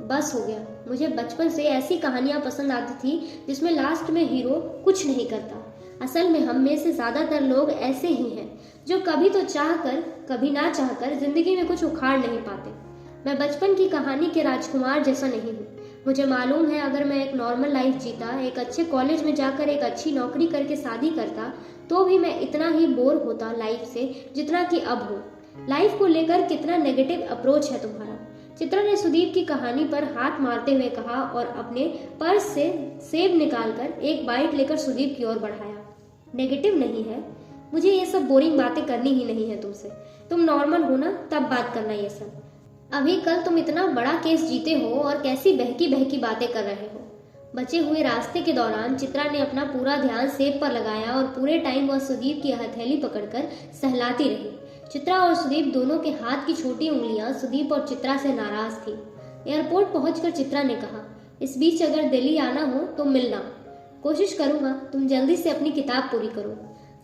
बस हो गया। मुझे बचपन से ऐसी कहानियां पसंद आती थी जिसमें लास्ट में हीरो कुछ नहीं करता। असल में हम में से ज्यादातर लोग ऐसे ही हैं जो कभी तो चाहकर कभी ना चाहकर जिंदगी में कुछ उखाड़ नहीं पाते। मैं बचपन की कहानी के राजकुमार जैसा नहीं हूँ। मुझे मालूम है अगर मैं एक नॉर्मल लाइफ जीता, एक अच्छे कॉलेज में जाकर एक अच्छी नौकरी करके शादी करता, तो भी मैं इतना ही बोर होता लाइफ से जितना कि अब हो। लाइफ को लेकर कितना नेगेटिव अप्रोच है तुम्हारा। चित्रा ने सुदीप की कहानी पर हाथ मारते हुए कहा और अपने पर्स से सेब निकालकर एक बाइट लेकर सुदीप की ओर बढ़ाया। नेगेटिव नहीं है, मुझे ये सब बोरिंग बातें करनी ही नहीं है तुमसे। तुम नॉर्मल हो ना, तब बात करना ये सब। अभी कल तुम इतना बड़ा केस जीते हो और कैसी बहकी बहकी बातें कर रहे हो। बचे हुए रास्ते के दौरान चित्रा ने अपना पूरा ध्यान सेब पर लगाया और पूरे टाइम वह सुदीप की हथेली पकड़कर सहलाती रही। चित्रा और सुदीप दोनों के हाथ की छोटी उंगलियां सुदीप और चित्रा से नाराज थी। एयरपोर्ट पहुंचकर चित्रा ने कहा, इस बीच अगर दिल्ली आना हो तो मिलना। कोशिश करूंगा, तुम जल्दी से अपनी किताब पूरी करो।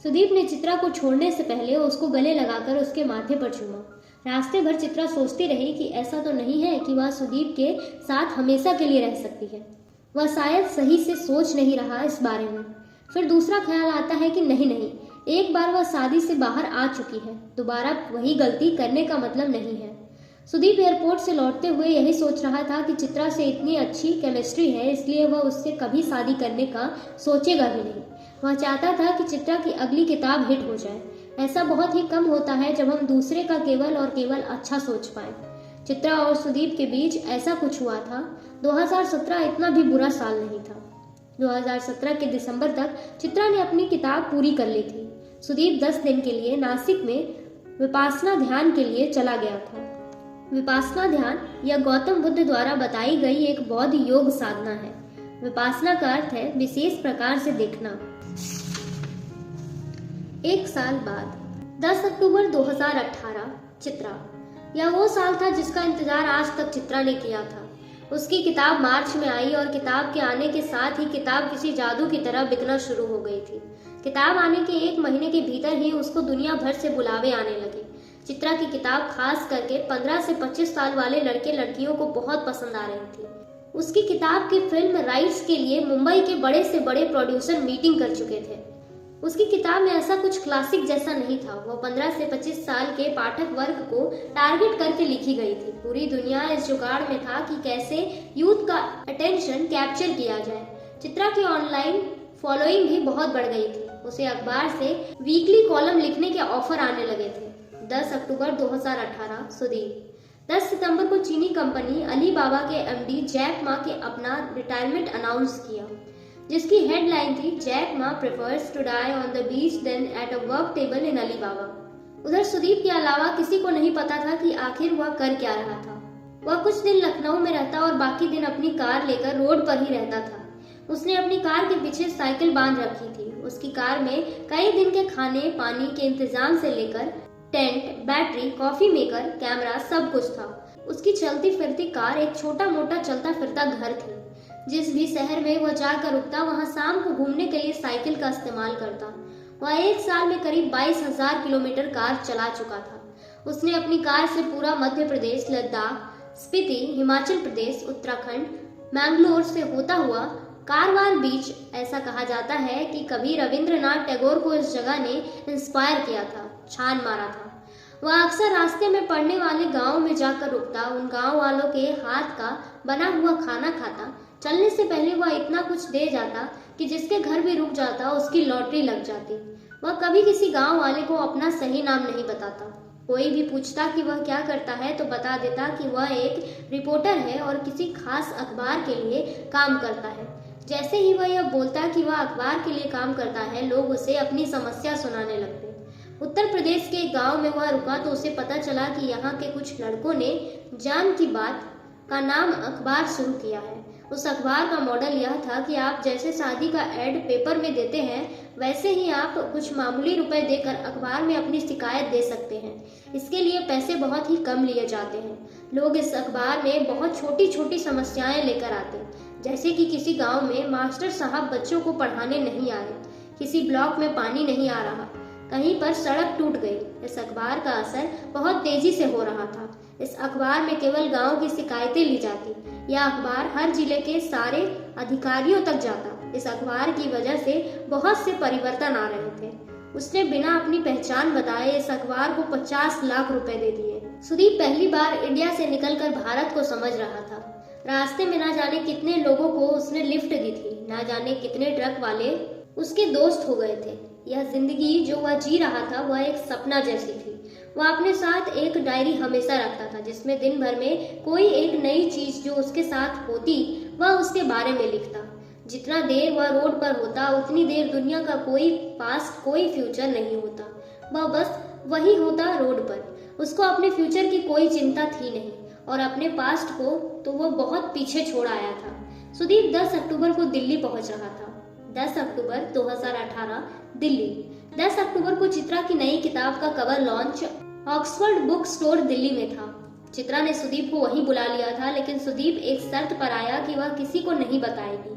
सुदीप ने चित्रा को छोड़ने से पहले उसको गले लगाकर उसके माथे पर चूमा। रास्ते भर चित्रा सोचती रही कि ऐसा तो नहीं है कि वह सुदीप के साथ हमेशा के लिए रह सकती है। वह शायद सही से सोच नहीं रहा इस बारे में। फिर दूसरा ख्याल आता है कि नहीं, एक बार वह शादी से बाहर आ चुकी है, दोबारा वही गलती करने का मतलब नहीं है। सुदीप एयरपोर्ट से लौटते हुए यही सोच रहा था कि चित्रा से इतनी अच्छी केमिस्ट्री है, इसलिए वह उससे कभी शादी करने का सोचेगा भी नहीं। वह चाहता था कि चित्रा की अगली किताब हिट हो जाए। ऐसा बहुत ही कम होता है जब हम दूसरे का केवल और केवल अच्छा सोच पाए। चित्रा और सुदीप के बीच ऐसा कुछ हुआ था। 2017 इतना भी बुरा साल नहीं था। 2017 के दिसंबर तक चित्रा ने अपनी किताब पूरी कर ली थी। सुदीप 10 दिन के लिए नासिक में विपासना ध्यान के लिए चला गया था। विपासना ध्यान यह गौतम बुद्ध द्वारा बताई गई एक बौद्ध योग साधना है। विपासना का अर्थ है विशेष प्रकार से देखना। एक साल बाद 10 अक्टूबर 2018। चित्रा। यह वो साल था जिसका इंतजार आज तक चित्रा ने किया था। उसकी किताब मार्च में आई और किताब के आने के साथ ही किताब किसी जादू की तरह बिकना शुरू हो गई थी। किताब आने के 1 महीने के भीतर ही उसको दुनिया भर से बुलावे आने लगे। चित्रा की किताब खास करके 15 से 25 साल वाले लड़के लड़कियों को बहुत पसंद आ रही थी। उसकी किताब के फिल्म राइट्स के लिए मुंबई के बड़े से बड़े प्रोड्यूसर मीटिंग कर चुके थे। उसकी किताब में ऐसा कुछ क्लासिक जैसा नहीं था। वो 15 से 25 साल के पाठक वर्ग को टारगेट करके लिखी गई थी। पूरी दुनिया इस जुगाड़ में था कि कैसे यूथ का अटेंशन कैप्चर किया जाए। चित्रा की ऑनलाइन फॉलोइंग भी बहुत बढ़ गई थी। उसे अखबार से वीकली कॉलम लिखने के ऑफर आने लगे थे। 10 अक्टूबर 2018। सुदीप। 10 सितंबर को चीनी कंपनी अलीबाबा के एमडी जैक मा के अपना रिटायरमेंट अनाउंस किया, जिसकी हेडलाइन थी Jack Ma prefers to die on the beach than at a work table in Alibaba. उधर सुदीप के अलावा किसी को नहीं पता था कि आखिर वह कर क्या रहा था। वह कुछ दिन लखनऊ में रहता और बाकी दिन अपनी कार लेकर रोड पर ही रहता था। उसने अपनी कार के पीछे साइकिल बांध रखी थी। उसकी कार में कई दिन के खाने पानी के इंतजाम से लेकर tent, battery, coffee maker, camera सब कुछ था। उसकी चलती फिरती कार एक छोटा मोटा चलता फिरता घर थी। जिस भी शहर में वह जाकर रुकता, वहां शाम को घूमने के लिए साइकिल का इस्तेमाल करता। वह 1 साल में करीब 22,000 किलोमीटर कार चला चुका था। उसने अपनी कार से पूरा मध्य प्रदेश, लद्दाख, स्पीति, हिमाचल प्रदेश, उत्तराखंड, मैंगलोर से होता हुआ कारवार बीच, ऐसा कहा जाता है कि कभी रविंद्रनाथ टैगोर को इस जगह ने इंस्पायर किया था, छान मारा था। वह अक्सर रास्ते में पड़ने वाले गांव में जाकर रुकता, उन गांव वालों के हाथ का बना हुआ खाना खाता। चलने से पहले वह इतना कुछ दे जाता कि जिसके घर भी रुक जाता उसकी लॉटरी लग जाती। वह कभी किसी गांव वाले को अपना सही नाम नहीं बताता। कोई भी पूछता कि वह क्या करता है तो बता देता कि वह एक रिपोर्टर है और किसी खास अखबार के लिए काम करता है। जैसे ही वह यह बोलता कि वह अखबार के लिए काम करता है, लोग उसे अपनी समस्या सुनाने लगते। उत्तर प्रदेश के एक गांव में वह रुका तो उसे पता चला कि यहाँ के कुछ लड़कों ने जान की बात का नाम अखबार शुरू किया है। उस अखबार का मॉडल यह था कि आप जैसे शादी का एड पेपर में देते हैं, वैसे ही आप कुछ मामूली रुपए देकर अखबार में अपनी शिकायत दे सकते हैं। इसके लिए पैसे बहुत ही कम लिए जाते हैं। लोग इस अखबार में बहुत छोटी छोटी समस्याएं लेकर आते, जैसे कि किसी गांव में मास्टर साहब बच्चों को पढ़ाने नहीं आ रहे, किसी ब्लॉक में पानी नहीं आ रहा, कहीं पर सड़क टूट गई। इस अखबार का असर बहुत तेजी से हो रहा था। इस अखबार में केवल गांव की शिकायतें ली जाती। यह अखबार हर जिले के सारे अधिकारियों तक जाता। इस अखबार की वजह से बहुत से परिवर्तन आ रहे थे। उसने बिना अपनी पहचान बताए इस अखबार को 50 लाख रुपए दे दिए। सुदीप पहली बार इंडिया से निकलकर भारत को समझ रहा था। रास्ते में ना जाने कितने लोगों को उसने लिफ्ट दी थी, ना जाने कितने ट्रक वाले उसके दोस्त हो गए थे। यह जिंदगी जो वह जी रहा था वह एक सपना जैसी थी। वह अपने साथ एक डायरी हमेशा रखता था जिसमें दिन भर में कोई एक नई चीज जो उसके साथ होती वह उसके बारे में लिखता। जितना देर वह रोड पर होता उतनी देर दुनिया का कोई पास्ट कोई फ्यूचर नहीं होता, वह बस वही होता रोड पर। उसको अपने फ्यूचर की कोई चिंता थी नहीं और अपने पास्ट को तो वह बहुत पीछे छोड़ आया था। सुदीप 10 अक्टूबर को दिल्ली पहुंच रहा था। 10 अक्टूबर 2018 दिल्ली। 10 अक्टूबर को चित्रा की नई किताब का cover launch Oxford book store Delhi में था। चित्रा ने सुदीप को वहीं बुला लिया था, लेकिन सुदीप एक शर्त पर आया कि वह किसी को नहीं बताएगी।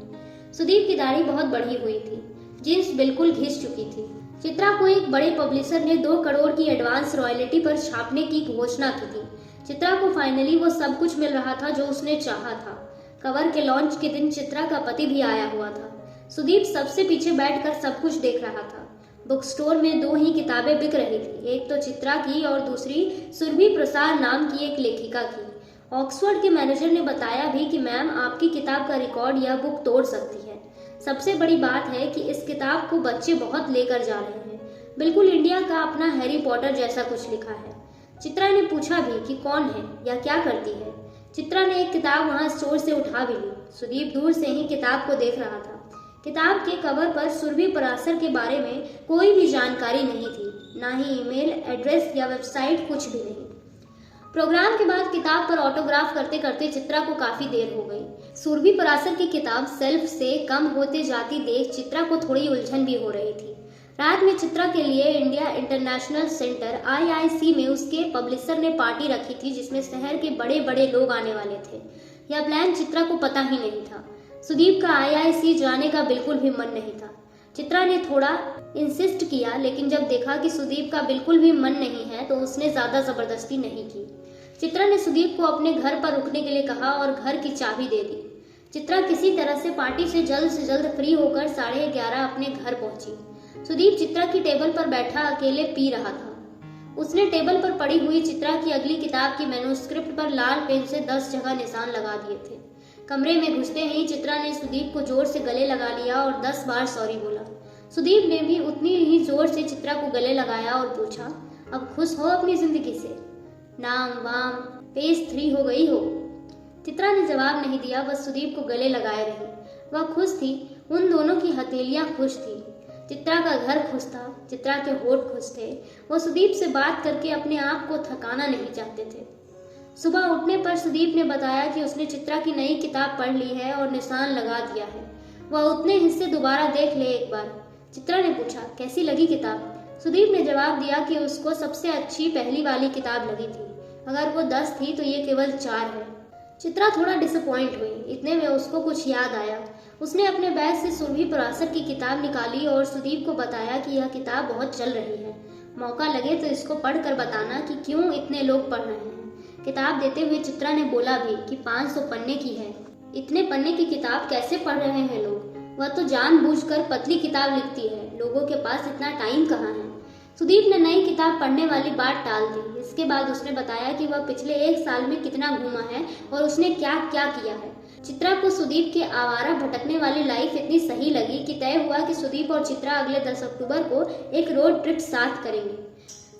सुदीप की दाढ़ी बहुत बढ़ी हुई थी, जींस बिल्कुल घिस चुकी थी। चित्रा को एक बड़े पब्लिशर ने 2 करोड़ की एडवांस रॉयल्टी पर छापने की घोषणा की थी। चित्रा को फाइनली वो सब कुछ मिल रहा था जो उसने चाहा था। कवर के लॉन्च के दिन चित्रा का पति भी आया हुआ था। सुदीप सबसे पीछे बैठकर सब कुछ देख रहा था। बुक स्टोर में 2 ही किताबें बिक रही थी, एक तो चित्रा की और दूसरी सुरभि प्रसाद नाम की एक लेखिका की। ऑक्सफोर्ड के मैनेजर ने बताया भी कि मैम आपकी किताब का रिकॉर्ड यह बुक तोड़ सकती है। सबसे बड़ी बात है कि इस किताब को बच्चे बहुत लेकर जा रहे हैं, बिल्कुल इंडिया का अपना हैरी पॉटर जैसा कुछ लिखा है। चित्रा ने पूछा भी कि कौन है या क्या करती है। चित्रा ने एक किताब वहां स्टोर से उठा भी ली। सुदीप दूर से ही किताब को देख रहा था। किताब के कवर पर सुरभि पराशर के बारे में कोई भी जानकारी नहीं थी, ना ही ईमेल एड्रेस या वेबसाइट, कुछ भी नहीं। प्रोग्राम के बाद किताब पर ऑटोग्राफ करते करते चित्रा को काफी देर हो गई। सुरभि पराशर की किताब सेल्फ से कम होते जाती देख चित्रा को थोड़ी उलझन भी हो रही थी। रात में चित्रा के लिए इंडिया इंटरनेशनल सेंटर IIC में उसके पब्लिशर ने पार्टी रखी थी जिसमें शहर के बड़े बड़े लोग आने वाले थे। यह प्लान चित्रा को पता ही नहीं था। सुदीप का IIC जाने का बिल्कुल भी मन नहीं था। चित्रा ने थोड़ा इंसिस्ट किया, लेकिन जब देखा कि सुदीप का बिल्कुल भी मन नहीं है तो उसने ज्यादा जबरदस्ती नहीं की। चित्रा ने सुदीप को अपने घर पर रुकने के लिए कहा और घर की चाबी दे दी। चित्रा किसी तरह से पार्टी से जल्द फ्री होकर 11:30 अपने घर पहुंची। सुदीप चित्रा की टेबल पर बैठा अकेले पी रहा था। उसने टेबल पर पड़ी हुई चित्रा की अगली किताब की मैन्युस्क्रिप्ट पर लाल पेन से 10 जगह निशान लगा दिए थे। कमरे में घुसते ही चित्रा ने सुदीप को जोर से गले लगा लिया और 10 बार सॉरी बोला। सुदीप ने भी उतनी ही जोर से चित्रा को गले लगाया और पूछा, अब खुश हो अपनी जिंदगी से? नाम वाम पेज 3 हो गई हो? चित्रा ने जवाब नहीं दिया, बस सुदीप को गले लगाए रही। वह खुश थी, उन दोनों की हथेलियां खुश थी। चित्रा का घर खुश था, चित्रा के होठ खुश थे। वो सुदीप से बात करके अपने आप को थकाना नहीं चाहते थे। सुबह उठने पर सुदीप ने बताया कि उसने चित्रा की नई किताब पढ़ ली है और निशान लगा दिया है। वह उतने हिस्से दोबारा देख ले एक बार। चित्रा ने पूछा, कैसी लगी किताब? सुदीप ने जवाब दिया कि उसको सबसे अच्छी पहली वाली किताब लगी थी। अगर वो 10 थी तो ये केवल 4 है। चित्रा थोड़ा डिसअपॉइंट हुई। इतने में उसको कुछ याद आया। उसने अपने बैग से सुरभि पराशर की किताब निकाली और सुदीप को बताया कि यह किताब बहुत चल रही है, मौका लगे तो इसको पढ़कर बताना कि क्यों इतने लोग पढ़ रहे हैं। किताब देते हुए चित्रा ने बोला भी कि 500 पन्ने की है। इतने पन्ने की किताब कैसे पढ़ रहे हैं लोग? वह तो जानबूझकर पतली किताब लिखती है, लोगों के पास इतना टाइम कहाँ है। सुदीप ने नई किताब पढ़ने वाली बात टाल दी। इसके बाद उसने बताया कि वह पिछले 1 साल में कितना घूमा है और उसने क्या क्या किया है। चित्रा को सुदीप के आवारा भटकने वाली लाइफ इतनी सही लगी कि तय हुआ कि सुदीप और चित्रा अगले 10 अक्टूबर को एक रोड ट्रिप साथ करेंगे।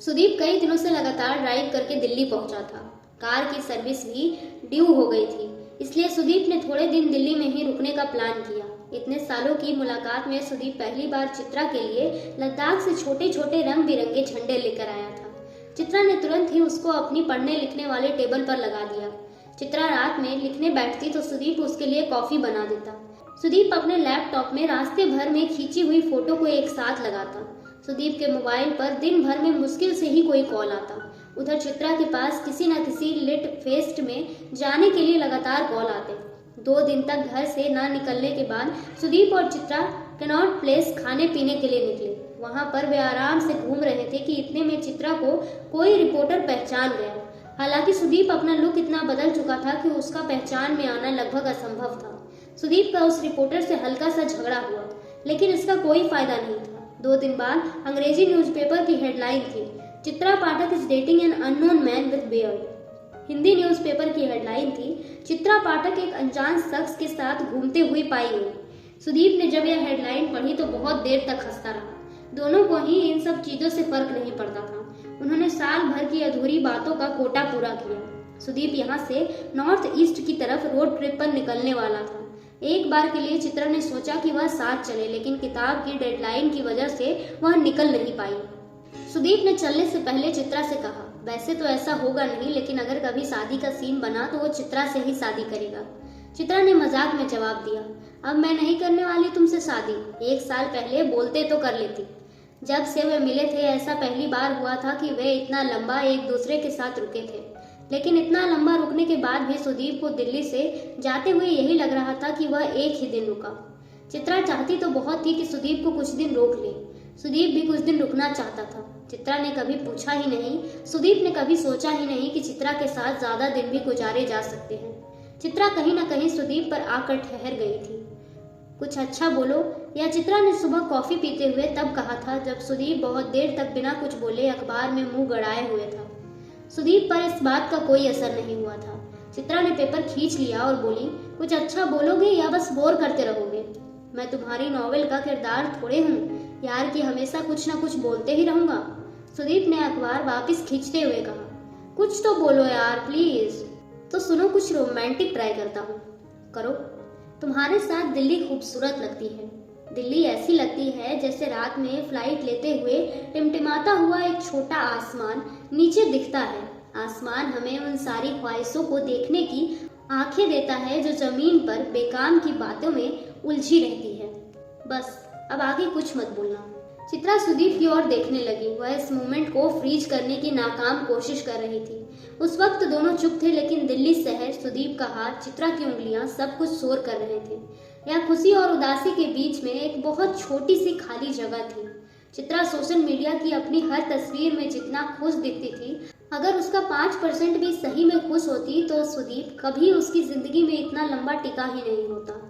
सुदीप कई दिनों से लगातार ड्राइव करके दिल्ली पहुंचा था। कार की सर्विस भी ड्यू हो गई थी, इसलिए सुदीप ने थोड़े दिन दिल्ली में ही रुकने का प्लान किया। इतने सालों की मुलाकात में सुदीप पहली बार चित्रा के लिए लद्दाख से छोटे छोटे रंग बिरंगे झंडे लेकर आया था। चित्रा ने तुरंत ही उसको अपनी पढ़ने लिखने वाले टेबल पर लगा दिया। चित्रा रात में लिखने बैठती तो सुदीप उसके लिए कॉफी बना देता। सुदीप अपने लैपटॉप में रास्ते भर में खींची हुई फोटो को एक साथ लगाता। सुदीप के मोबाइल पर दिन भर में मुश्किल से ही कोई कॉल आता। उधर चित्रा के पास किसी न किसी लिट फेस्ट में जाने के लिए लगातार कॉल आते। 2 दिन तक घर से ना निकलने के बाद सुदीप और चित्रा कैनॉट प्लेस खाने पीने के लिए निकले। वहां पर वे आराम से घूम रहे थे कि इतने में चित्रा को कोई रिपोर्टर पहचान गया। हालांकि सुदीप अपना लुक इतना बदल चुका था कि उसका पहचान में आना लगभग असंभव था। सुदीप का उस रिपोर्टर से हल्का सा झगड़ा हुआ, लेकिन इसका कोई फायदा नहीं था। 2 दिन बाद अंग्रेजी न्यूज़पेपर की हेडलाइन थी, Chitra Pathak is dating an unknown man with beard. Hindi newspaper की हेडलाइन थी, चित्रा पाठक एक अनजान शख्स के साथ घूमते हुए पाई गई। सुदीप ने जब यह हेडलाइन पढ़ी तो बहुत देर तक हंसता रहा। दोनों को ही इन सब चीजों से फर्क नहीं पड़ता था। उन्होंने साल भर की अधूरी बातों का कोटा पूरा किया। सुदीप यहाँ से नॉर्थ ईस्ट की तरफ रोड ट्रिप पर निकलने वाला था। एक बार के लिए चित्रा ने सोचा कि वह साथ चले, लेकिन किताब की डेडलाइन की वजह से वह निकल नहीं पाई। सुदीप ने चलने से पहले चित्रा से कहा, वैसे तो ऐसा होगा नहीं, लेकिन अगर कभी शादी का सीन बना तो वो चित्रा से ही शादी करेगा। चित्रा ने मजाक में जवाब दिया, अब मैं नहीं करने वाली तुमसे शादी। 1 साल पहले बोलते तो कर लेती। जब से वे मिले थे ऐसा पहली बार हुआ था कि वे इतना लंबा एक दूसरे के साथ रुके थे। लेकिन इतना लंबा रुकने के बाद भी सुदीप को दिल्ली से जाते हुए यही लग रहा था कि वह एक ही दिन रुका। चित्रा चाहती तो बहुत थी कि सुदीप को कुछ दिन रोक ले। सुदीप भी कुछ दिन रुकना चाहता था। चित्रा ने कभी पूछा ही नहीं, सुदीप ने कभी सोचा ही नहीं कि चित्रा के साथ ज्यादा दिन भी गुजारे जा सकते हैं। चित्रा कहीं न कहीं सुदीप पर आकर ठहर गई थी। कुछ अच्छा बोलो, या चित्रा ने सुबह कॉफी पीते हुए तब कहा था जब सुदीप बहुत देर तक बिना कुछ बोले अखबार में मुंह गड़ाए हुए था। सुदीप पर इस बात का कोई असर नहीं हुआ था। चित्रा ने पेपर खींच लिया और बोली, कुछ अच्छा बोलोगे या बस बोर करते रहोगे? मैं तुम्हारी नॉवेल का किरदार थोड़े हूँ यार कि हमेशा कुछ ना कुछ बोलते ही रहूंगा। सुदीप ने अखबार वापस खींचते हुए कहा, कुछ तो बोलो यार प्लीज। तो सुनो, कुछ रोमांटिक ट्राई करता हूँ। करो। तुम्हारे साथ दिल्ली खूबसूरत लगती है। दिल्ली ऐसी लगती है जैसे रात में फ्लाइट लेते हुए टिमटिमाता हुआ एक छोटा आसमान नीचे दिखता है। आसमान हमें उन सारी ख्वाहिशों को देखने की आंखें देता है जो जमीन पर बेकाम की बातों में उलझी रहती है। बस अब आगे कुछ मत बोलना। चित्रा सुदीप की ओर देखने लगी। वह इस मोमेंट को फ्रीज करने की नाकाम कोशिश कर रही थी। उस वक्त दोनों चुप थे, लेकिन दिल्ली शहर, सुदीप का हाथ, चित्रा की उंगलियां सब कुछ शोर कर रहे थे। यह खुशी और उदासी के बीच में एक बहुत छोटी सी खाली जगह थी। चित्रा सोशल मीडिया की अपनी हर तस्वीर में जितना खुश दिखती थी, अगर उसका 5% भी सही में खुश होती तो सुदीप कभी उसकी जिंदगी में इतना लंबा टिका ही नहीं होता।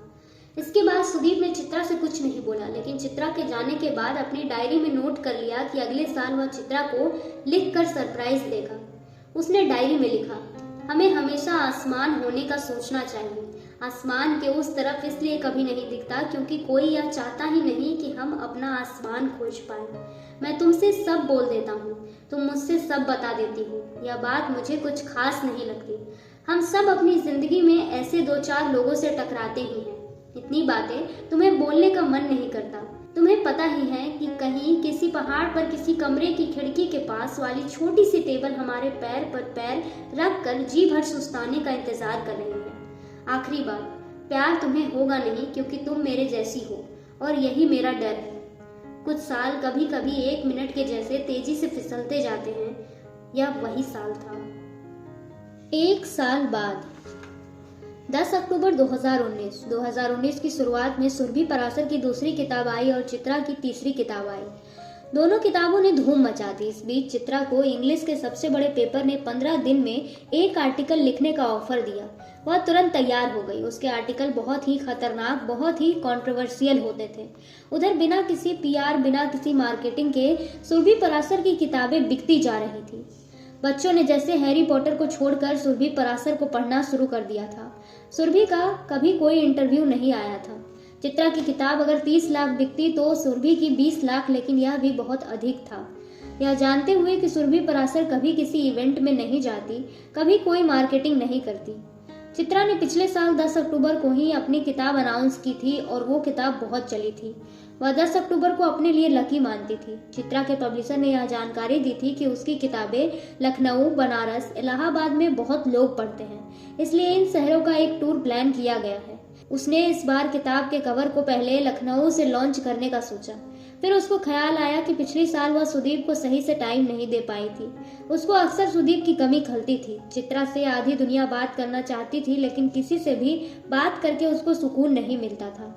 इसके बाद सुदीप ने चित्रा से कुछ नहीं बोला, लेकिन चित्रा के जाने के बाद अपनी डायरी में नोट कर लिया कि अगले साल वह चित्रा को लिखकर सरप्राइज देगा। उसने डायरी में लिखा, हमें हमेशा आसमान होने का सोचना चाहिए। आसमान के उस तरफ इसलिए कभी नहीं दिखता क्योंकि कोई यह चाहता ही नहीं कि हम अपना आसमान खोज पाए। मैं तुमसे सब बोल देता हूँ, तुम मुझसे सब बता देती हो। यह बात मुझे कुछ खास नहीं लगती। हम सब अपनी जिंदगी में ऐसे 2-4 लोगों से टकराते ही हैं। इतनी बातें तुम्हें बोलने का मन नहीं करता। तुम्हें पता ही है कि कहीं किसी पहाड़ पर किसी कमरे की खिड़की के पास वाली छोटी सी टेबल हमारे पैर पर पैर रख कर जी भर सुस्ताने का इंतजार कर रही है। आखिरी बात, प्यार तुम्हें होगा नहीं क्योंकि तुम मेरे जैसी हो, और यही मेरा डर है। कुछ साल कभी कभी 1 मिनट के जैसे तेजी से फिसलते जाते हैं। यह वही साल था। 1 साल बाद 10 अक्टूबर 2019 की शुरुआत में सुरभि पराशर की दूसरी किताब आई और चित्रा की तीसरी किताब आई। दोनों किताबों ने धूम मचा दी। इस बीच चित्रा को इंग्लिश के सबसे बड़े पेपर ने 15 दिन में एक आर्टिकल लिखने का ऑफर दिया। वह तुरंत तैयार हो गई। उसके आर्टिकल बहुत ही खतरनाक, बहुत ही कंट्रोवर्शियल होते थे। उधर बिना किसी पीआर, बिना किसी मार्केटिंग के सुरभि पराशर की किताबें बिकती जा रही थी। बच्चों ने जैसे हैरी पॉटर को छोड़कर सुरभि पराशर को पढ़ना शुरू कर दिया था। सुरभि का कभी कोई इंटरव्यू नहीं आया था। चित्रा की किताब अगर 30 लाख बिकती तो सुरभि की 20 लाख, लेकिन यह भी बहुत अधिक था। यह जानते हुए कि सुरभि पराशर कभी किसी इवेंट में नहीं जाती, कभी कोई मार्केटिंग नहीं करती। चित्रा ने पिछले साल 10 अक्टूबर को ही अपनी किताब अनाउंस की थी और वो किताब बहुत चली थी। वह 10 अक्टूबर को अपने लिए लकी मानती थी। चित्रा के पब्लिशर ने यह जानकारी दी थी कि उसकी किताबें लखनऊ, बनारस, इलाहाबाद में बहुत लोग पढ़ते हैं, इसलिए इन शहरों का एक टूर प्लान किया गया है। उसने इस बार किताब के कवर को पहले लखनऊ से लॉन्च करने का सोचा। फिर उसको ख्याल आया कि पिछले साल वह सुदीप को सही से टाइम नहीं दे पाई थी। उसको अक्सर सुदीप की कमी खलती थी। चित्रा से आधी दुनिया बात करना चाहती थी, लेकिन किसी से भी बात करके उसको सुकून नहीं मिलता था।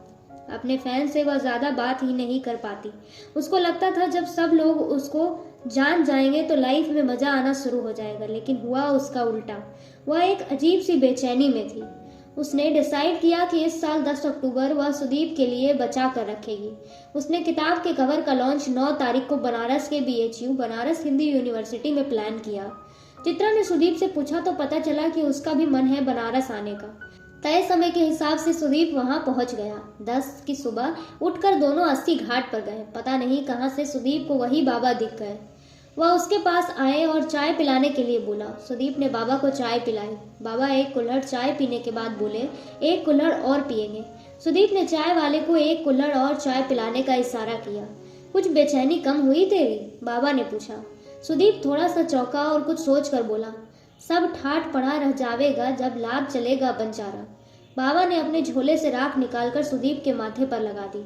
अपने फैन से वह ज्यादा बात ही नहीं कर पाती। उसको लगता था जब सब लोग उसको जान जाएंगे तो लाइफ में मजा आना शुरू हो जाएगा, लेकिन हुआ उसका उल्टा। वह एक अजीब सी बेचैनी में थी। उसने डिसाइड किया कि इस साल 10 अक्टूबर वह सुदीप के लिए बचा कर रखेगी। उसने किताब के कवर का लॉन्च 9 तारीख को बनारस के BHU बनारस हिंदी यूनिवर्सिटी में प्लान किया। चित्रा ने सुदीप से पूछा तो पता चला कि उसका भी मन है बनारस आने का। तय समय के हिसाब से सुदीप वहां पहुंच गया। 10 की सुबह उठकर दोनों 80 घाट पर गए। पता नहीं कहां से सुदीप को वही बाबा दिख गए। वह उसके पास आए और चाय पिलाने के लिए बोला। सुदीप ने बाबा को चाय पिलाई। बाबा एक कुल्हड़ चाय पीने के बाद बोले, एक कुल्हड़ और पिएंगे। सुदीप ने चाय वाले को एक कुल्हड़ और चाय पिलाने का इशारा किया। कुछ बेचैनी कम हुई तेरी? बाबा ने पूछा। सुदीप थोड़ा सा चौंका और कुछ सोच कर बोला, सब ठाठ पड़ा रह जावेगा जब लाग चलेगा बंजारा। बाबा ने अपने झोले से राख निकालकर सुदीप के माथे पर लगा दी।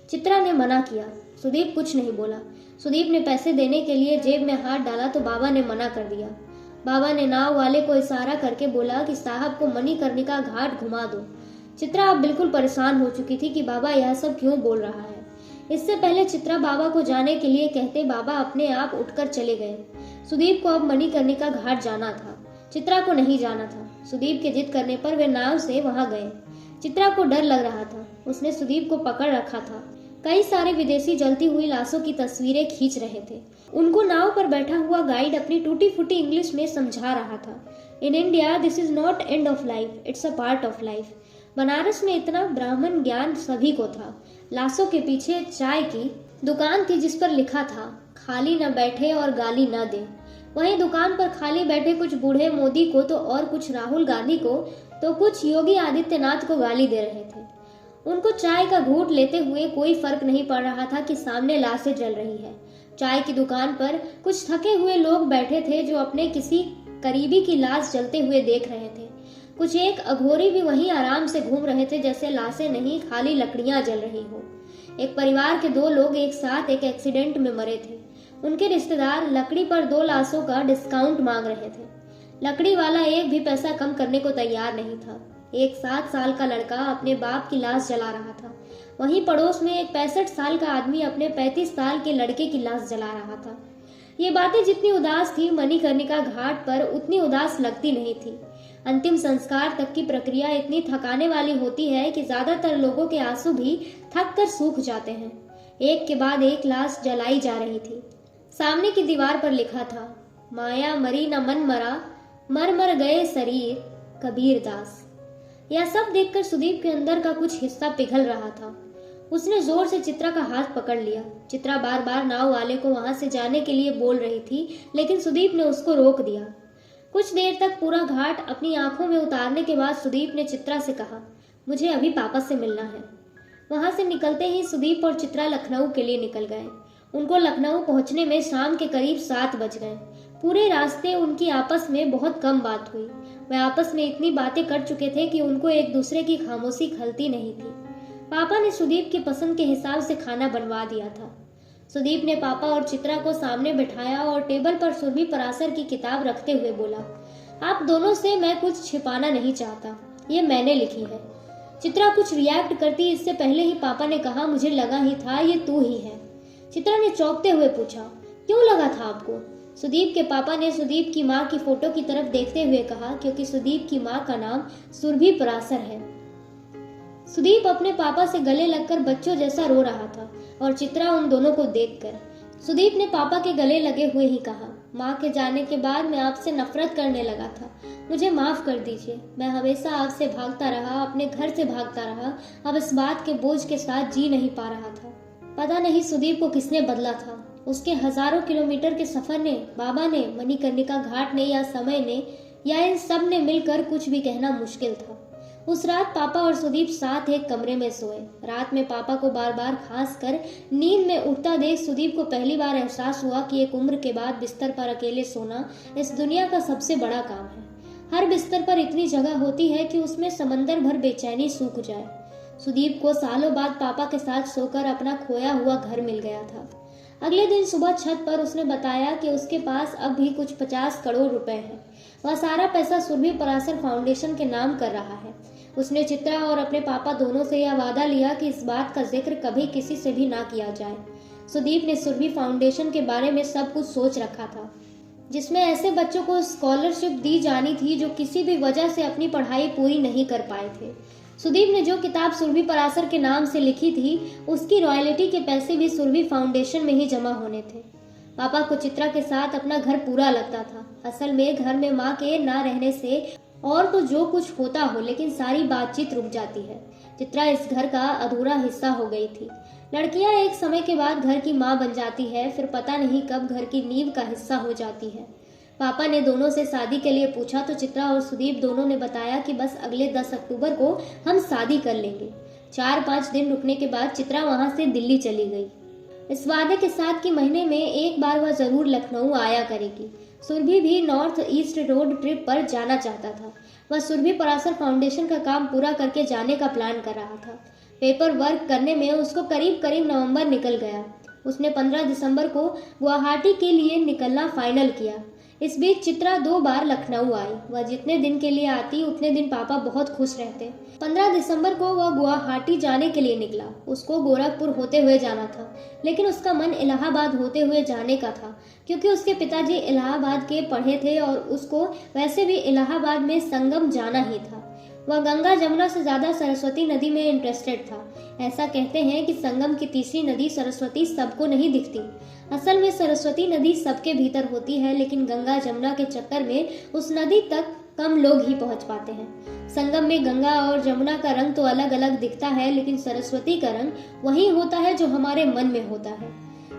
चित्रा ने मना किया। सुदीप कुछ नहीं बोला। सुदीप ने पैसे देने के लिए जेब में हाथ डाला तो बाबा ने मना कर दिया। बाबा ने नाव वाले को इशारा करके बोला कि साहब को मणिकर्णिका घाट घुमा दो। चित्रा अब बिल्कुल परेशान हो चुकी थी कि बाबा यह सब क्यों बोल रहा है। इससे पहले चित्रा बाबा को जाने के लिए कहते बाबा अपने आप उठकर चले गए। सुदीप को अब मणिकर्णिका घाट जाना था, चित्रा को नहीं जाना था। सुदीप के जिद करने पर वे नाव से वहां गए। चित्रा को डर लग रहा था। उसने सुदीप को पकड़ रखा था। कई सारे विदेशी जलती हुई लाशों की तस्वीरें खींच रहे थे। उनको नाव पर बैठा हुआ गाइड अपनी टूटी फूटी इंग्लिश में समझा रहा था। In India this is not end of life, it's a part of life. Banaras में इतना ब्राह्मण ज्ञान सभी को था। लाशों के पीछे चाय की दुकान थी जिस पर लिखा था, खाली न बैठे और गाली न दे। वहीं दुकान पर खाली बैठे कुछ बूढ़े मोदी को तो और कुछ राहुल गांधी को तो कुछ योगी आदित्यनाथ को गाली दे रहे थे। उनको चाय का घूंट लेते हुए कोई फर्क नहीं पड़ रहा था कि सामने लाशें जल रही है। चाय की दुकान पर कुछ थके हुए लोग बैठे थे जो अपने किसी करीबी की लाश जलते हुए देख रहे थे। कुछ एक अघोरी भी वहीं आराम से घूम रहे थे जैसे लाशें नहीं खाली लकड़ियां जल रही हो। एक परिवार के 2 लोग एक साथ एक एक्सीडेंट में मरे थे। उनके रिश्तेदार लकड़ी पर 2 लाशों का डिस्काउंट मांग रहे थे। लकड़ी वाला एक भी पैसा कम करने को तैयार नहीं था। एक 7 साल का लड़का अपने बाप की लाश जला रहा था। वहीं पड़ोस में एक 65 साल का आदमी अपने 35 साल के लड़के की लाश जला रहा था। ये बातें जितनी उदास थी मणिकर्णिका घाट पर उतनी उदास लगती नहीं थी। अंतिम संस्कार तक की प्रक्रिया इतनी थकाने वाली होती है कि ज्यादातर लोगों के आंसू भी थक कर सूख जाते हैं। एक के बाद एक लाश जलाई जा रही थी। सामने की दीवार पर लिखा था, माया मरी न मन मरा, मर मर गए शरीर कबीर दास। यह सब देखकर सुदीप के अंदर का कुछ हिस्सा पिघल रहा था। उसने जोर से चित्रा का हाथ पकड़ लिया। चित्रा बार बार नाव वाले को वहां से जाने के लिए बोल रही थी, लेकिन सुदीप ने उसको रोक दिया। कुछ देर तक पूरा घाट अपनी आंखों में उतारने के बाद सुदीप ने चित्रा से कहा, मुझे अभी पापा से मिलना है। वहां से निकलते ही सुदीप और चित्रा लखनऊ के लिए निकल गए। उनको लखनऊ पहुंचने में शाम के करीब 7 बज गए। पूरे रास्ते उनकी आपस में बहुत कम बात हुई। वे आपस में इतनी बातें कर चुके थे कि उनको एक दूसरे की खामोशी खलती नहीं थी। पापा ने सुदीप की पसंद के हिसाब से खाना बनवा दिया था। सुदीप ने पापा और चित्रा को सामने बिठाया और टेबल पर सुरभि पराशर की किताब रखते हुए बोला, आप दोनों से मैं कुछ छिपाना नहीं चाहता, ये मैंने लिखी है। चित्रा कुछ रिएक्ट करती इससे पहले ही पापा ने कहा, मुझे लगा ही था ये तू ही है। चित्रा ने चौंकते हुए पूछा, क्यों लगा था आपको? सुदीप के पापा ने सुदीप की माँ की फोटो की तरफ देखते हुए कहा, क्योंकि सुदीप की माँ का नाम सुरभि पराशर है। सुदीप अपने पापा से गले लगकर बच्चों जैसा रो रहा था और चित्रा उन दोनों को देखकर। सुदीप ने पापा के गले लगे हुए ही कहा, माँ के जाने के बाद मैं आपसे नफरत करने लगा था, मुझे माफ कर दीजिए। मैं हमेशा आपसे भागता रहा, अपने घर से भागता रहा। अब इस बात के बोझ के साथ जी नहीं पा रहा था। पता नहीं सुदीप को किसने बदला था। उसके हजारों किलोमीटर के सफर ने, बाबा ने, मणिकर्णिका घाट ने या समय ने या इन सब ने मिलकर कुछ भी कहना मुश्किल था। उस रात पापा और सुदीप साथ एक कमरे में सोए। रात में पापा को बार बार खांस कर नींद में उठता देख सुदीप को पहली बार एहसास हुआ कि एक उम्र के बाद बिस्तर पर अकेले सोना इस दुनिया का सबसे बड़ा काम है। हर बिस्तर पर इतनी जगह होती है कि उसमें समंदर भर बेचैनी सूख जाए। सुदीप को सालों बाद पापा के साथ सोकर अपना खोया हुआ घर मिल गया था। अगले दिन सुबह छत पर उसने बताया कि उसके पास अब भी कुछ 50 करोड़ रुपए हैं। वह सारा पैसा सुरभि पराशर फाउंडेशन के नाम कर रहा है। उसने चित्रा और अपने पापा दोनों से यह वादा लिया कि इस बात का जिक्र कभी किसी से भी ना किया जाए। सुदीप ने सुरभि फाउंडेशन के बारे में सब कुछ सोच रखा था। जिसमें ऐसे बच्चों को स्कॉलरशिप दी जानी थी जो किसी भी वजह से अपनी पढ़ाई पूरी नहीं कर पाए थे। सुदीप ने जो किताब सुरभि पराशर के नाम से लिखी थी, उसकी रॉयल्टी के पैसे भी सुरभि फाउंडेशन में ही जमा होने थे। पापा को चित्रा के साथ अपना घर पूरा लगता था। असल में घर में माँ के ना रहने से और तो जो कुछ होता हो, लेकिन सारी बातचीत रुक जाती है। चित्रा इस घर का अधूरा हिस्सा हो गई थी। लड़कियां एक समय के बाद घर की माँ बन जाती है, फिर पता नहीं कब घर की नींव का हिस्सा हो जाती है। पापा ने दोनों से शादी के लिए पूछा तो चित्रा और सुदीप दोनों ने बताया कि बस अगले 10 अक्टूबर को हम शादी कर लेंगे। 4-5 दिन रुकने के बाद चित्रा वहां से दिल्ली चली गई, इस वादे के साथ कि महीने में एक बार वह जरूर लखनऊ आया करेगी। सुरभि भी नॉर्थ ईस्ट रोड ट्रिप पर जाना चाहता था। वह सुरभि पराशर फाउंडेशन का काम पूरा करके जाने का प्लान कर रहा था। पेपर वर्क करने में उसको करीब नवंबर निकल गया। उसने 15 दिसंबर को गुवाहाटी के लिए निकलना फाइनल किया। इस बीच चित्रा 2 बार लखनऊ आई। वह जितने दिन के लिए आती उतने दिन पापा बहुत खुश रहते। 15 दिसंबर को वह गुवाहाटी जाने के लिए निकला। उसको गोरखपुर होते हुए जाना था, लेकिन उसका मन इलाहाबाद होते हुए जाने का था, क्योंकि उसके पिताजी इलाहाबाद के पढ़े थे और उसको वैसे भी इलाहाबाद में संगम जाना ही था। वह गंगा जमुना से ज्यादा सरस्वती नदी में इंटरेस्टेड था। ऐसा कहते हैं कि संगम की तीसरी नदी सरस्वती सबको नहीं दिखती। असल में सरस्वती नदी सबके भीतर होती है, लेकिन गंगा जमुना के चक्कर में उस नदी तक कम लोग ही पहुंच पाते हैं। संगम में गंगा और जमुना का रंग तो अलग अलग दिखता है, लेकिन सरस्वती का रंग वही होता है जो हमारे मन में होता है।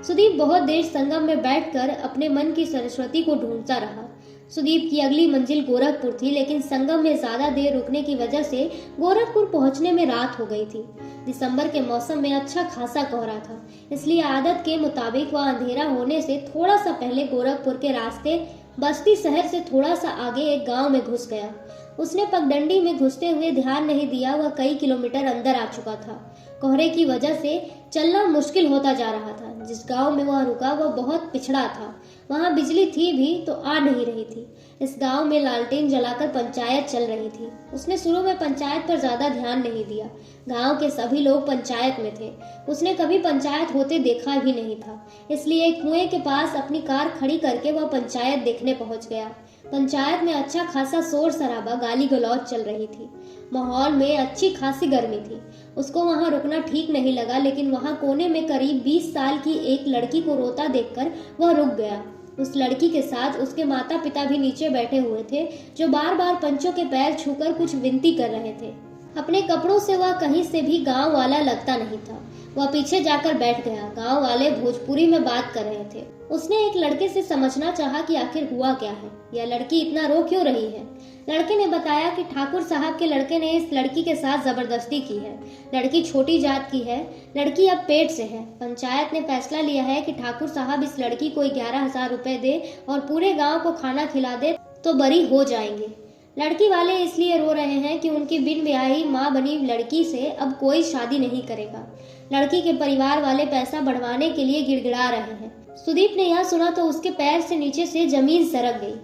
सुदीप बहुत देर संगम में बैठकर अपने मन की सरस्वती को ढूंढता रहा। सुदीप की अगली मंजिल गोरखपुर थी, लेकिन संगम में ज्यादा देर रुकने की वजह से गोरखपुर पहुंचने में रात हो गई थी। दिसंबर के मौसम में अच्छा खासा कोहरा था, इसलिए आदत के मुताबिक वह अंधेरा होने से थोड़ा सा पहले गोरखपुर के रास्ते बस्ती शहर से थोड़ा सा आगे एक गांव में घुस गया। उसने पगडंडी में घुसते हुए ध्यान नहीं दिया, वह कई किलोमीटर अंदर आ चुका था। कोहरे की वजह से चलना मुश्किल होता जा रहा था। जिस गांव में वह रुका वह बहुत पिछड़ा था। वहां बिजली थी भी तो आ नहीं रही थी। इस गांव में लालटेन जलाकर पंचायत चल रही थी। उसने शुरू में पंचायत पर ज्यादा ध्यान नहीं दिया। गांव के सभी लोग पंचायत में थे। उसने कभी पंचायत होते देखा भी नहीं था, इसलिए एक कुएं के पास अपनी कार खड़ी करके वह पंचायत देखने पहुंच गया। पंचायत में अच्छा खासा शोर शराबा, गाली गलौज चल रही थी। माहौल में अच्छी खासी गर्मी थी। उसको वहां रुकना ठीक नहीं लगा, लेकिन वहां कोने में करीब 20 साल की एक लड़की को रोता देखकर वह रुक गया। उस लड़की के साथ उसके माता पिता भी नीचे बैठे हुए थे, जो बार बार पंचों के पैर छूकर कुछ विनती कर रहे थे। अपने कपड़ों से वह कहीं से भी गांव वाला लगता नहीं था। वह पीछे जाकर बैठ गया। गांव वाले भोजपुरी में बात कर रहे थे। उसने एक लड़के से समझना चाहा कि आखिर हुआ क्या है, यह लड़की इतना रो क्यों रही है। लड़के ने बताया कि ठाकुर साहब के लड़के ने इस लड़की के साथ जबरदस्ती की है। लड़की छोटी जात की है, लड़की अब पेट से है। पंचायत ने फैसला लिया है कि ठाकुर साहब इस लड़की को 11,000 रुपए दे और पूरे गांव को खाना खिला दे तो बरी हो जाएंगे। लड़की वाले इसलिए रो रहे हैं कि उनकी बिन ब्याही माँ बनी लड़की से अब कोई शादी नहीं करेगा। लड़की के परिवार वाले पैसा बढ़वाने के लिए गिड़गिड़ा रहे हैं। सुदीप ने यह सुना तो उसके पैर से नीचे से जमीन सरक गई।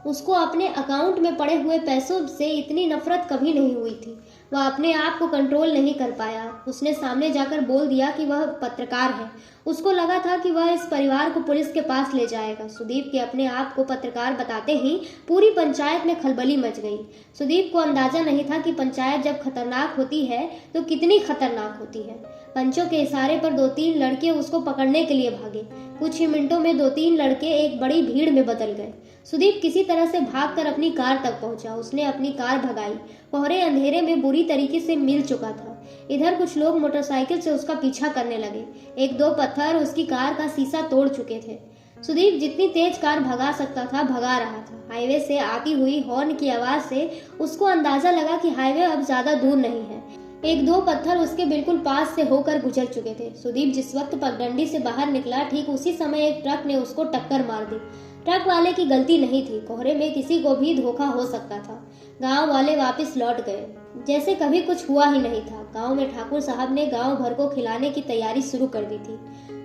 उसको अपने अकाउंट में पड़े हुए पैसों से इतनी नफरत कभी नहीं हुई थी। वह अपने आप को कंट्रोल नहीं कर पाया। उसने सामने जाकर बोल दिया कि वह पत्रकार है। उसको लगा था कि वह इस परिवार को पुलिस के पास ले जाएगा। सुदीप के अपने आप को पत्रकार बताते ही पूरी पंचायत में खलबली मच गई। सुदीप को अंदाजा नहीं था कि पंचायत जब खतरनाक होती है तो कितनी खतरनाक होती है। पंचों के इशारे पर 2-3 लड़के उसको पकड़ने के लिए भागे। कुछ ही मिनटों में 2-3 लड़के एक बड़ी भीड़ में बदल गए। सुदीप किसी तरह से भागकर अपनी कार तक पहुंचा। उसने अपनी कार भगाई। कोहरे अंधेरे में बुरी तरीके से मिल चुका था। इधर कुछ लोग मोटरसाइकिल से उसका पीछा करने लगे। 1-2 पत्थर उसकी कार का शीशा तोड़ चुके थे। सुदीप जितनी तेज कार भगा सकता था भगा रहा था। हाईवे से आती हुई हॉर्न की आवाज से उसको अंदाजा लगा कि हाईवे अब ज्यादा दूर नहीं है। 1-2 पत्थर उसके बिल्कुल पास से होकर गुजर चुके थे। सुदीप जिस वक्त पगडंडी से बाहर निकला, ठीक उसी समय एक ट्रक ने उसको टक्कर मार दी। ट्रक वाले की गलती नहीं थी। कोहरे में किसी को भी धोखा हो सकता था। गांव वाले वापस लौट गए जैसे कभी कुछ हुआ ही नहीं था। गांव में ठाकुर साहब ने गांव भर को खिलाने की तैयारी शुरू कर दी थी।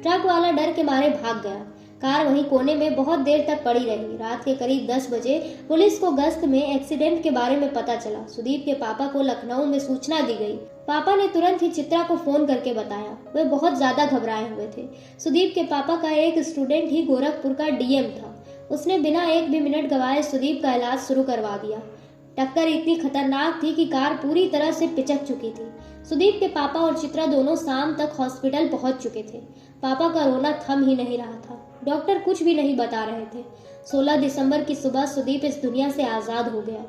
ट्रक वाला डर के मारे भाग गया। कार वहीं कोने में बहुत देर तक पड़ी रही। रात के करीब 10 बजे पुलिस को गश्त में एक्सीडेंट के बारे में पता चला। सुदीप के पापा को लखनऊ में सूचना दी गई। पापा ने तुरंत ही चित्रा को फोन करके बताया। वे बहुत ज्यादा घबराए हुए थे। सुदीप के पापा का एक स्टूडेंट ही गोरखपुर का डीएम था। उसने बिना एक भी मिनट गवाए सुदीप का इलाज शुरू करवा दिया। टक्कर इतनी खतरनाक थी कि कार पूरी तरह से पिचक चुकी थी। सुदीप के पापा और चित्रा दोनों शाम तक हॉस्पिटल पहुंच चुके थे। पापा का रोना थम ही नहीं रहा था। डॉक्टर कुछ भी नहीं बता रहे थे। 16 दिसंबर की सुबह सुदीप इस दुनिया से आजाद हो गया।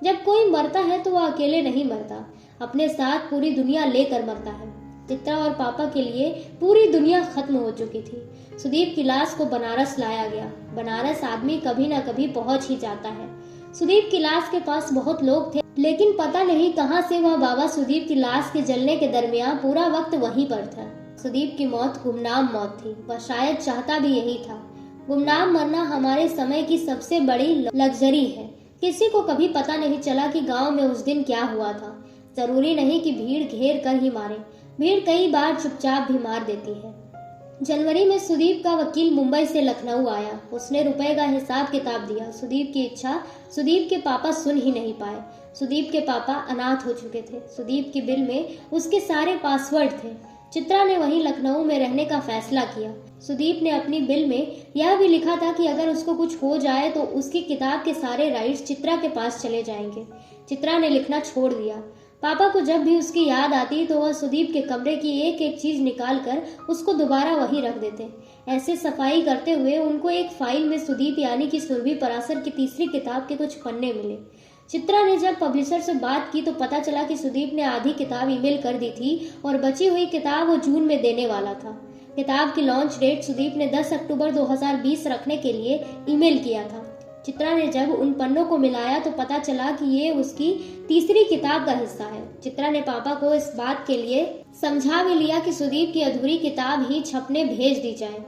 जब कोई मरता है तो वह अकेले नहीं मरता, अपने साथ पूरी दुनिया लेकर मरता है। चित्रा और पापा के लिए पूरी दुनिया खत्म हो चुकी थी। सुदीप की लाश को बनारस लाया गया। बनारस आदमी कभी ना कभी पहुंच ही जाता है। सुदीप की लाश के पास बहुत लोग थे, लेकिन पता नहीं कहां से वह बाबा सुदीप की लाश के जलने के दरमियान पूरा वक्त वहीं पर था। सुदीप की मौत गुमनाम मौत थी। वह शायद चाहता भी यही था। गुमनाम मरना हमारे समय की सबसे बड़ी लग्जरी है। किसी को कभी पता नहीं चला कि गांव में उस दिन क्या हुआ था। जरूरी नहीं कि भीड़ घेर कर ही मारे, भीड़ कई बार चुपचाप भी मार देती है। जनवरी में सुदीप का वकील मुंबई से लखनऊ आया। उसने रुपए का हिसाब किताब दिया। सुदीप की इच्छा सुदीप के पापा सुन ही नहीं पाए। सुदीप के पापा अनाथ हो चुके थे। सुदीप की बिल में उसके सारे पासवर्ड थे। चित्रा ने वहीं लखनऊ में रहने का फैसला किया। सुदीप ने अपनी बिल में यह भी लिखा था कि अगर उसको कुछ हो जाए तो उसकी किताब के सारे राइट्स चित्रा के पास चले जाएंगे। चित्रा ने लिखना छोड़ दिया। पापा को जब भी उसकी याद आती तो वह सुदीप के कमरे की एक एक चीज निकाल कर उसको दोबारा वहीं रख देते। ऐसे सफाई करते हुए उनको एक फाइल में सुदीप यानी कि सुरभि पराशर की तीसरी किताब के कुछ पन्ने मिले। चित्रा ने जब पब्लिशर से बात की तो पता चला कि सुदीप ने आधी किताब ईमेल कर दी थी और बची हुई किताब वो जून में देने वाला था। किताब की लॉन्च डेट सुदीप ने 10 अक्टूबर 2020 रखने के लिए ईमेल किया था। चित्रा ने जब उन पन्नों को मिलाया तो पता चला कि ये उसकी तीसरी किताब का हिस्सा है। चित्रा ने पापा को इस बात के लिए समझा भी लिया कि सुदीप की अधूरी किताब ही छपने भेज दी जाए।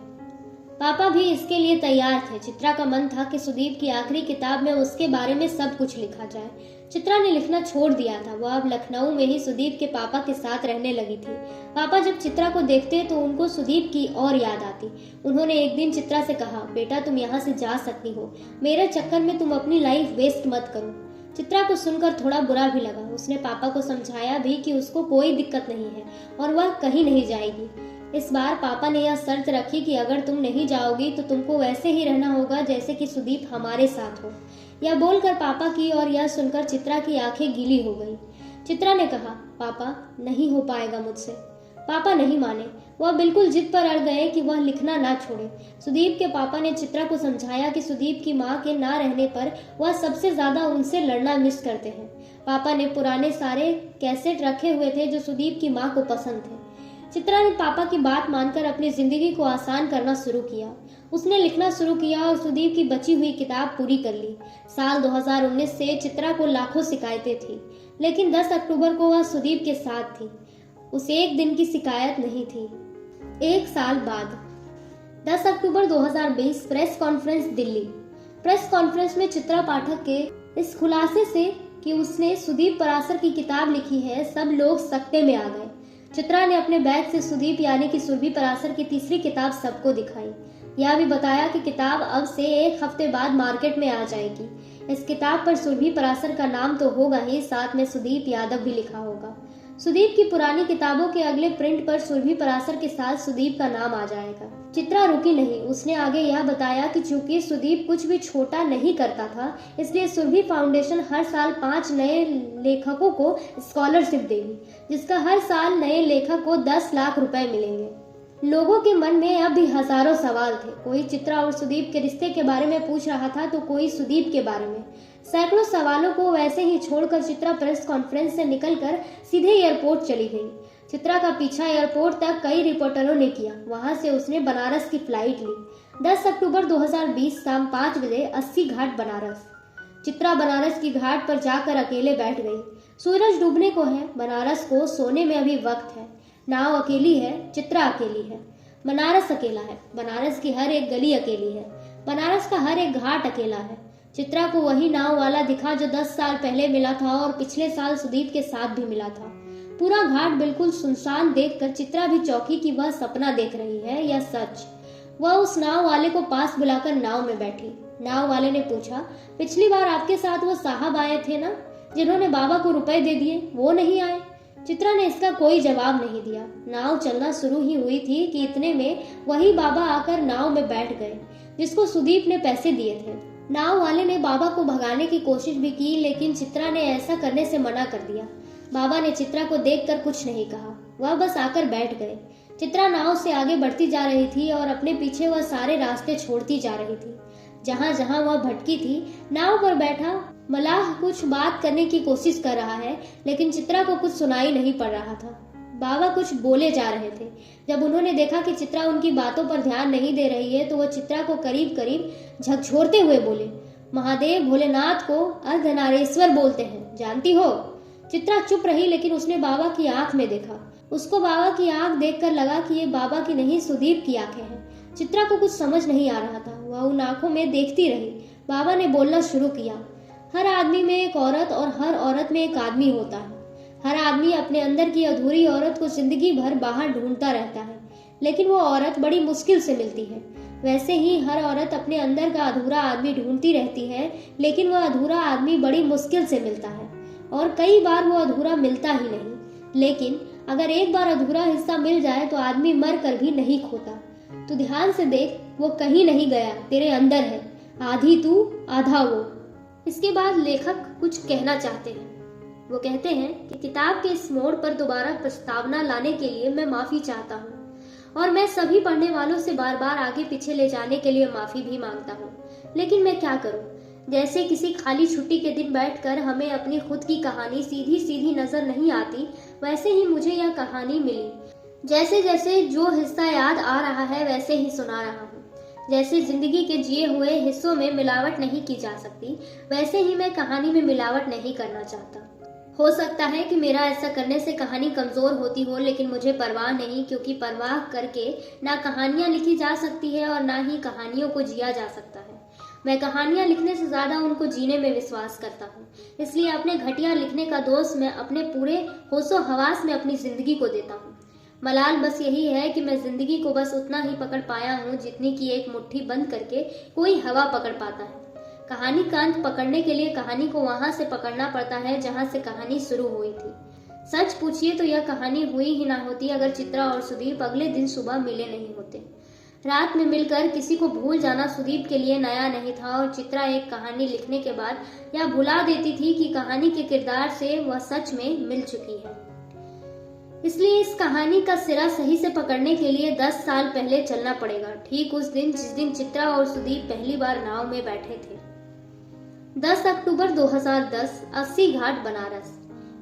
पापा भी इसके लिए तैयार थे। चित्रा का मन था कि सुदीप की आखिरी किताब में उसके बारे में सब कुछ लिखा जाए। चित्रा ने लिखना छोड़ दिया था। वह अब लखनऊ में ही सुदीप के पापा के साथ रहने लगी थी। पापा जब चित्रा को देखते तो उनको सुदीप की और याद आती। उन्होंने एक दिन चित्रा से कहा, बेटा तुम यहाँ से जा सकती हो, मेरे चक्कर में तुम अपनी लाइफ वेस्ट मत करो। चित्रा को सुनकर थोड़ा बुरा भी लगा। उसने पापा को समझाया भी कि उसको कोई दिक्कत नहीं है और वह कहीं नहीं जाएगी। इस बार पापा ने यह शर्त रखी कि अगर तुम नहीं जाओगी तो तुमको वैसे ही रहना होगा जैसे कि सुदीप हमारे साथ हो। यह बोलकर पापा की और यह सुनकर चित्रा की आंखें गीली हो गई। चित्रा ने कहा, पापा नहीं हो पाएगा मुझसे। पापा नहीं माने। वह बिल्कुल जिद पर अड़ गए कि वह लिखना ना छोड़े। सुदीप के पापा ने चित्रा को समझाया कि सुदीप की माँ के ना रहने पर वह सबसे ज्यादा उनसे लड़ना मिस करते हैं। पापा ने पुराने सारे कैसेट रखे हुए थे जो सुदीप की माँ को पसंद थे। चित्रा ने पापा की बात मानकर अपनी जिंदगी को आसान करना शुरू किया। उसने लिखना शुरू किया और सुदीप की बची हुई किताब पूरी कर ली। साल 2019 से चित्रा को लाखों शिकायतें थी, लेकिन 10 अक्टूबर को वह सुदीप के साथ थी। उस एक दिन की शिकायत नहीं थी। एक साल बाद 10 अक्टूबर 2020 press conference Delhi. Press conference में चित्रा पाठक के इस खुलासे से कि उसने सुदीप पराशर की किताब लिखी है, सब लोग सकते में आ गए। चित्रा ने अपने बैग से सुदीप यानी कि सुरभि पराशर की तीसरी किताब सबको दिखाई। यह भी बताया कि किताब अब से 1 हफ्ते बाद मार्केट में आ जाएगी। इस किताब पर सुरभि पराशर का नाम तो होगा ही, साथ में सुदीप यादव भी लिखा होगा। सुदीप की पुरानी किताबों के अगले प्रिंट पर सुरभि पराशर के साथ सुदीप का नाम आ जाएगा। चित्रा रुकी नहीं। उसने आगे यह बताया कि चूंकि सुदीप कुछ भी छोटा नहीं करता था, इसलिए सुरभि फाउंडेशन हर साल 5 नए लेखकों को स्कॉलरशिप देगी, जिसका हर साल नए लेखक को 10 लाख रुपए मिलेंगे। लोगों के मन में अब भी हजारों सवाल थे। कोई चित्रा और सुदीप के रिश्ते के बारे में पूछ रहा था तो कोई सुदीप के बारे में। सैकड़ों सवालों को वैसे ही छोड़कर चित्रा प्रेस कॉन्फ्रेंस से निकलकर सीधे एयरपोर्ट चली गई। चित्रा का पीछा एयरपोर्ट तक कई रिपोर्टरों ने किया। वहां से उसने बनारस की फ्लाइट ली। 10 अक्टूबर 2020 शाम 5 बजे 80 घाट बनारस। चित्रा बनारस की घाट पर जाकर अकेले बैठ गई। सूरज डूबने को है। बनारस को सोने में अभी वक्त है। नाव अकेली है, चित्रा अकेली है। बनारस अकेला है। बनारस की हर एक गली अकेली है। बनारस का हर एक घाट अकेला है। चित्रा को वही नाव वाला दिखा जो 10 साल पहले मिला था और पिछले साल सुदीप के साथ भी मिला था। पूरा घाट बिल्कुल सुनसान देखकर चित्रा भी चौंकी कि वह सपना देख रही है या सच। वह उस नाव वाले को पास बुलाकर नाव में बैठी। नाव वाले ने पूछा, पिछली बार आपके साथ वो साहब आए थे ना, जिन्होंने बाबा को रुपए दे दिए, वो नहीं आए? चित्रा ने इसका कोई जवाब नहीं दिया। नाव चलना शुरू ही हुई थी कि इतने में वही बाबा आकर नाव में बैठ गए। जिसको सुदीप ने पैसे दिए थे। नाव वाले ने बाबा को भगाने की कोशिश भी की, लेकिन चित्रा ने ऐसा करने से मना कर दिया। बाबा ने चित्रा को देखकर कुछ नहीं कहा, वह बस आकर बैठ गए। चित्रा नाव से आगे बढ़ती जा रही थी और अपने पीछे वह सारे रास्ते छोड़ती जा रही थी। जहां जहां वह भटकी थी, नाव पर बैठा मलाह कुछ बात करने की कोशिश कर रहा है, लेकिन चित्रा को कुछ सुनाई नहीं पड़ रहा था। बाबा कुछ बोले जा रहे थे। जब उन्होंने देखा कि चित्रा उनकी बातों पर ध्यान नहीं दे रही है, तो वह चित्रा को करीब करीब झकझोरते हुए बोले, महादेव भोलेनाथ को अर्धनारेश्वर बोलते हैं, जानती हो? चित्रा चुप रही, लेकिन उसने बाबा की आंख में देखा। उसको बाबा की आंख देखकर लगा कि ये बाबा की नहीं, सुदीप की आंखें हैं। चित्रा को कुछ समझ नहीं आ रहा था, वह उन आंखों में देखती रही। बाबा ने बोलना शुरू किया, हर आदमी में एक औरत और हर औरत में एक आदमी होता है। हर आदमी अपने अंदर की अधूरी औरत को जिंदगी भर बाहर ढूंढता रहता है, लेकिन वो औरत बड़ी मुश्किल से मिलती है। वैसे ही हर औरत अपने अंदर का अधूरा आदमी ढूंढती रहती है, लेकिन वह अधूरा आदमी बड़ी मुश्किल से मिलता है और कई बार वो अधूरा मिलता ही नहीं। लेकिन अगर एक बार अधूरा हिस्सा मिल जाए तो आदमी मर कर भी नहीं खोता। तो ध्यान से देख, वो कहीं नहीं गया, तेरे अंदर है, आधी तू आधा वो। इसके बाद लेखक कुछ कहना चाहते हैं। वो कहते हैं कि किताब के इस मोड़ पर दोबारा प्रस्तावना लाने के लिए मैं माफी चाहता हूँ और मैं सभी पढ़ने वालों से बार बार आगे पीछे ले जाने के लिए माफी भी मांगता हूँ, लेकिन मैं क्या करूँ। जैसे किसी खाली छुट्टी के दिन बैठकर हमें अपनी खुद की कहानी सीधी सीधी नजर नहीं आती, वैसे ही मुझे यह कहानी मिली। जैसे जैसे जो हिस्सा याद आ रहा है वैसे ही सुना रहा हूँ। जैसे जिंदगी के जिए हुए हिस्सों में मिलावट नहीं की जा सकती, वैसे ही मैं कहानी में मिलावट नहीं करना चाहता। हो सकता है कि मेरा ऐसा करने से कहानी कमजोर होती हो, लेकिन मुझे परवाह नहीं, क्योंकि परवाह करके ना कहानियां लिखी जा सकती है और ना ही कहानियों को जिया जा सकता है। मैं कहानियां लिखने से ज्यादा उनको जीने में विश्वास करता हूँ, इसलिए अपने घटिया लिखने का दोष मैं अपने पूरे होशो हवास में अपनी जिंदगी को देता हूँ। मलाल बस यही है कि मैं जिंदगी को बस उतना ही पकड़ पाया हूँ जितनी की एक मुट्ठी बंद करके कोई हवा पकड़ पाता है। कहानी का अंत पकड़ने के लिए कहानी को वहां से पकड़ना पड़ता है जहां से कहानी शुरू हुई थी। सच पूछिए तो यह कहानी हुई ही ना होती अगर चित्रा और सुदीप अगले दिन सुबह मिले नहीं होते। रात में मिलकर किसी को भूल जाना सुदीप के लिए नया नहीं था और चित्रा एक कहानी लिखने के बाद यह भुला देती थी कि कहानी के किरदार से वह सच में मिल चुकी है। इसलिए इस कहानी का सिरा सही से पकड़ने के लिए 10 साल पहले चलना पड़ेगा, ठीक उस दिन जिस दिन चित्रा और सुदीप पहली बार नाव में बैठे थे। 10 अक्टूबर 2010, 80 घाट, बनारस।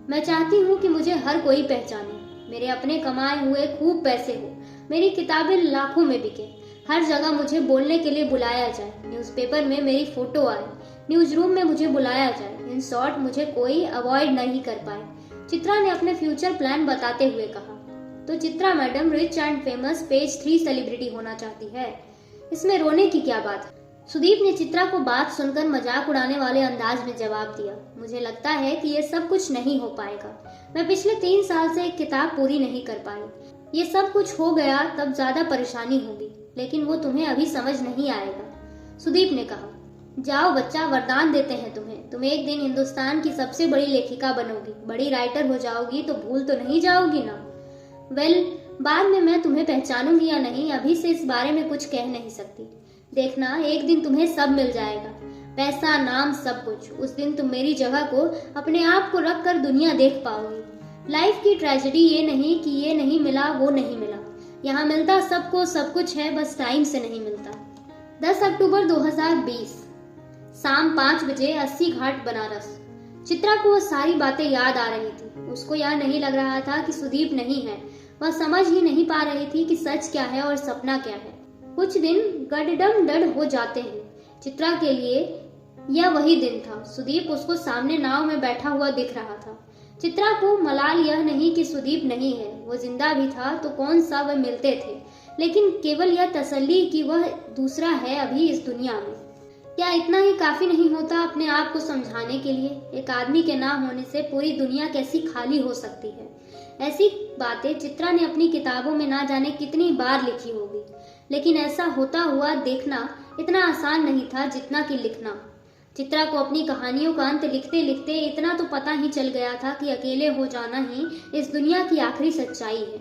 मैं चाहती हूँ कि मुझे हर कोई पहचाने, मेरे अपने कमाए हुए खूब पैसे हो, मेरी किताबें लाखों में बिके, हर जगह मुझे बोलने के लिए बुलाया जाए, न्यूज़पेपर में मेरी फोटो आए, न्यूज रूम में मुझे बुलाया जाए। इन शॉर्ट मुझे कोई अवॉइड नहीं कर पाए। चित्रा ने अपने फ्यूचर प्लान बताते हुए कहा। तो Chitra madam rich and famous page 3 celebrity होना चाहती है, इसमें रोने की क्या बात है? सुदीप ने चित्रा को बात सुनकर मजाक उड़ाने वाले अंदाज में जवाब दिया। मुझे लगता है कि ये सब कुछ नहीं हो पाएगा। मैं पिछले 3 साल से एक किताब पूरी नहीं कर पाई। ये सब कुछ हो गया तब ज्यादा परेशानी होगी, लेकिन वो तुम्हें अभी समझ नहीं आएगा। सुदीप ने कहा, जाओ बच्चा, वरदान देते हैं तुम्हें। तुम एक दिन हिंदुस्तान की सबसे बड़ी लेखिका बनोगी, बड़ी राइटर हो जाओगी, तो भूल तो नहीं जाओगी ना? वेल, बाद में मैं तुम्हें पहचानूंगी या नहीं, अभी से इस बारे में कुछ कह नहीं सकती। देखना, एक दिन तुम्हें सब मिल जाएगा, पैसा, नाम, सब कुछ। उस दिन तुम मेरी जगह को, अपने आप को रख कर दुनिया देख पाओगी। लाइफ की ट्रेजेडी ये नहीं कि ये नहीं मिला, वो नहीं मिला। यहाँ मिलता सबको सब कुछ है, बस टाइम से नहीं मिलता। 10 अक्टूबर 2020, शाम 5 बजे, 80 घाट, बनारस। चित्रा को वो सारी बातें याद आ रही थी। उसको यह नहीं लग रहा था कि सुदीप नहीं है। वह समझ ही नहीं पा रही थी कि सच क्या है और सपना क्या है। कुछ दिन गडडम डड हो जाते हैं। चित्रा के लिए यह वही दिन था। सुदीप उसको सामने नाव में बैठा हुआ दिख रहा था। चित्रा को मलाल यह नहीं कि सुदीप नहीं है, वो जिंदा भी था तो कौन सा वह मिलते थे, लेकिन केवल यह तसल्ली कि वह दूसरा है अभी इस दुनिया में। क्या इतना ही काफी नहीं होता अपने आप को समझाने के लिए? एक आदमी के ना होने से पूरी दुनिया कैसी खाली हो सकती है। ऐसी बातें चित्रा ने अपनी किताबों में ना जाने कितनी बार लिखी होगी, लेकिन ऐसा होता हुआ देखना इतना आसान नहीं था जितना कि लिखना। चित्रा को अपनी कहानियों का अंत लिखते लिखते इतना तो पता ही चल गया था कि अकेले हो जाना ही इस दुनिया की आखिरी सच्चाई है।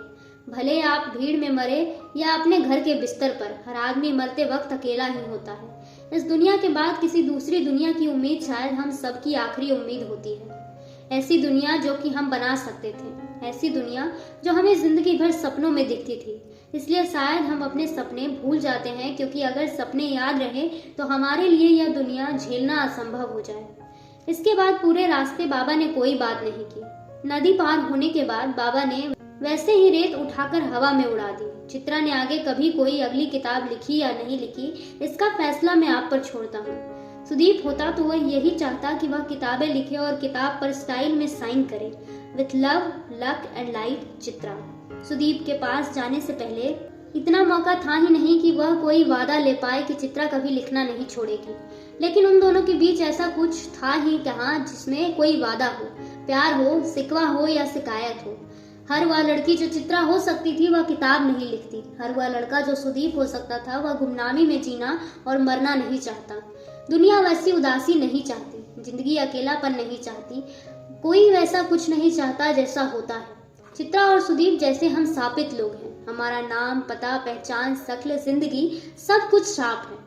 भले आप भीड़ में मरे या अपने घर के बिस्तर पर, हर आदमी मरते वक्त अकेला ही होता है। इस दुनिया के बाद किसी दूसरी दुनिया की उम्मीद शायद हम सबकी आखिरी उम्मीद होती है। ऐसी दुनिया जो कि हम बना सकते थे, ऐसी दुनिया जो हमें जिंदगी भर सपनों में दिखती थी। इसलिए शायद हम अपने सपने भूल जाते हैं, क्योंकि अगर सपने याद रहे तो हमारे लिए यह दुनिया झेलना असंभव हो जाए। इसके बाद पूरे रास्ते बाबा ने कोई बात नहीं की। नदी पार होने के बाद बाबा ने वैसे ही रेत उठाकर हवा में उड़ा दी। चित्रा ने आगे कभी कोई अगली किताब लिखी या नहीं लिखी, इसका फैसला मैं आप पर छोड़ता हूँ। सुदीप होता तो वह यही चाहता कि वह किताबें लिखे और किताब पर स्टाइल में साइन करे, with love, luck and light, Chitra. Sudeep के पास जाने से पहले इतना मौका था ही नहीं कि वह कोई वादा ले पाए कि चित्रा कभी लिखना नहीं छोड़ेगी। लेकिन उन दोनों के बीच ऐसा कुछ था ही कहाँ जिसमें कोई वादा हो, प्यार हो, सिकवा हो या शिकायत हो। हर वह लड़की जो चित्रा हो सकती थी वह किताब नहीं लिखती। हर वह लड़का जो सुदीप हो सकता था वह गुमनामी में जीना और मरना नहीं चाहता। दुनिया वैसी उदासी नहीं चाहती, जिंदगी अकेलापन नहीं चाहती, कोई वैसा कुछ नहीं चाहता जैसा होता है। चित्रा और सुदीप जैसे हम शापित लोग हैं। हमारा नाम, पता, पहचान, शक्ल, जिंदगी सब कुछ शाप है।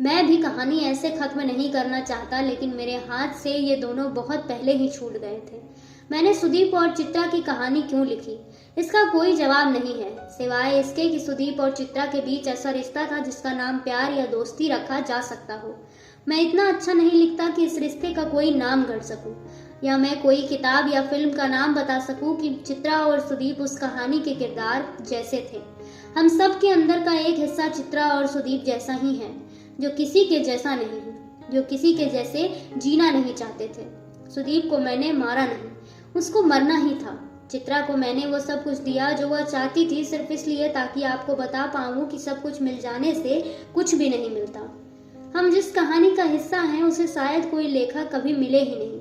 मैं भी कहानी ऐसे खत्म नहीं करना चाहता, लेकिन मेरे हाथ से ये दोनों बहुत पहले ही छूट गए थे। मैंने सुदीप और चित्रा की कहानी क्यों लिखी, इसका कोई जवाब नहीं है, सिवाय इसके कि सुदीप और चित्रा के बीच ऐसा रिश्ता था जिसका नाम प्यार या दोस्ती रखा जा सकता हो। मैं इतना अच्छा नहीं लिखता कि इस रिश्ते का कोई नाम गढ़ सकूं, या मैं कोई किताब या फिल्म का नाम बता सकूं कि चित्रा और सुदीप उस कहानी के किरदार जैसे थे। हम सब के अंदर का एक हिस्सा चित्रा और सुदीप जैसा ही है, जो किसी के जैसा नहीं है, जो किसी के जैसे जीना नहीं चाहते थे। सुदीप को मैंने मारा नहीं, उसको मरना ही था। चित्रा को मैंने वो सब कुछ दिया जो वह चाहती थी, सिर्फ इसलिए ताकि आपको बता पाऊं कि सब कुछ मिल जाने से कुछ भी नहीं मिलता। हम जिस कहानी का हिस्सा हैं उसे शायद कोई लेखक कभी मिले ही नहीं।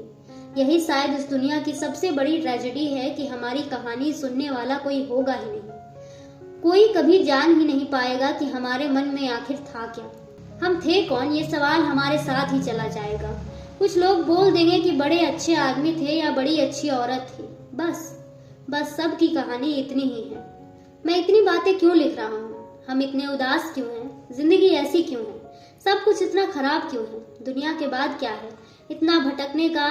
यही शायद इस दुनिया की सबसे बड़ी ट्रेजेडी है कि हमारी कहानी सुनने वाला कोई होगा ही नहीं। कोई कभी जान ही नहीं पाएगा कि हमारे मन में आखिर था क्या, हम थे कौन। ये सवाल हमारे साथ ही चला जाएगा। कुछ लोग बोल देंगे कि बड़े अच्छे आदमी थे या बड़ी अच्छी औरत थी। बस सब की कहानी इतनी ही है। मैं इतनी बातें क्यों लिख रहा हूँ? हम इतने उदास क्यों हैं? जिंदगी ऐसी क्यों है? सब कुछ इतना खराब क्यों है? दुनिया के बाद क्या है? इतना भटकने का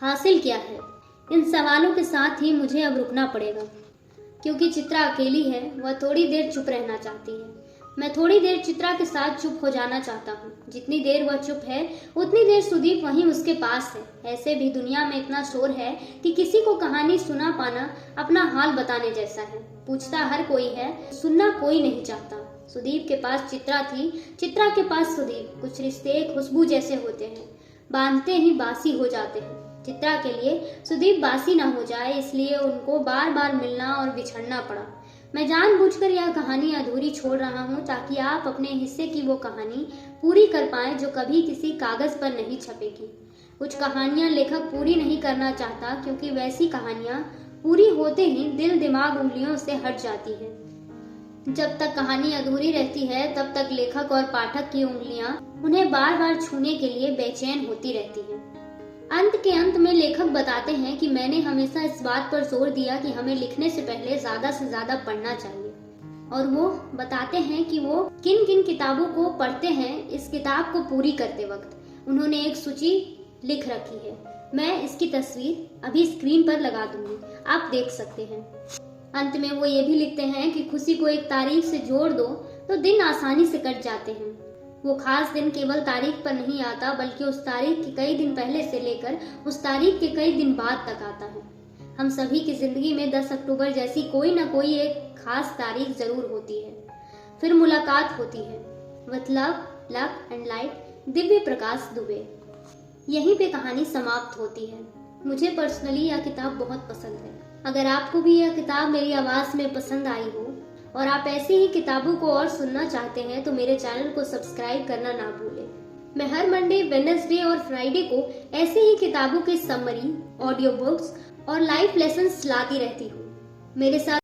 हासिल क्या है? इन सवालों के साथ ही मुझे अब रुकना पड़ेगा, क्योंकि चित्रा अकेली है। वह थोड़ी देर चुप रहना चाहती है। मैं थोड़ी देर चित्रा के साथ चुप हो जाना चाहता हूँ। जितनी देर वह चुप है उतनी देर सुदीप वहीं उसके पास है। ऐसे भी दुनिया में इतना शोर है कि किसी को कहानी सुना पाना अपना हाल बताने जैसा है। पूछता हर कोई है, सुनना कोई नहीं चाहता। सुदीप के पास चित्रा थी, चित्रा के पास सुदीप। कुछ रिश्ते खुशबू जैसे होते हैं, बांधते ही बासी हो जाते हैं। चित्रा के लिए सुदीप बासी ना हो जाए, इसलिए उनको बार बार मिलना और बिछड़ना पड़ा। मैं जानबूझकर यह कहानी अधूरी छोड़ रहा हूँ ताकि आप अपने हिस्से की वो कहानी पूरी कर पाएं जो कभी किसी कागज पर नहीं छपेगी। कुछ कहानियां लेखक पूरी नहीं करना चाहता, क्योंकि वैसी कहानियां पूरी होते ही दिल दिमाग उंगलियों से हट जाती है। जब तक कहानी अधूरी रहती है तब तक लेखक और पाठक की उंगलियां उन्हें बार बार छूने के लिए बेचैन होती रहती हैं। अंत के अंत में लेखक बताते हैं कि मैंने हमेशा इस बात पर जोर दिया कि हमें लिखने से पहले ज्यादा से ज्यादा पढ़ना चाहिए, और वो बताते हैं कि वो किन किन किताबों को पढ़ते हैं इस किताब को पूरी करते वक्त। उन्होंने एक सूची लिख रखी है। मैं इसकी तस्वीर अभी स्क्रीन पर लगा दूंगी, आप देख सकते हैं। अंत में वो ये भी लिखते हैं कि खुशी को एक तारीख से जोड़ दो तो दिन आसानी से कट जाते हैं। वो खास दिन केवल तारीख पर नहीं आता, बल्कि उस तारीख के कई दिन पहले से लेकर उस तारीख के कई दिन बाद तक आता है। हम सभी की जिंदगी में 10 अक्टूबर जैसी कोई ना कोई एक खास तारीख जरूर होती है। फिर मुलाकात होती है। With love, luck and light, Divya Prakash Dubey. यहीं पे कहानी समाप्त होती है। मुझे पर्सनली यह किताब बहुत पसंद है। अगर आपको भी यह किताब मेरी आवाज में पसंद आई हो और आप ऐसी ही किताबों को और सुनना चाहते हैं तो मेरे चैनल को सब्सक्राइब करना ना भूलें। मैं हर मंडे, वेडनेसडे और फ्राइडे को ऐसे ही किताबों के समरी, ऑडियो बुक्स और लाइव लेसन्स लाती रहती हूँ। मेरे साथ